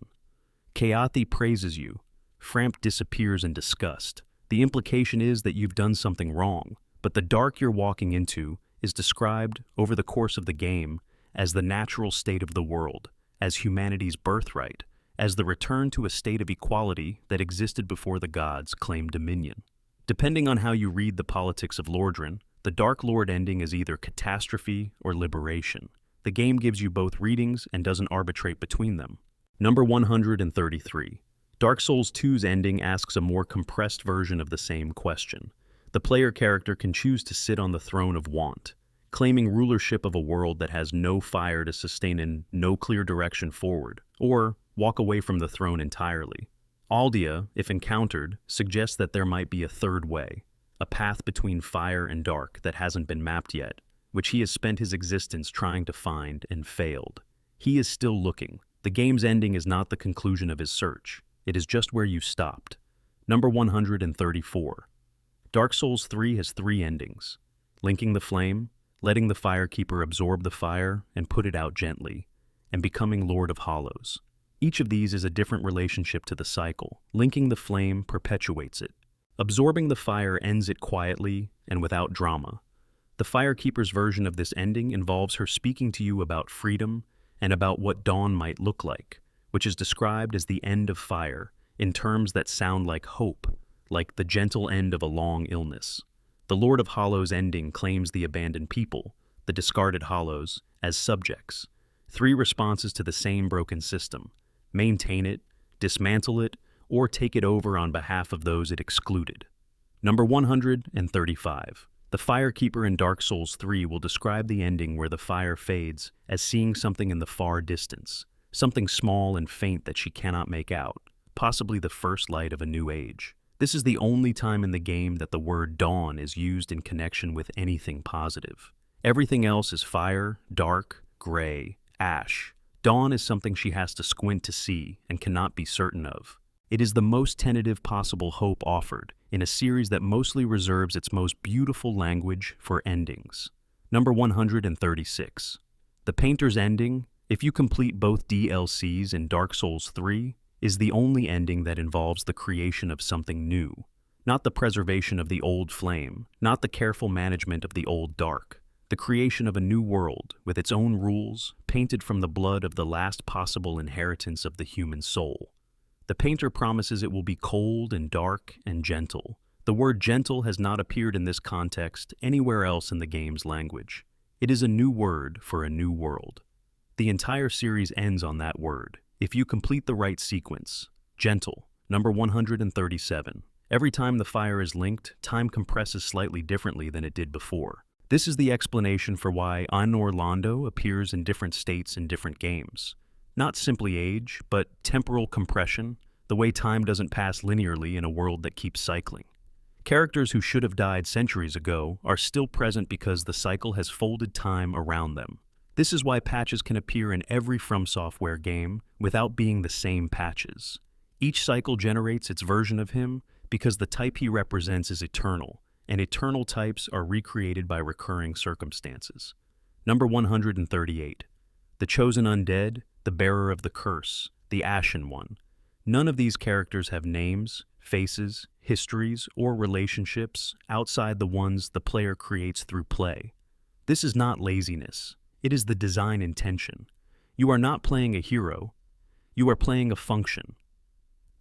Keathi praises you. Frampt disappears in disgust. The implication is that you've done something wrong, but the dark you're walking into is described, over the course of the game, as the natural state of the world, as humanity's birthright, as the return to a state of equality that existed before the gods claimed dominion. Depending on how you read the politics of Lordran, the Dark Lord ending is either catastrophe or liberation. The game gives you both readings and doesn't arbitrate between them. Number 133. Dark Souls 2's ending asks a more compressed version of the same question. The player character can choose to sit on the throne of want, claiming rulership of a world that has no fire to sustain and no clear direction forward, or walk away from the throne entirely. Aldia, if encountered, suggests that there might be a third way, a path between fire and dark that hasn't been mapped yet, which he has spent his existence trying to find and failed. He is still looking. The game's ending is not the conclusion of his search. It is just where you stopped. Number 134. Dark Souls 3 has 3 endings: linking the flame, letting the Firekeeper absorb the fire and put it out gently, and becoming Lord of Hollows. Each of these is a different relationship to the cycle. Linking the flame perpetuates it. Absorbing the fire ends it quietly and without drama. The Firekeeper's version of this ending involves her speaking to you about freedom and about what dawn might look like, which is described as the end of fire, in terms that sound like hope, like the gentle end of a long illness. The Lord of Hollows ending claims the abandoned people, the discarded Hollows, as subjects. 3 responses to the same broken system: maintain it, dismantle it, or take it over on behalf of those it excluded. Number 135. The Firekeeper in Dark Souls 3 will describe the ending where the fire fades as seeing something in the far distance, something small and faint that she cannot make out, possibly the first light of a new age. This is the only time in the game that the word dawn is used in connection with anything positive. Everything else is fire, dark, gray, ash. Dawn is something she has to squint to see and cannot be certain of. It is the most tentative possible hope offered in a series that mostly reserves its most beautiful language for endings. Number 136. The Painter's Ending, if you complete both DLCs in Dark Souls 3, is the only ending that involves the creation of something new. Not the preservation of the old flame, not the careful management of the old dark. The creation of a new world with its own rules, painted from the blood of the last possible inheritance of the human soul. The painter promises it will be cold and dark and gentle. The word gentle has not appeared in this context anywhere else in the game's language. It is a new word for a new world. The entire series ends on that word, if you complete the right sequence. Gentle, number 137. Every time the fire is linked, time compresses slightly differently than it did before. This is the explanation for why Anor Londo appears in different states in different games. Not simply age, but temporal compression, the way time doesn't pass linearly in a world that keeps cycling. Characters who should have died centuries ago are still present because the cycle has folded time around them. This is why patches can appear in every From Software game without being the same patches. Each cycle generates its version of him because the type he represents is eternal, and eternal types are recreated by recurring circumstances. Number 138. The Chosen Undead, the Bearer of the Curse, the Ashen One. None of these characters have names, faces, histories, or relationships outside the ones the player creates through play. This is not laziness. It is the design intention. You are not playing a hero. You are playing a function.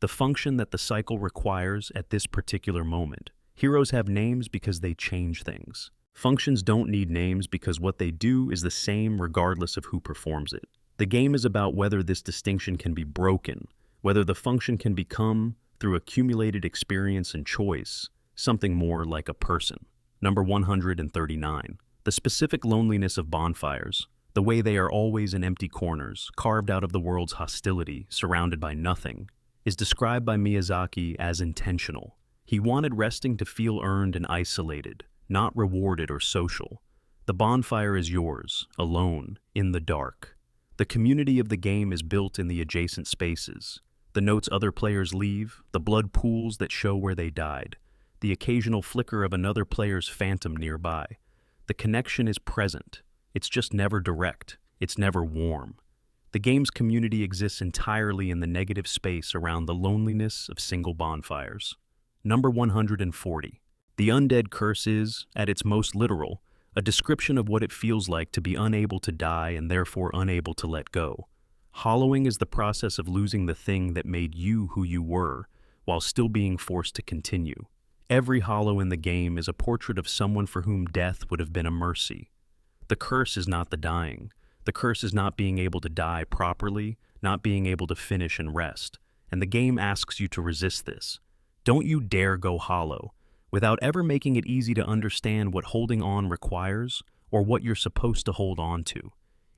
The function that the cycle requires at this particular moment. Heroes have names because they change things. Functions don't need names because what they do is the same regardless of who performs it. The game is about whether this distinction can be broken, whether the function can become, through accumulated experience and choice, something more like a person. Number 139. The specific loneliness of bonfires, the way they are always in empty corners, carved out of the world's hostility, surrounded by nothing, is described by Miyazaki as intentional. He wanted resting to feel earned and isolated, not rewarded or social. The bonfire is yours, alone, in the dark. The community of the game is built in the adjacent spaces. The notes other players leave, the blood pools that show where they died, the occasional flicker of another player's phantom nearby. The connection is present. It's just never direct. It's never warm. The game's community exists entirely in the negative space around the loneliness of single bonfires. Number 140. The Undead Curse is, at its most literal, a description of what it feels like to be unable to die and therefore unable to let go. Hollowing is the process of losing the thing that made you who you were, while still being forced to continue. Every hollow in the game is a portrait of someone for whom death would have been a mercy. The curse is not the dying. The curse is not being able to die properly, not being able to finish and rest, and the game asks you to resist this. Don't you dare go hollow, without ever making it easy to understand what holding on requires or what you're supposed to hold on to.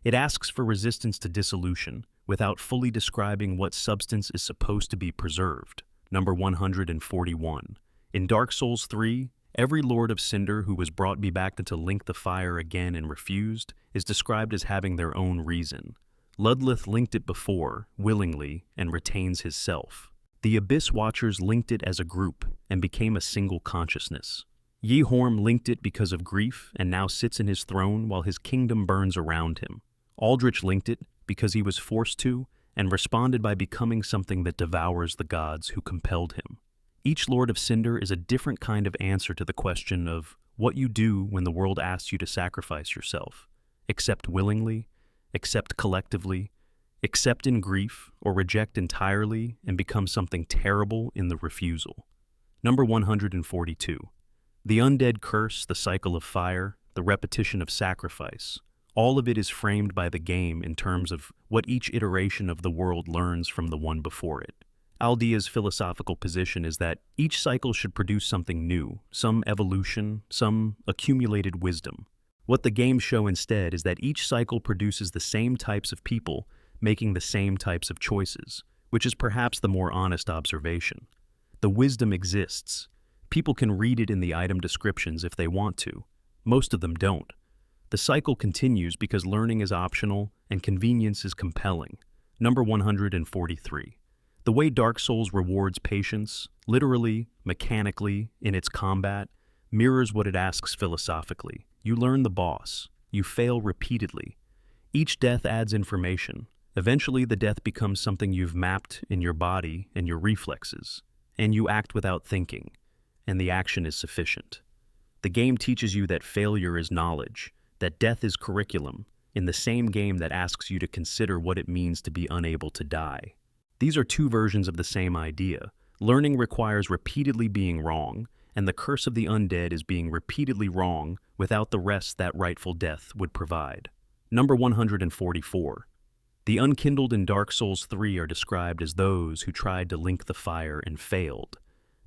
It asks for resistance to dissolution, without fully describing what substance is supposed to be preserved. Number 141. In Dark Souls 3, every Lord of Cinder who was brought me back to link the fire again and refused is described as having their own reason. Ludleth linked it before, willingly, and retains his self. The Abyss Watchers linked it as a group and became a single consciousness. Yehorm linked it because of grief and now sits in his throne while his kingdom burns around him. Aldrich linked it because he was forced to and responded by becoming something that devours the gods who compelled him. Each Lord of Cinder is a different kind of answer to the question of what you do when the world asks you to sacrifice yourself. Accept willingly, accept collectively, accept in grief, or reject entirely and become something terrible in the refusal. Number 142. The Undead Curse, the cycle of fire, the repetition of sacrifice. All of it is framed by the game in terms of what each iteration of the world learns from the one before it. Aldea's philosophical position is that each cycle should produce something new, some evolution, some accumulated wisdom. What the games show instead is that each cycle produces the same types of people making the same types of choices, which is perhaps the more honest observation. The wisdom exists. People can read it in the item descriptions if they want to. Most of them don't. The cycle continues because learning is optional and convenience is compelling. Number 143. The way Dark Souls rewards patience, literally, mechanically, in its combat, mirrors what it asks philosophically. You learn the boss. You fail repeatedly. Each death adds information. Eventually, the death becomes something you've mapped in your body and your reflexes, and you act without thinking, and the action is sufficient. The game teaches you that failure is knowledge, that death is curriculum, in the same game that asks you to consider what it means to be unable to die. These are two versions of the same idea. Learning requires repeatedly being wrong, and the curse of the undead is being repeatedly wrong without the rest that rightful death would provide. Number 144. The unkindled in Dark Souls 3 are described as those who tried to link the fire and failed.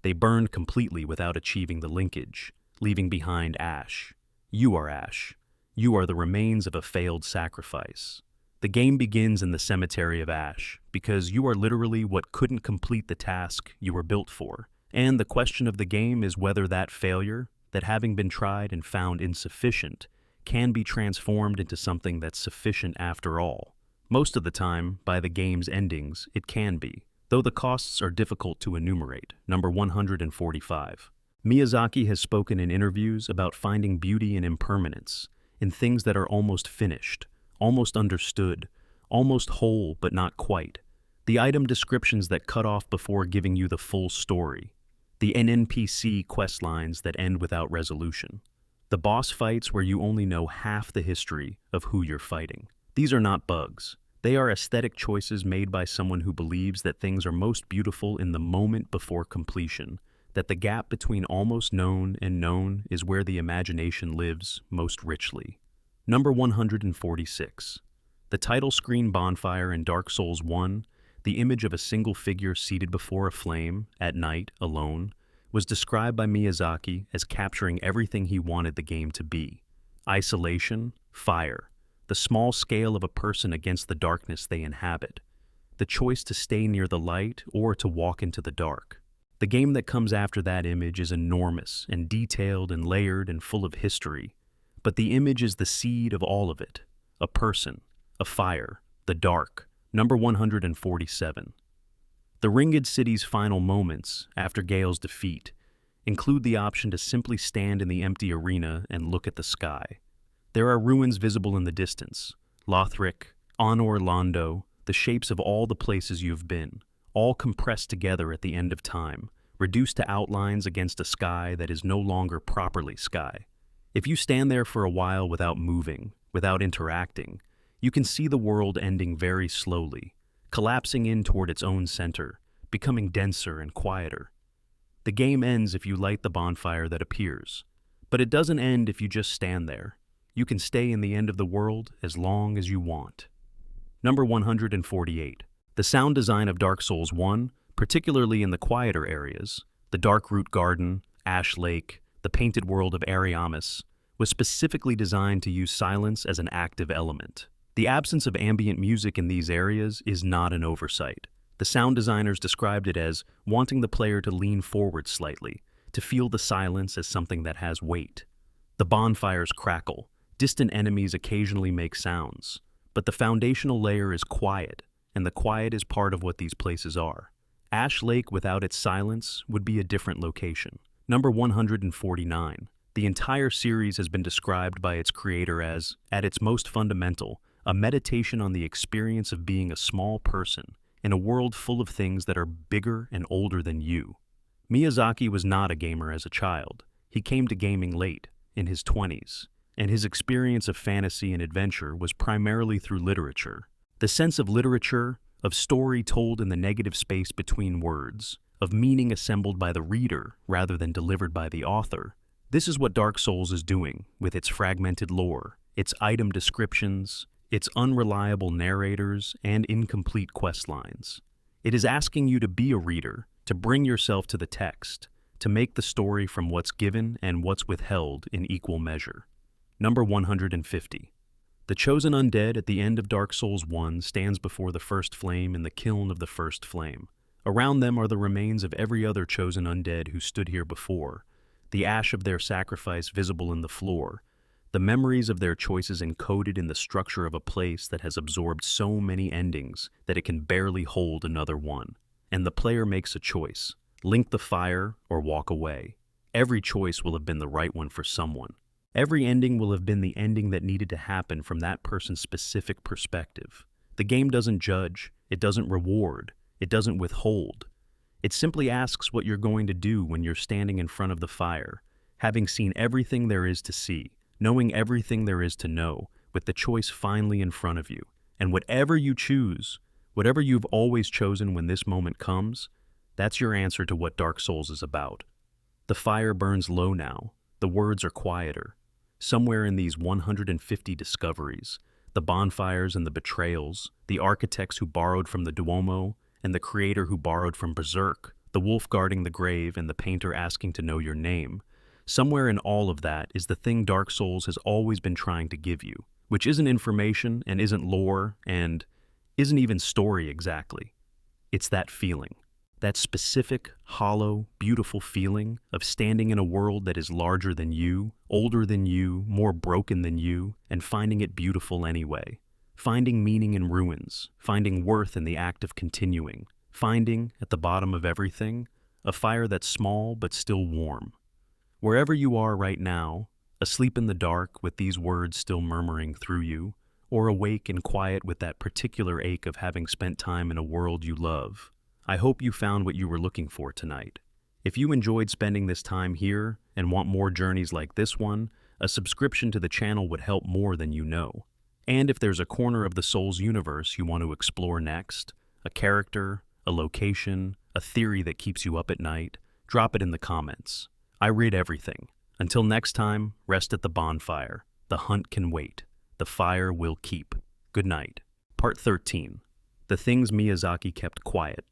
They burned completely without achieving the linkage, leaving behind ash. You are ash. You are the remains of a failed sacrifice. The game begins in the cemetery of ash, because you are literally what couldn't complete the task you were built for. And the question of the game is whether that failure, that having been tried and found insufficient, can be transformed into something that's sufficient after all. Most of the time, by the game's endings, it can be, though the costs are difficult to enumerate. Number 145. Miyazaki has spoken in interviews about finding beauty in impermanence, in things that are almost finished, almost understood, almost whole but not quite. The item descriptions that cut off before giving you the full story. The NPC questlines that end without resolution. The boss fights where you only know half the history of who you're fighting. These are not bugs. They are aesthetic choices made by someone who believes that things are most beautiful in the moment before completion, that the gap between almost known and known is where the imagination lives most richly. Number 146. The title screen bonfire in Dark Souls 1, the image of a single figure seated before a flame, at night, alone, was described by Miyazaki as capturing everything he wanted the game to be. Isolation, fire, the small scale of a person against the darkness they inhabit, the choice to stay near the light or to walk into the dark. The game that comes after that image is enormous and detailed and layered and full of history, but the image is the seed of all of it. A person, a fire, the dark. Number 147. The Ringed City's final moments, after Gale's defeat, include the option to simply stand in the empty arena and look at the sky. There are ruins visible in the distance. Lothric, Anor Londo, the shapes of all the places you've been, all compressed together at the end of time, reduced to outlines against a sky that is no longer properly sky. If you stand there for a while without moving, without interacting, you can see the world ending very slowly, collapsing in toward its own center, becoming denser and quieter. The game ends if you light the bonfire that appears, but it doesn't end if you just stand there. You can stay in the end of the world as long as you want. Number 148. The sound design of Dark Souls 1, particularly in the quieter areas, the Darkroot Garden, Ash Lake, the painted world of Ariamis, was specifically designed to use silence as an active element. The absence of ambient music in these areas is not an oversight. The sound designers described it as wanting the player to lean forward slightly, to feel the silence as something that has weight. The bonfires crackle, distant enemies occasionally make sounds, but the foundational layer is quiet, and the quiet is part of what these places are. Ash Lake without its silence would be a different location. Number 149. The entire series has been described by its creator as, at its most fundamental, a meditation on the experience of being a small person in a world full of things that are bigger and older than you. Miyazaki was not a gamer as a child. He came to gaming late, in his 20s, and his experience of fantasy and adventure was primarily through literature. The sense of literature, of story told in the negative space between words, of meaning assembled by the reader rather than delivered by the author. This is what Dark Souls is doing with its fragmented lore, its item descriptions, its unreliable narrators, and incomplete questlines. It is asking you to be a reader, to bring yourself to the text, to make the story from what's given and what's withheld in equal measure. Number 150. The chosen undead at the end of Dark Souls 1 stands before the first flame in the kiln of the first flame. Around them are the remains of every other chosen undead who stood here before, the ash of their sacrifice visible in the floor, the memories of their choices encoded in the structure of a place that has absorbed so many endings that it can barely hold another one. And the player makes a choice: link the fire or walk away. Every choice will have been the right one for someone. Every ending will have been the ending that needed to happen from that person's specific perspective. The game doesn't judge, it doesn't reward, it doesn't withhold. It simply asks what you're going to do when you're standing in front of the fire, having seen everything there is to see, knowing everything there is to know, with the choice finally in front of you. And whatever you choose, whatever you've always chosen when this moment comes, that's your answer to what Dark Souls is about. The fire burns low now, the words are quieter. Somewhere in these 150 discoveries, the bonfires and the betrayals, the architects who borrowed from the Duomo, and the creator who borrowed from Berserk, the wolf guarding the grave and the painter asking to know your name, somewhere in all of that is the thing Dark Souls has always been trying to give you, which isn't information and isn't lore and isn't even story exactly. It's that feeling. That specific, hollow, beautiful feeling of standing in a world that is larger than you, older than you, more broken than you, and finding it beautiful anyway. Finding meaning in ruins, finding worth in the act of continuing, finding, at the bottom of everything, a fire that's small but still warm. Wherever you are right now, asleep in the dark with these words still murmuring through you, or awake and quiet with that particular ache of having spent time in a world you love, I hope you found what you were looking for tonight. If you enjoyed spending this time here and want more journeys like this one, a subscription to the channel would help more than you know. And if there's a corner of the Souls universe you want to explore next, a character, a location, a theory that keeps you up at night, drop it in the comments. I read everything. Until next time, rest at the bonfire. The hunt can wait. The fire will keep. Good night. Part 13. The things Miyazaki kept quiet.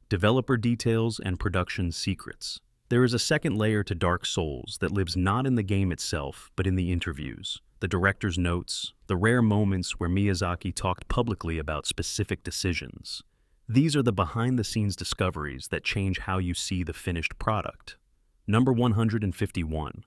Developer details and production secrets. There is a second layer to Dark Souls that lives not in the game itself, but in the interviews, the director's notes, the rare moments where Miyazaki talked publicly about specific decisions. These are the behind-the-scenes discoveries that change how you see the finished product. Number 151.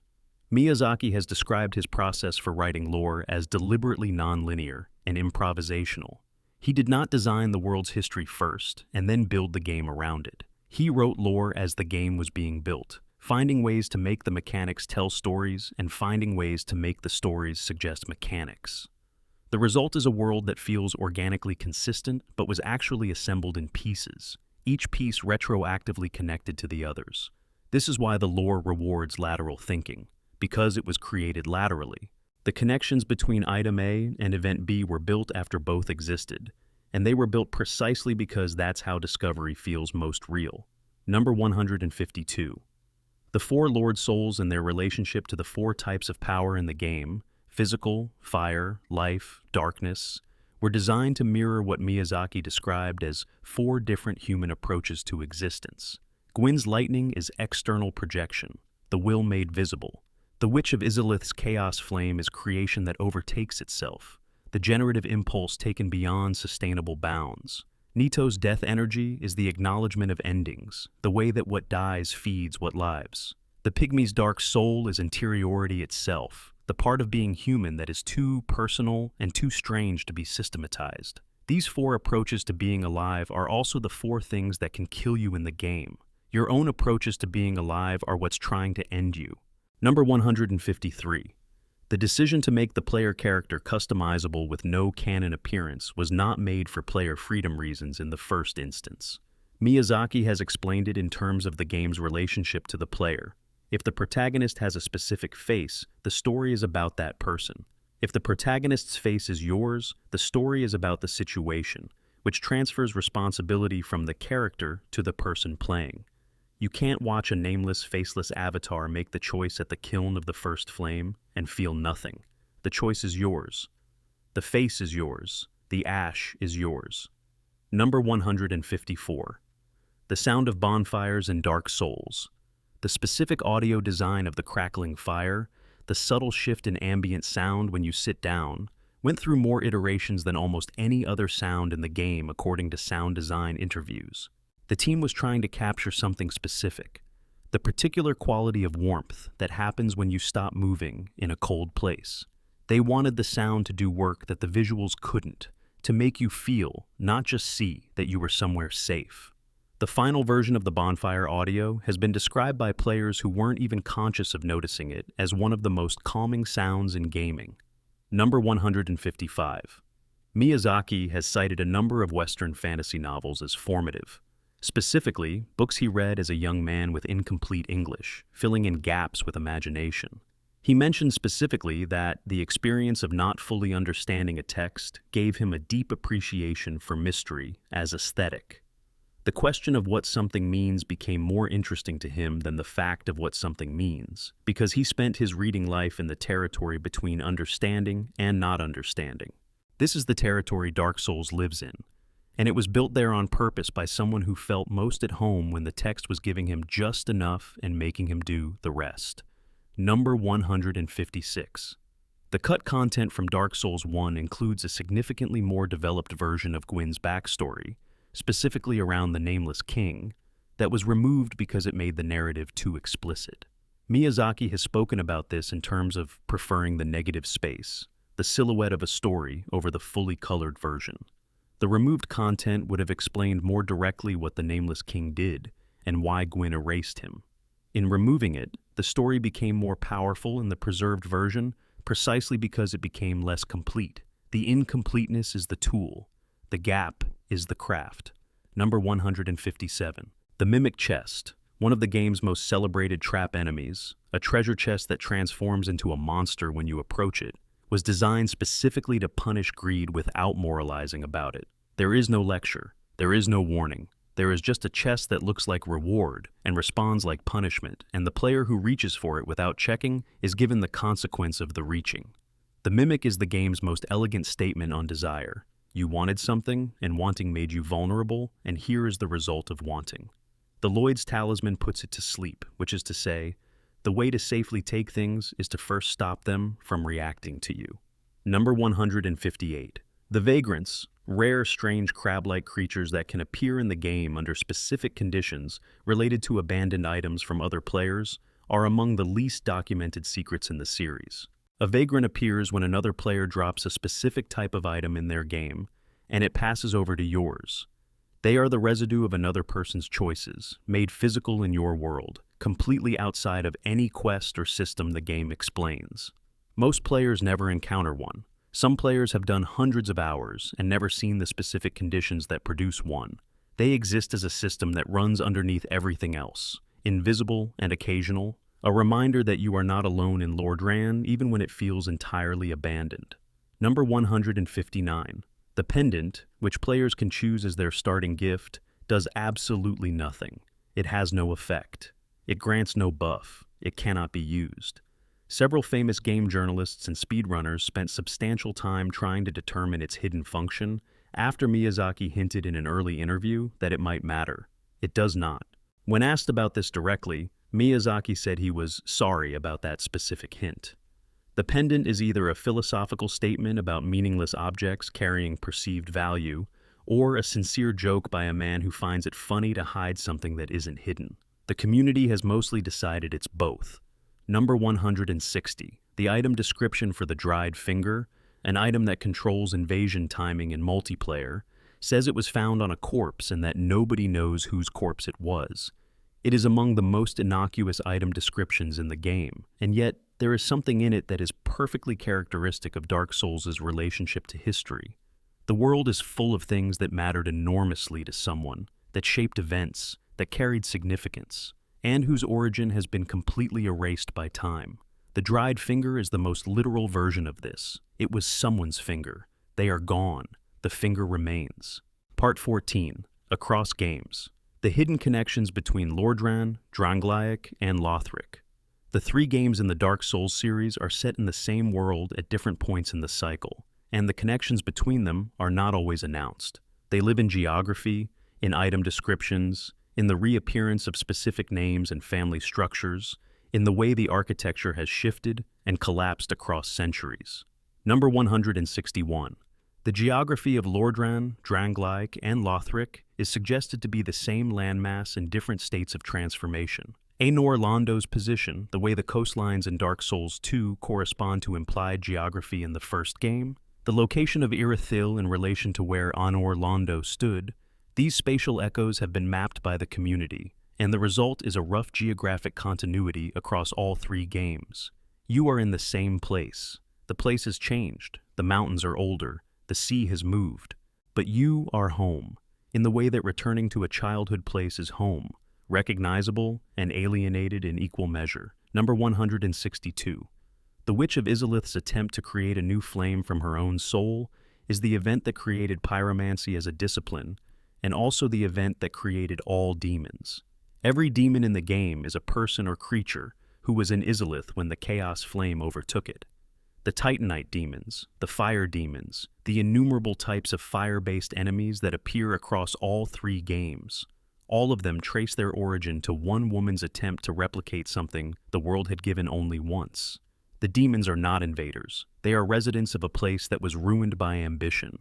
Miyazaki has described his process for writing lore as deliberately non-linear and improvisational. He did not design the world's history first and then build the game around it. He wrote lore as the game was being built, finding ways to make the mechanics tell stories and finding ways to make the stories suggest mechanics. The result is a world that feels organically consistent but was actually assembled in pieces, each piece retroactively connected to the others. This is why the lore rewards lateral thinking, because it was created laterally. The connections between item A and event B were built after both existed, and they were built precisely because that's how discovery feels most real. Number 152. The four Lord Souls and their relationship to the four types of power in the game, physical, fire, life, darkness, were designed to mirror what Miyazaki described as four different human approaches to existence. Gwyn's lightning is external projection, the will made visible. The Witch of Izalith's chaos flame is creation that overtakes itself, the generative impulse taken beyond sustainable bounds. Nito's death energy is the acknowledgement of endings, the way that what dies feeds what lives. The pygmy's dark soul is interiority itself, the part of being human that is too personal and too strange to be systematized. These four approaches to being alive are also the four things that can kill you in the game. Your own approaches to being alive are what's trying to end you. Number 153. The decision to make the player character customizable with no canon appearance was not made for player freedom reasons in the first instance. Miyazaki has explained it in terms of the game's relationship to the player. If the protagonist has a specific face, the story is about that person. If the protagonist's face is yours, the story is about the situation, which transfers responsibility from the character to the person playing. You can't watch a nameless, faceless avatar make the choice at the kiln of the first flame and feel nothing. The choice is yours. The face is yours. The ash is yours. Number 154. The sound of bonfires and Dark Souls. The specific audio design of the crackling fire, the subtle shift in ambient sound when you sit down, went through more iterations than almost any other sound in the game according to sound design interviews. The team was trying to capture something specific, the particular quality of warmth that happens when you stop moving in a cold place. They wanted the sound to do work that the visuals couldn't, to make you feel, not just see, that you were somewhere safe. The final version of the bonfire audio has been described by players who weren't even conscious of noticing it as one of the most calming sounds in gaming. Number 155. Miyazaki has cited a number of Western fantasy novels as formative. Specifically, books he read as a young man with incomplete English, filling in gaps with imagination. He mentioned specifically that the experience of not fully understanding a text gave him a deep appreciation for mystery as aesthetic. The question of what something means became more interesting to him than the fact of what something means, because he spent his reading life in the territory between understanding and not understanding. This is the territory Dark Souls lives in, and it was built there on purpose by someone who felt most at home when the text was giving him just enough and making him do the rest. Number 156. The cut content from Dark Souls 1 includes a significantly more developed version of Gwyn's backstory, specifically around the Nameless King, that was removed because it made the narrative too explicit. Miyazaki has spoken about this in terms of preferring the negative space, the silhouette of a story over the fully colored version. The removed content would have explained more directly what the Nameless King did and why Gwyn erased him. In removing it, the story became more powerful in the preserved version precisely because it became less complete. The incompleteness is the tool. The gap is the craft. Number 157. The Mimic Chest, one of the game's most celebrated trap enemies, a treasure chest that transforms into a monster when you approach it, was designed specifically to punish greed without moralizing about it. There is no lecture. There is no warning. There is just a chest that looks like reward and responds like punishment, and the player who reaches for it without checking is given the consequence of the reaching. The Mimic is the game's most elegant statement on desire. You wanted something, and wanting made you vulnerable, and here is the result of wanting. The Lloyd's Talisman puts it to sleep, which is to say, the way to safely take things is to first stop them from reacting to you. Number 158. The Vagrants, rare strange crab-like creatures that can appear in the game under specific conditions related to abandoned items from other players, are among the least documented secrets in the series. A vagrant appears when another player drops a specific type of item in their game, and it passes over to yours. They are the residue of another person's choices, made physical in your world, completely outside of any quest or system the game explains. Most players never encounter one. Some players have done hundreds of hours and never seen the specific conditions that produce one. They exist as a system that runs underneath everything else, invisible and occasional, a reminder that you are not alone in Lordran even when it feels entirely abandoned. Number 159. The pendant, which players can choose as their starting gift, does absolutely nothing. It has no effect. It grants no buff. It cannot be used. Several famous game journalists and speedrunners spent substantial time trying to determine its hidden function after Miyazaki hinted in an early interview that it might matter. It does not. When asked about this directly, Miyazaki said he was sorry about that specific hint. The pendant is either a philosophical statement about meaningless objects carrying perceived value, or a sincere joke by a man who finds it funny to hide something that isn't hidden. The community has mostly decided it's both. Number 160. The item description for the dried finger, an item that controls invasion timing in multiplayer, says it was found on a corpse and that nobody knows whose corpse it was. It is among the most innocuous item descriptions in the game, and yet there is something in it that is perfectly characteristic of Dark Souls' relationship to history. The world is full of things that mattered enormously to someone, that shaped events, that carried significance, and whose origin has been completely erased by time. The dried finger is the most literal version of this. It was someone's finger. They are gone. The finger remains. Part 14. Across Games. The hidden connections between Lordran, Drangleic, and Lothric. The 3 games in the Dark Souls series are set in the same world at different points in the cycle, and the connections between them are not always announced. They live in geography, in item descriptions, in the reappearance of specific names and family structures, in the way the architecture has shifted and collapsed across centuries. Number 161. The geography of Lordran, Drangleic, and Lothric is suggested to be the same landmass in different states of transformation. Anor Londo's position, the way the coastlines in Dark Souls 2 correspond to implied geography in the first game, the location of Irithyll in relation to where Anor Londo stood, these spatial echoes have been mapped by the community, and the result is a rough geographic continuity across all three games. You are in the same place. The place has changed, the mountains are older, the sea has moved, but you are home, in the way that returning to a childhood place is home, recognizable and alienated in equal measure. Number 162. The Witch of Izalith's attempt to create a new flame from her own soul is the event that created pyromancy as a discipline, and also the event that created all demons. Every demon in the game is a person or creature who was in Izalith when the Chaos Flame overtook it. The Titanite demons, the fire demons, the innumerable types of fire-based enemies that appear across all three games. All of them trace their origin to one woman's attempt to replicate something the world had given only once. The demons are not invaders. They are residents of a place that was ruined by ambition.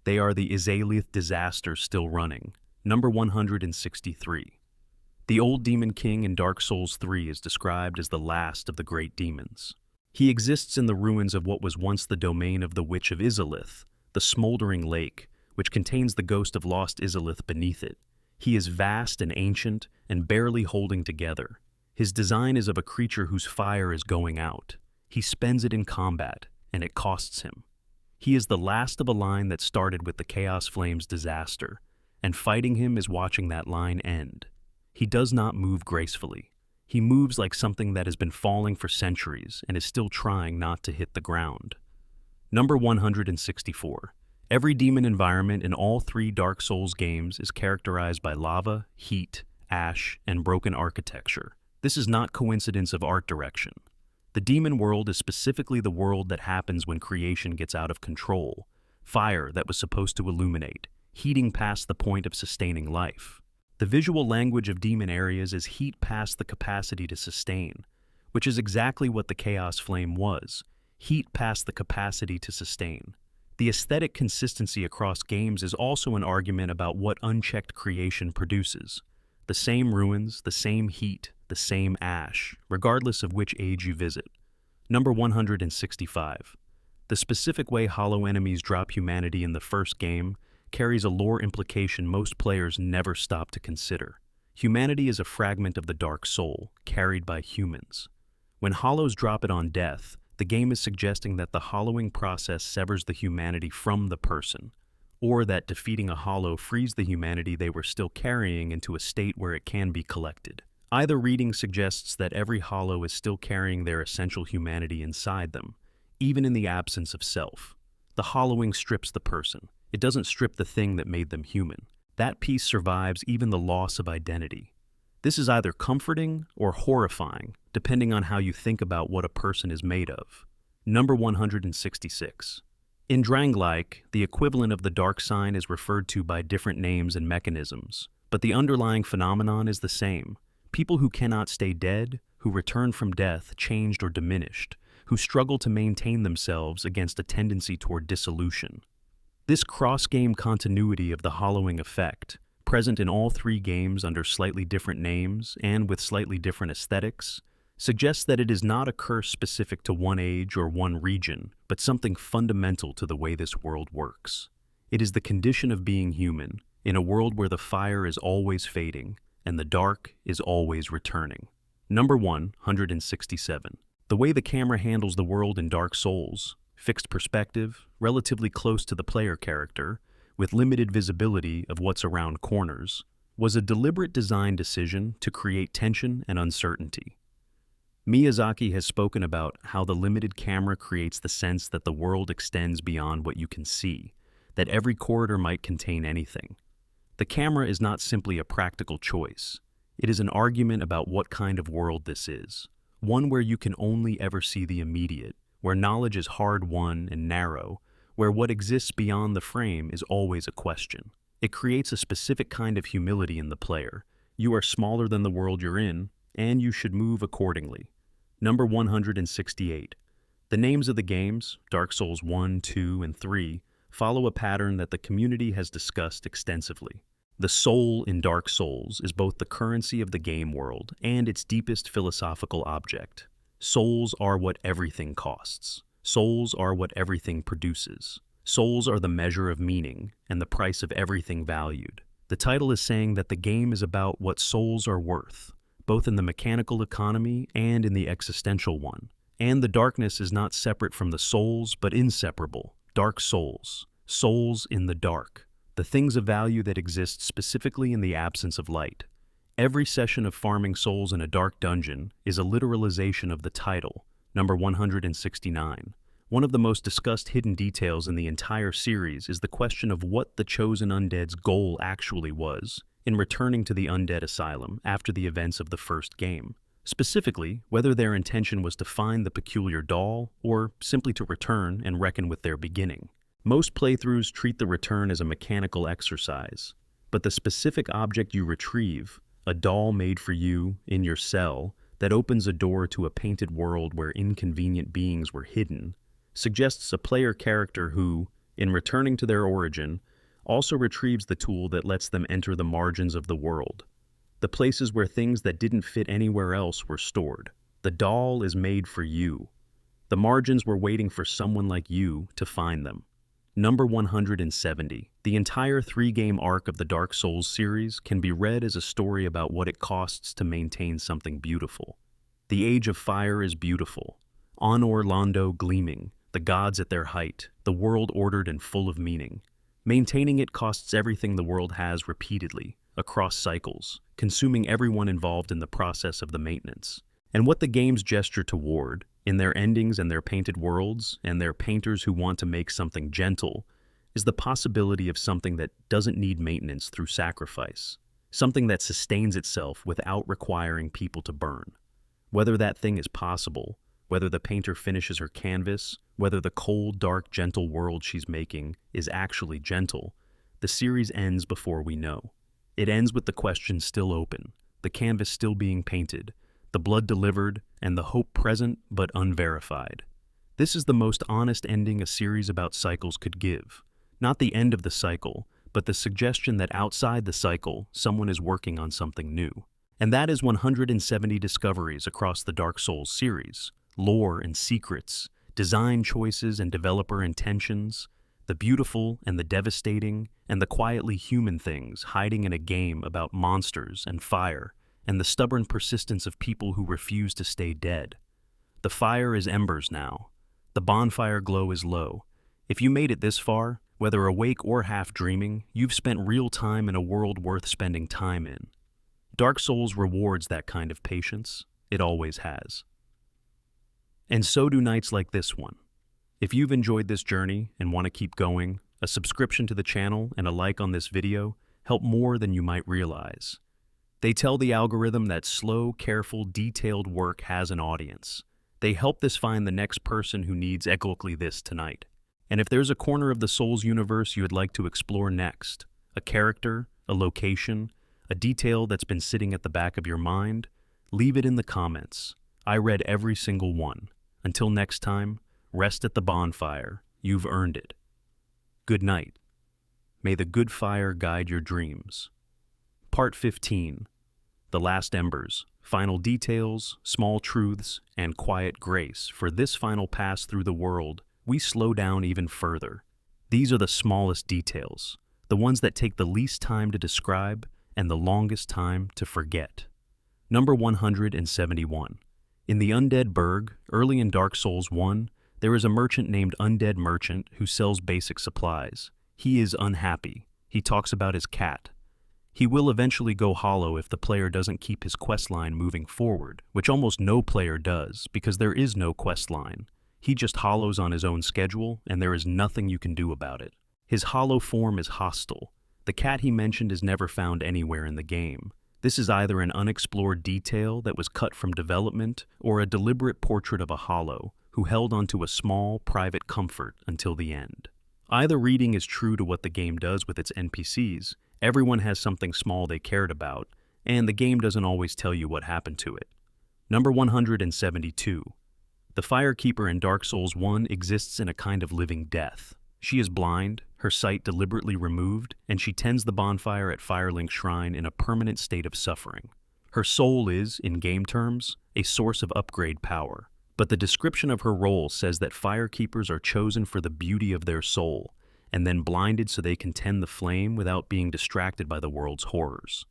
They are the Izalith disaster still running. Number 163. The old demon king in Dark Souls 3 is described as the last of the great demons. He exists in the ruins of what was once the domain of the Witch of Izalith, the smoldering lake, which contains the ghost of lost Izalith beneath it. He is vast and ancient and barely holding together. His design is of a creature whose fire is going out. He spends it in combat, and it costs him. He is the last of a line that started with the Chaos Flame's disaster, and fighting him is watching that line end. He does not move gracefully. He moves like something that has been falling for centuries and is still trying not to hit the ground. Number 164. Every demon environment in all three Dark Souls games is characterized by lava, heat, ash, and broken architecture. This is not coincidence of art direction. The demon world is specifically the world that happens when creation gets out of control. Fire that was supposed to illuminate, heating past the point of sustaining life. The visual language of demon areas is heat past the capacity to sustain, which is exactly what the Chaos Flame was, heat past the capacity to sustain. The aesthetic consistency across games is also an argument about what unchecked creation produces. The same ruins, the same heat, the same ash, regardless of which age you visit. Number 165. The specific way hollow enemies drop humanity in the first game carries a lore implication most players never stop to consider. Humanity is a fragment of the dark soul, carried by humans. When hollows drop it on death, the game is suggesting that the hollowing process severs the humanity from the person, or that defeating a hollow frees the humanity they were still carrying into a state where it can be collected. Either reading suggests that every hollow is still carrying their essential humanity inside them, even in the absence of self. The hollowing strips the person. It doesn't strip the thing that made them human. That piece survives even the loss of identity. This is either comforting or horrifying, depending on how you think about what a person is made of. Number 166. In Drangleic, the equivalent of the dark sign is referred to by different names and mechanisms, but the underlying phenomenon is the same. People who cannot stay dead, who return from death changed or diminished, who struggle to maintain themselves against a tendency toward dissolution. This cross-game continuity of the hollowing effect, present in all three games under slightly different names and with slightly different aesthetics, suggests that it is not a curse specific to one age or one region, but something fundamental to the way this world works. It is the condition of being human, in a world where the fire is always fading, and the dark is always returning. Number 167. The way the camera handles the world in Dark Souls, fixed perspective, relatively close to the player character, with limited visibility of what's around corners, was a deliberate design decision to create tension and uncertainty. Miyazaki has spoken about how the limited camera creates the sense that the world extends beyond what you can see, that every corridor might contain anything. The camera is not simply a practical choice. It is an argument about what kind of world this is, one where you can only ever see the immediate, where knowledge is hard-won and narrow, where what exists beyond the frame is always a question. It creates a specific kind of humility in the player. You are smaller than the world you're in, and you should move accordingly. Number 168. The names of the games, Dark Souls 1, 2, and 3, follow a pattern that the community has discussed extensively. The soul in Dark Souls is both the currency of the game world and its deepest philosophical object. Souls are what everything costs. Souls are what everything produces. Souls are the measure of meaning and the price of everything valued. The title is saying that the game is about what souls are worth, both in the mechanical economy and in the existential one. And the darkness is not separate from the souls, but inseparable. Dark souls. Souls in the dark. The things of value that exist specifically in the absence of light. Every session of farming souls in a dark dungeon is a literalization of the title, number 169. One of the most discussed hidden details in the entire series is the question of what the chosen undead's goal actually was in returning to the undead asylum after the events of the first game. Specifically, whether their intention was to find the peculiar doll or simply to return and reckon with their beginning. Most playthroughs treat the return as a mechanical exercise, but the specific object you retrieve, a doll made for you in your cell that opens a door to a painted world where inconvenient beings were hidden, suggests a player character who, in returning to their origin, also retrieves the tool that lets them enter the margins of the world, the places where things that didn't fit anywhere else were stored. The doll is made for you. The margins were waiting for someone like you to find them. Number 170. The entire 3-game arc of the Dark Souls series can be read as a story about what it costs to maintain something beautiful. The Age of Fire is beautiful. Anor Londo gleaming, the gods at their height, the world ordered and full of meaning. Maintaining it costs everything the world has repeatedly, across cycles, consuming everyone involved in the process of the maintenance. And what the games gesture toward, in their endings and their painted worlds, and their painters who want to make something gentle, is the possibility of something that doesn't need maintenance through sacrifice, something that sustains itself without requiring people to burn. Whether that thing is possible, whether the painter finishes her canvas, whether the cold, dark, gentle world she's making is actually gentle, the series ends before we know. It ends with the question still open, the canvas still being painted, the blood delivered, and the hope present but unverified. This is the most honest ending a series about cycles could give. Not the end of the cycle, but the suggestion that outside the cycle, someone is working on something new. And that is 170 discoveries across the Dark Souls series, lore and secrets, design choices and developer intentions, the beautiful and the devastating, and the quietly human things hiding in a game about monsters and fire, and the stubborn persistence of people who refuse to stay dead. The fire is embers now. The bonfire glow is low. If you made it this far, whether awake or half dreaming, you've spent real time in a world worth spending time in. Dark Souls rewards that kind of patience. It always has. And so do nights like this one. If you've enjoyed this journey and want to keep going, a subscription to the channel and a like on this video help more than you might realize. They tell the algorithm that slow, careful, detailed work has an audience. They help this find the next person who needs exactly this tonight. And if there's a corner of the Souls universe you would like to explore next, a character, a location, a detail that's been sitting at the back of your mind, leave it in the comments. I read every single one. Until next time, rest at the bonfire. You've earned it. Good night. May the good fire guide your dreams. Part 15. The Last Embers. Final details, small truths, and quiet grace. For this final pass through the world, we slow down even further. These are the smallest details, the ones that take the least time to describe and the longest time to forget. Number 171. In the Undead Burg, early in Dark Souls 1, there is a merchant named Undead Merchant who sells basic supplies. He is unhappy. He talks about his cat. He will eventually go hollow if the player doesn't keep his questline moving forward, which almost no player does because there is no questline. He just hollows on his own schedule, and there is nothing you can do about it. His hollow form is hostile. The cat he mentioned is never found anywhere in the game. This is either an unexplored detail that was cut from development or a deliberate portrait of a hollow who held onto a small, private comfort until the end. Either reading is true to what the game does with its NPCs. Everyone has something small they cared about, and the game doesn't always tell you what happened to it. Number 172. The Firekeeper in Dark Souls 1 exists in a kind of living death. She is blind, her sight deliberately removed, and she tends the bonfire at Firelink Shrine in a permanent state of suffering. Her soul is, in game terms, a source of upgrade power, but the description of her role says that firekeepers are chosen for the beauty of their soul, and then blinded so they can tend the flame without being distracted by the world's horrors.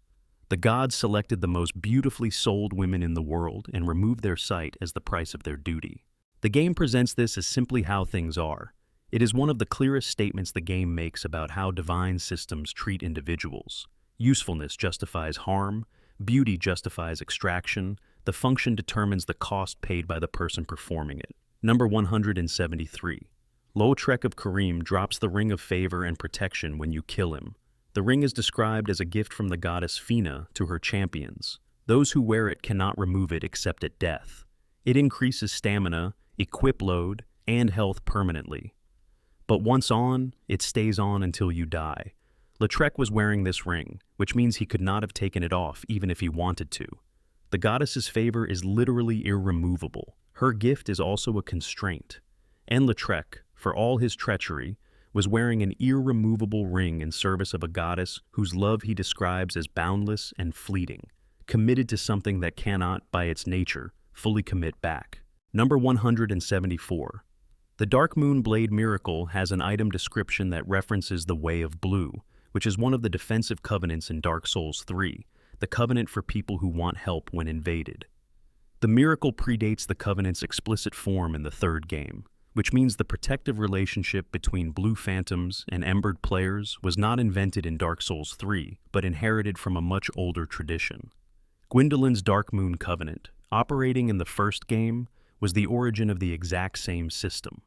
The gods selected the most beautifully souled women in the world and removed their sight as the price of their duty. The game presents this as simply how things are. It is one of the clearest statements the game makes about how divine systems treat individuals. Usefulness justifies harm, beauty justifies extraction, the function determines the cost paid by the person performing it. Number 173. Lothric of Karim drops the Ring of Favor and Protection when you kill him. The ring is described as a gift from the goddess Fina to her champions. Those who wear it cannot remove it except at death. It increases stamina, equip load, and health permanently. But once on, it stays on until you die. Lothric was wearing this ring, which means he could not have taken it off even if he wanted to. The goddess's favor is literally irremovable. Her gift is also a constraint. And Lothric, for all his treachery, was wearing an irremovable ring in service of a goddess whose love he describes as boundless and fleeting, committed to something that cannot, by its nature, fully commit back. Number 174. The Dark Moon Blade Miracle has an item description that references the Way of Blue, which is one of the defensive covenants in Dark Souls 3, the covenant for people who want help when invaded. The miracle predates the covenant's explicit form in the third game, which means the protective relationship between Blue Phantoms and Embered players was not invented in Dark Souls 3, but inherited from a much older tradition. Gwyndolin's Dark Moon Covenant, operating in the first game, was the origin of the exact same system.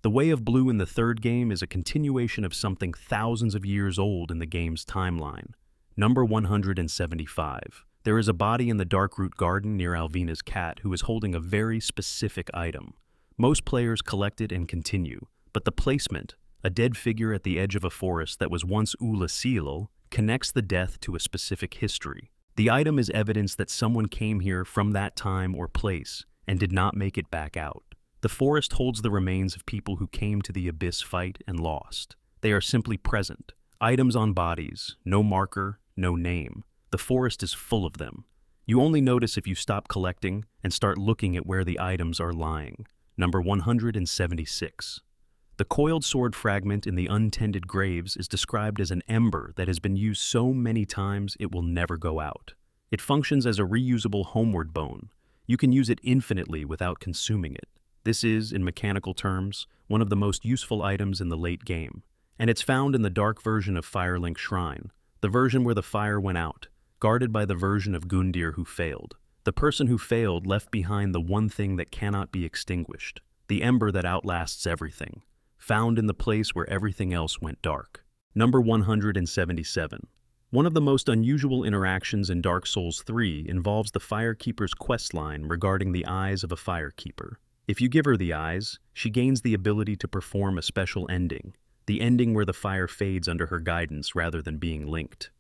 The Way of Blue in the third game is a continuation of something thousands of years old in the game's timeline. Number 175. There is a body in the Darkroot Garden near Alvina's cat who is holding a very specific item. Most players collect it and continue, but the placement, a dead figure at the edge of a forest that was once Oolacile, connects the death to a specific history. The item is evidence that someone came here from that time or place and did not make it back out. The forest holds the remains of people who came to the Abyss fight and lost. They are simply present. Items on bodies, no marker, no name. The forest is full of them. You only notice if you stop collecting and start looking at where the items are lying. Number 176. The coiled sword fragment in the untended graves is described as an ember that has been used so many times it will never go out. It functions as a reusable homeward bone. You can use it infinitely without consuming it. This is, in mechanical terms, one of the most useful items in the late game, and it's found in the dark version of Firelink Shrine, the version where the fire went out, guarded by the version of Gundyr who failed. The person who failed left behind the one thing that cannot be extinguished, the ember that outlasts everything, found in the place where everything else went dark. Number 177. One of the most unusual interactions in Dark Souls 3 involves the Firekeeper's questline regarding the eyes of a Firekeeper. If you give her the eyes, she gains the ability to perform a special ending, the ending where the fire fades under her guidance rather than being linked.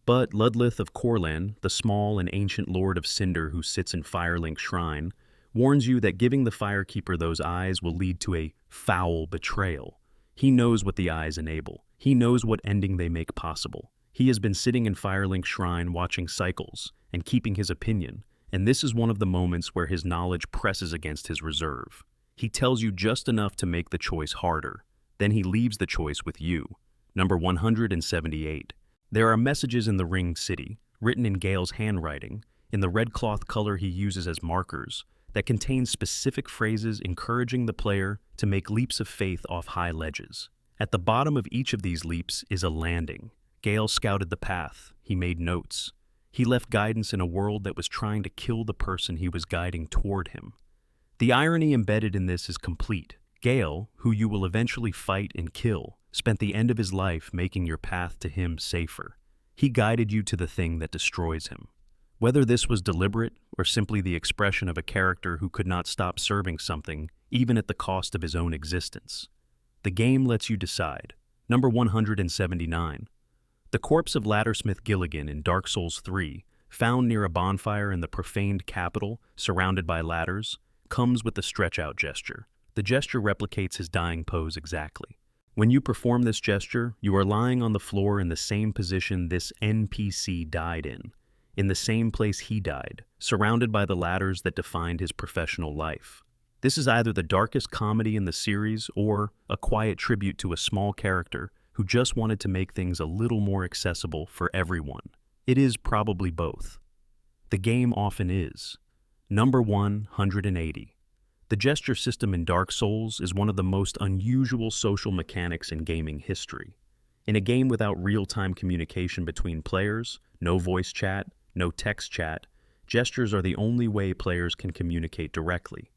But Ludlith of Corlan, the small and ancient Lord of Cinder who sits in Firelink Shrine, warns you that giving the Firekeeper those eyes will lead to a foul betrayal. He knows what the eyes enable. He knows what ending they make possible. He has been sitting in Firelink Shrine watching cycles and keeping his opinion, and this is one of the moments where his knowledge presses against his reserve. He tells you just enough to make the choice harder. Then he leaves the choice with you. Number 178. There are messages in the Ring City, written in Gale's handwriting, in the red cloth color he uses as markers, that contain specific phrases encouraging the player to make leaps of faith off high ledges. At the bottom of each of these leaps is a landing. Gale scouted the path. He made notes. He left guidance in a world that was trying to kill the person he was guiding toward him. The irony embedded in this is complete. Gale, who you will eventually fight and kill, spent the end of his life making your path to him safer. He guided you to the thing that destroys him. Whether this was deliberate or simply the expression of a character who could not stop serving something, even at the cost of his own existence. The game lets you decide. Number 179. The corpse of Laddersmith Gilligan in Dark Souls 3, found near a bonfire in the profaned capital surrounded by ladders, comes with the stretch-out gesture. The gesture replicates his dying pose exactly. When you perform this gesture, you are lying on the floor in the same position this NPC died in the same place he died, surrounded by the ladders that defined his professional life. This is either the darkest comedy in the series or a quiet tribute to a small character who just wanted to make things a little more accessible for everyone. It is probably both. The game often is. Number 180. The gesture system in Dark Souls is one of the most unusual social mechanics in gaming history. In a game without real-time communication between players, no voice chat, no text chat, gestures are the only way players can communicate directly.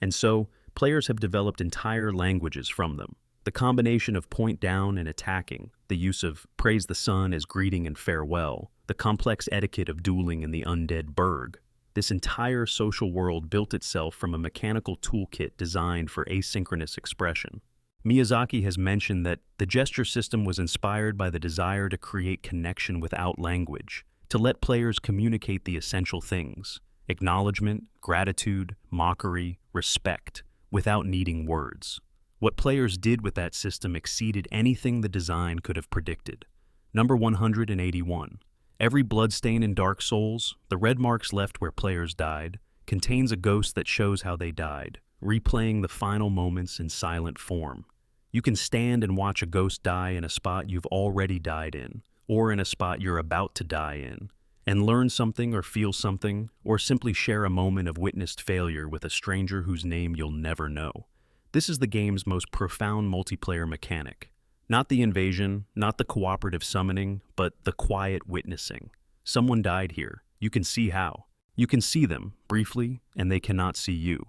And so, players have developed entire languages from them. The combination of point down and attacking, the use of praise the sun as greeting and farewell, the complex etiquette of dueling in the undead burg. This entire social world built itself from a mechanical toolkit designed for asynchronous expression. Miyazaki has mentioned that the gesture system was inspired by the desire to create connection without language, to let players communicate the essential things: acknowledgement, gratitude, mockery, respect, without needing words. What players did with that system exceeded anything the design could have predicted. Number 181. Every bloodstain in Dark Souls, the red marks left where players died, contains a ghost that shows how they died, replaying the final moments in silent form. You can stand and watch a ghost die in a spot you've already died in, or in a spot you're about to die in, and learn something or feel something, or simply share a moment of witnessed failure with a stranger whose name you'll never know. This is the game's most profound multiplayer mechanic. Not the invasion, not the cooperative summoning, but the quiet witnessing. Someone died here. You can see how. You can see them, briefly, and they cannot see you.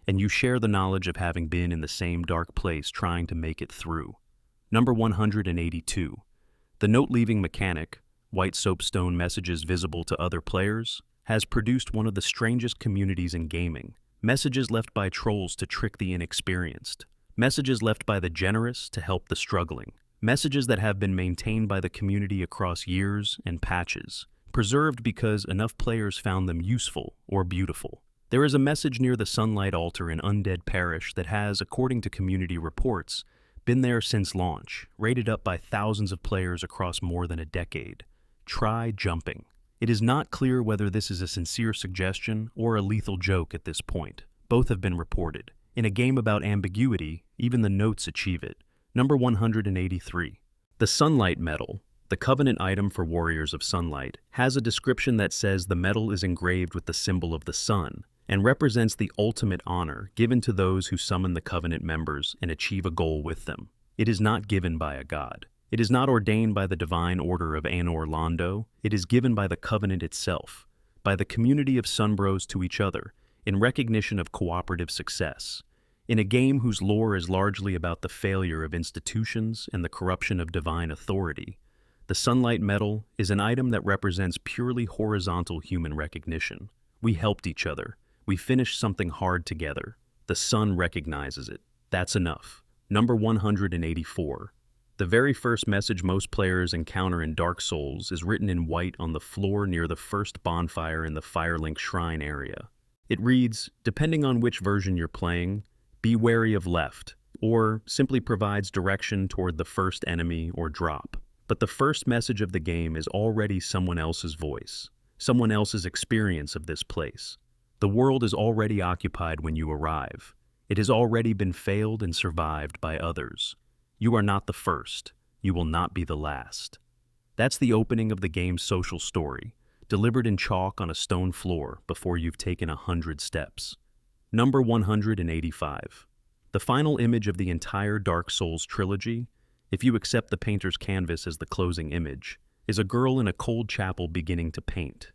And you share the knowledge of having been in the same dark place trying to make it through. Number 182. The note-leaving mechanic, white soapstone messages visible to other players, has produced one of the strangest communities in gaming. Messages left by trolls to trick the inexperienced. Messages left by the generous to help the struggling. Messages that have been maintained by the community across years and patches, preserved because enough players found them useful or beautiful. There is a message near the Sunlight Altar in Undead Parish that has, according to community reports, been there since launch, rated up by thousands of players across more than a decade. Try jumping. It is not clear whether this is a sincere suggestion or a lethal joke at this point. Both have been reported. In a game about ambiguity, even the notes achieve it. Number 183. The Sunlight Medal, the Covenant item for Warriors of Sunlight, has a description that says the medal is engraved with the symbol of the sun and represents the ultimate honor given to those who summon the Covenant members and achieve a goal with them. It is not given by a god. It is not ordained by the divine order of Anor Londo. It is given by the Covenant itself, by the community of Sunbros to each other, in recognition of cooperative success. In a game whose lore is largely about the failure of institutions and the corruption of divine authority, the Sunlight Medal is an item that represents purely horizontal human recognition. We helped each other. We finished something hard together. The sun recognizes it. That's enough. Number 184. The very first message most players encounter in Dark Souls is written in white on the floor near the first bonfire in the Firelink Shrine area. It reads, depending on which version you're playing, be wary of left, or simply provides direction toward the first enemy or drop. But the first message of the game is already someone else's voice, someone else's experience of this place. The world is already occupied when you arrive. It has already been failed and survived by others. You are not the first. You will not be the last. That's the opening of the game's social story, delivered in chalk on a stone floor before you've taken 100 steps. Number 185. The final image of the entire Dark Souls trilogy, if you accept the painter's canvas as the closing image, is a girl in a cold chapel beginning to paint.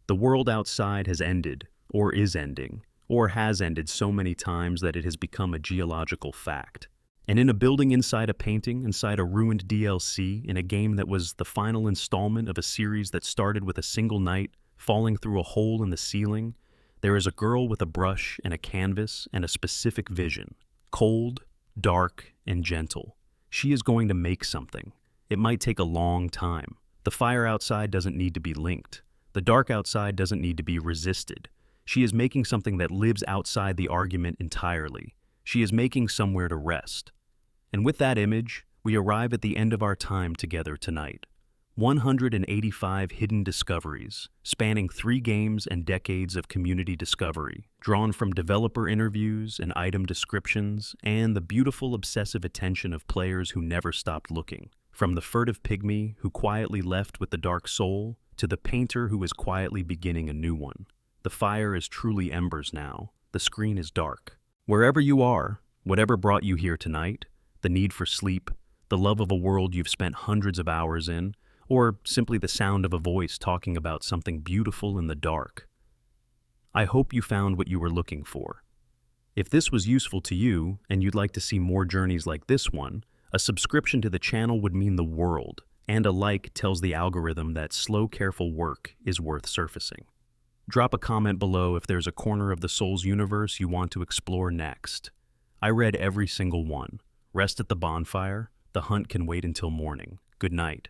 The world outside has ended, or is ending, or has ended so many times that it has become a geological fact. And in a building inside a painting, inside a ruined DLC, in a game that was the final installment of a series that started with a single knight falling through a hole in the ceiling, there is a girl with a brush and a canvas and a specific vision. Cold, dark, and gentle. She is going to make something. It might take a long time. The fire outside doesn't need to be linked. The dark outside doesn't need to be resisted. She is making something that lives outside the argument entirely. She is making somewhere to rest. And with that image, we arrive at the end of our time together tonight. 185 hidden discoveries, spanning 3 games and decades of community discovery, drawn from developer interviews and item descriptions, and the beautiful obsessive attention of players who never stopped looking. From the furtive pygmy who quietly left with the dark soul, to the painter who is quietly beginning a new one. The fire is truly embers now. The screen is dark. Wherever you are, whatever brought you here tonight, the need for sleep, the love of a world you've spent hundreds of hours in, or simply the sound of a voice talking about something beautiful in the dark. I hope you found what you were looking for. If this was useful to you, and you'd like to see more journeys like this one, a subscription to the channel would mean the world, and a like tells the algorithm that slow, careful work is worth surfacing. Drop a comment below if there's a corner of the Souls universe you want to explore next. I read every single one. Rest at the bonfire. The hunt can wait until morning. Good night.